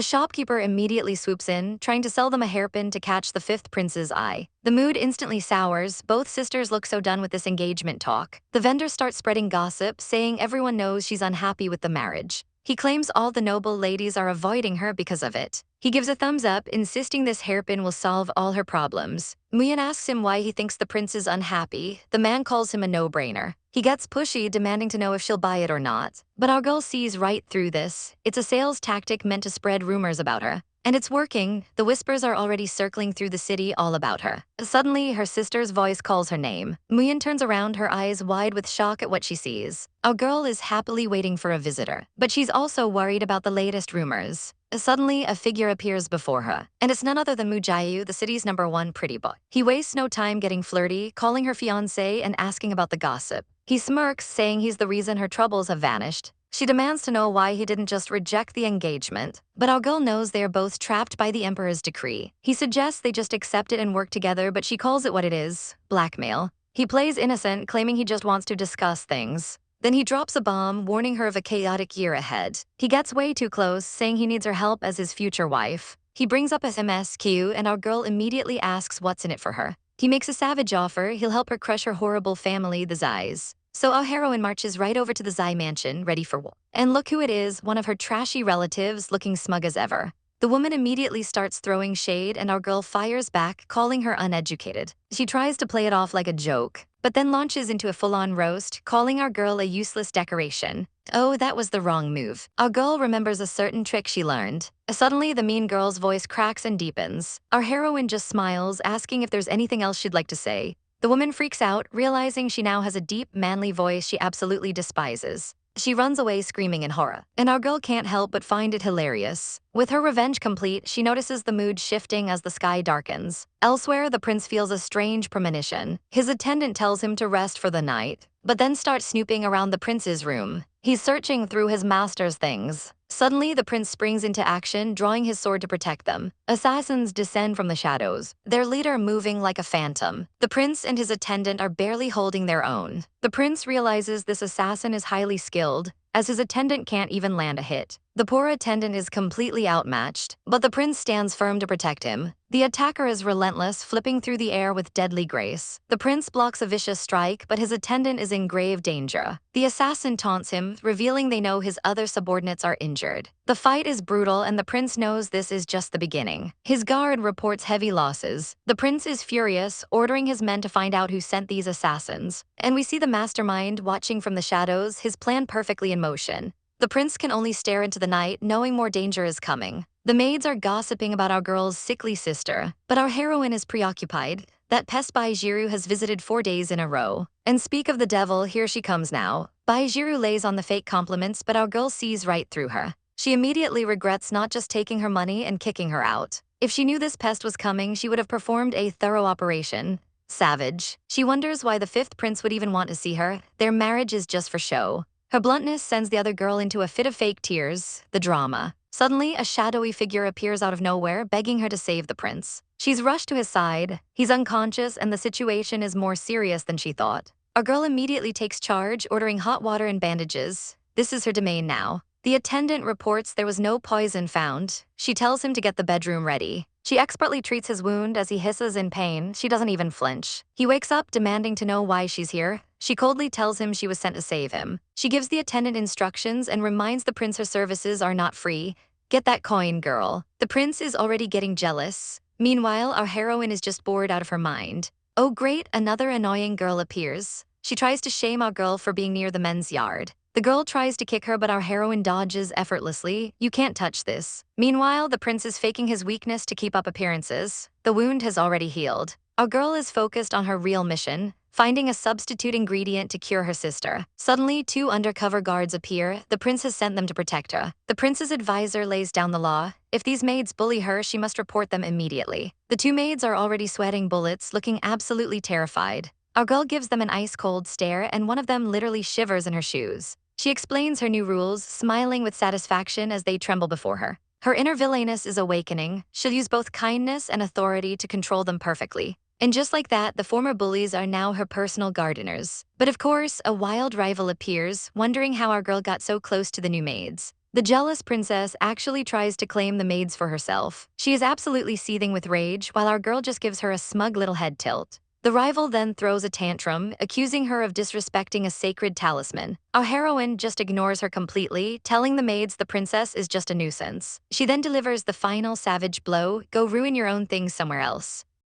Speaker 1: shopkeeper immediately swoops in, trying to sell them a hairpin to catch the fifth prince's eye. The mood instantly sours. Both sisters look so done with this engagement talk. The vendor starts spreading gossip, saying everyone knows she's unhappy with the marriage. He claims all the noble ladies are avoiding her because of it. He gives a thumbs up, insisting this hairpin will solve all her problems. Muyin asks him why he thinks the prince is unhappy. The man calls him a no-brainer. He gets pushy, demanding to know if she'll buy it or not. But our girl sees right through this. It's a sales tactic meant to spread rumors about her. And it's working. The whispers are already circling through the city all about her. Suddenly, her sister's voice calls her name. Muyin turns around, her eyes wide with shock at what she sees. Our girl is happily waiting for a visitor, but she's also worried about the latest rumors. Suddenly, a figure appears before her, and it's none other than Mujayu, the city's #1 pretty boy. He wastes no time getting flirty, calling her fiancé and asking about the gossip. He smirks, saying he's the reason her troubles have vanished. She demands to know why he didn't just reject the engagement. But our girl knows they are both trapped by the emperor's decree. He suggests they just accept it and work together, but she calls it what it is: blackmail. He plays innocent, claiming he just wants to discuss things. Then he drops a bomb, warning her of a chaotic year ahead. He gets way too close, saying he needs her help as his future wife. He brings up SMSQ, and our girl immediately asks what's in it for her. He makes a savage offer: he'll help her crush her horrible family, the Zais. So our heroine marches right over to the Zai mansion, ready for war. And look who it is, one of her trashy relatives, looking smug as ever. The woman immediately starts throwing shade, and our girl fires back, calling her uneducated. She tries to play it off like a joke, but then launches into a full-on roast, calling our girl a useless decoration. Oh, that was the wrong move. Our girl remembers a certain trick she learned. Suddenly, the mean girl's voice cracks and deepens. Our heroine just smiles, asking if there's anything else she'd like to say. The woman freaks out, realizing she now has a deep, manly voice she absolutely despises. She runs away screaming in horror, and our girl can't help but find it hilarious. With her revenge complete, she notices the mood shifting as the sky darkens. Elsewhere, the prince feels a strange premonition. His attendant tells him to rest for the night, but then starts snooping around the prince's room. He's searching through his master's things. Suddenly, the prince springs into action, drawing his sword to protect them. Assassins descend from the shadows, their leader moving like a phantom. The prince and his attendant are barely holding their own. The prince realizes this assassin is highly skilled, as his attendant can't even land a hit. The poor attendant is completely outmatched, but the prince stands firm to protect him. The attacker is relentless, flipping through the air with deadly grace. The prince blocks a vicious strike, but his attendant is in grave danger. The assassin taunts him, revealing they know his other subordinates are injured. The fight is brutal, and the prince knows this is just the beginning. His guard reports heavy losses. The prince is furious, ordering his men to find out who sent these assassins. And we see the mastermind watching from the shadows, his plan perfectly in motion. The prince can only stare into the night, knowing more danger is coming. The maids are gossiping about our girl's sickly sister, but our heroine is preoccupied. That pest Baijiru has visited 4 days in a row. And speak of the devil, here she comes now. Baijiru lays on the fake compliments, but our girl sees right through her. She immediately regrets not just taking her money and kicking her out. If she knew this pest was coming, she would have performed a thorough operation. Savage. She wonders why the fifth prince would even want to see her. Their marriage is just for show. Her bluntness sends the other girl into a fit of fake tears. The drama. Suddenly, a shadowy figure appears out of nowhere, begging her to save the prince. She's rushed to his side. He's unconscious, and the situation is more serious than she thought. Our girl immediately takes charge, ordering hot water and bandages. This is her domain now. The attendant reports there was no poison found. She tells him to get the bedroom ready. She expertly treats his wound as he hisses in pain. She doesn't even flinch. He wakes up, demanding to know why she's here. She coldly tells him she was sent to save him. She gives the attendant instructions and reminds the prince her services are not free. Get that coin, girl. The prince is already getting jealous. Meanwhile, our heroine is just bored out of her mind. Oh great, another annoying girl appears. She tries to shame our girl for being near the men's yard. The girl tries to kick her, but our heroine dodges effortlessly. You can't touch this. Meanwhile, the prince is faking his weakness to keep up appearances. The wound has already healed. Our girl is focused on her real mission, finding a substitute ingredient to cure her sister. Suddenly, 2 undercover guards appear. The prince has sent them to protect her. The prince's advisor lays down the law. If these maids bully her, she must report them immediately. The 2 maids are already sweating bullets, looking absolutely terrified. Our girl gives them an ice-cold stare, and one of them literally shivers in her shoes. She explains her new rules, smiling with satisfaction as they tremble before her. Her inner villainess is awakening. She'll use both kindness and authority to control them perfectly. And just like that, the former bullies are now her personal gardeners. But of course, a wild rival appears, wondering how our girl got so close to the new maids. The jealous princess actually tries to claim the maids for herself. She is absolutely seething with rage, while our girl just gives her a smug little head tilt. The rival then throws a tantrum, accusing her of disrespecting a sacred talisman. Our heroine just ignores her completely, telling the maids the princess is just a nuisance. She then delivers the final savage blow, go ruin your own things somewhere else.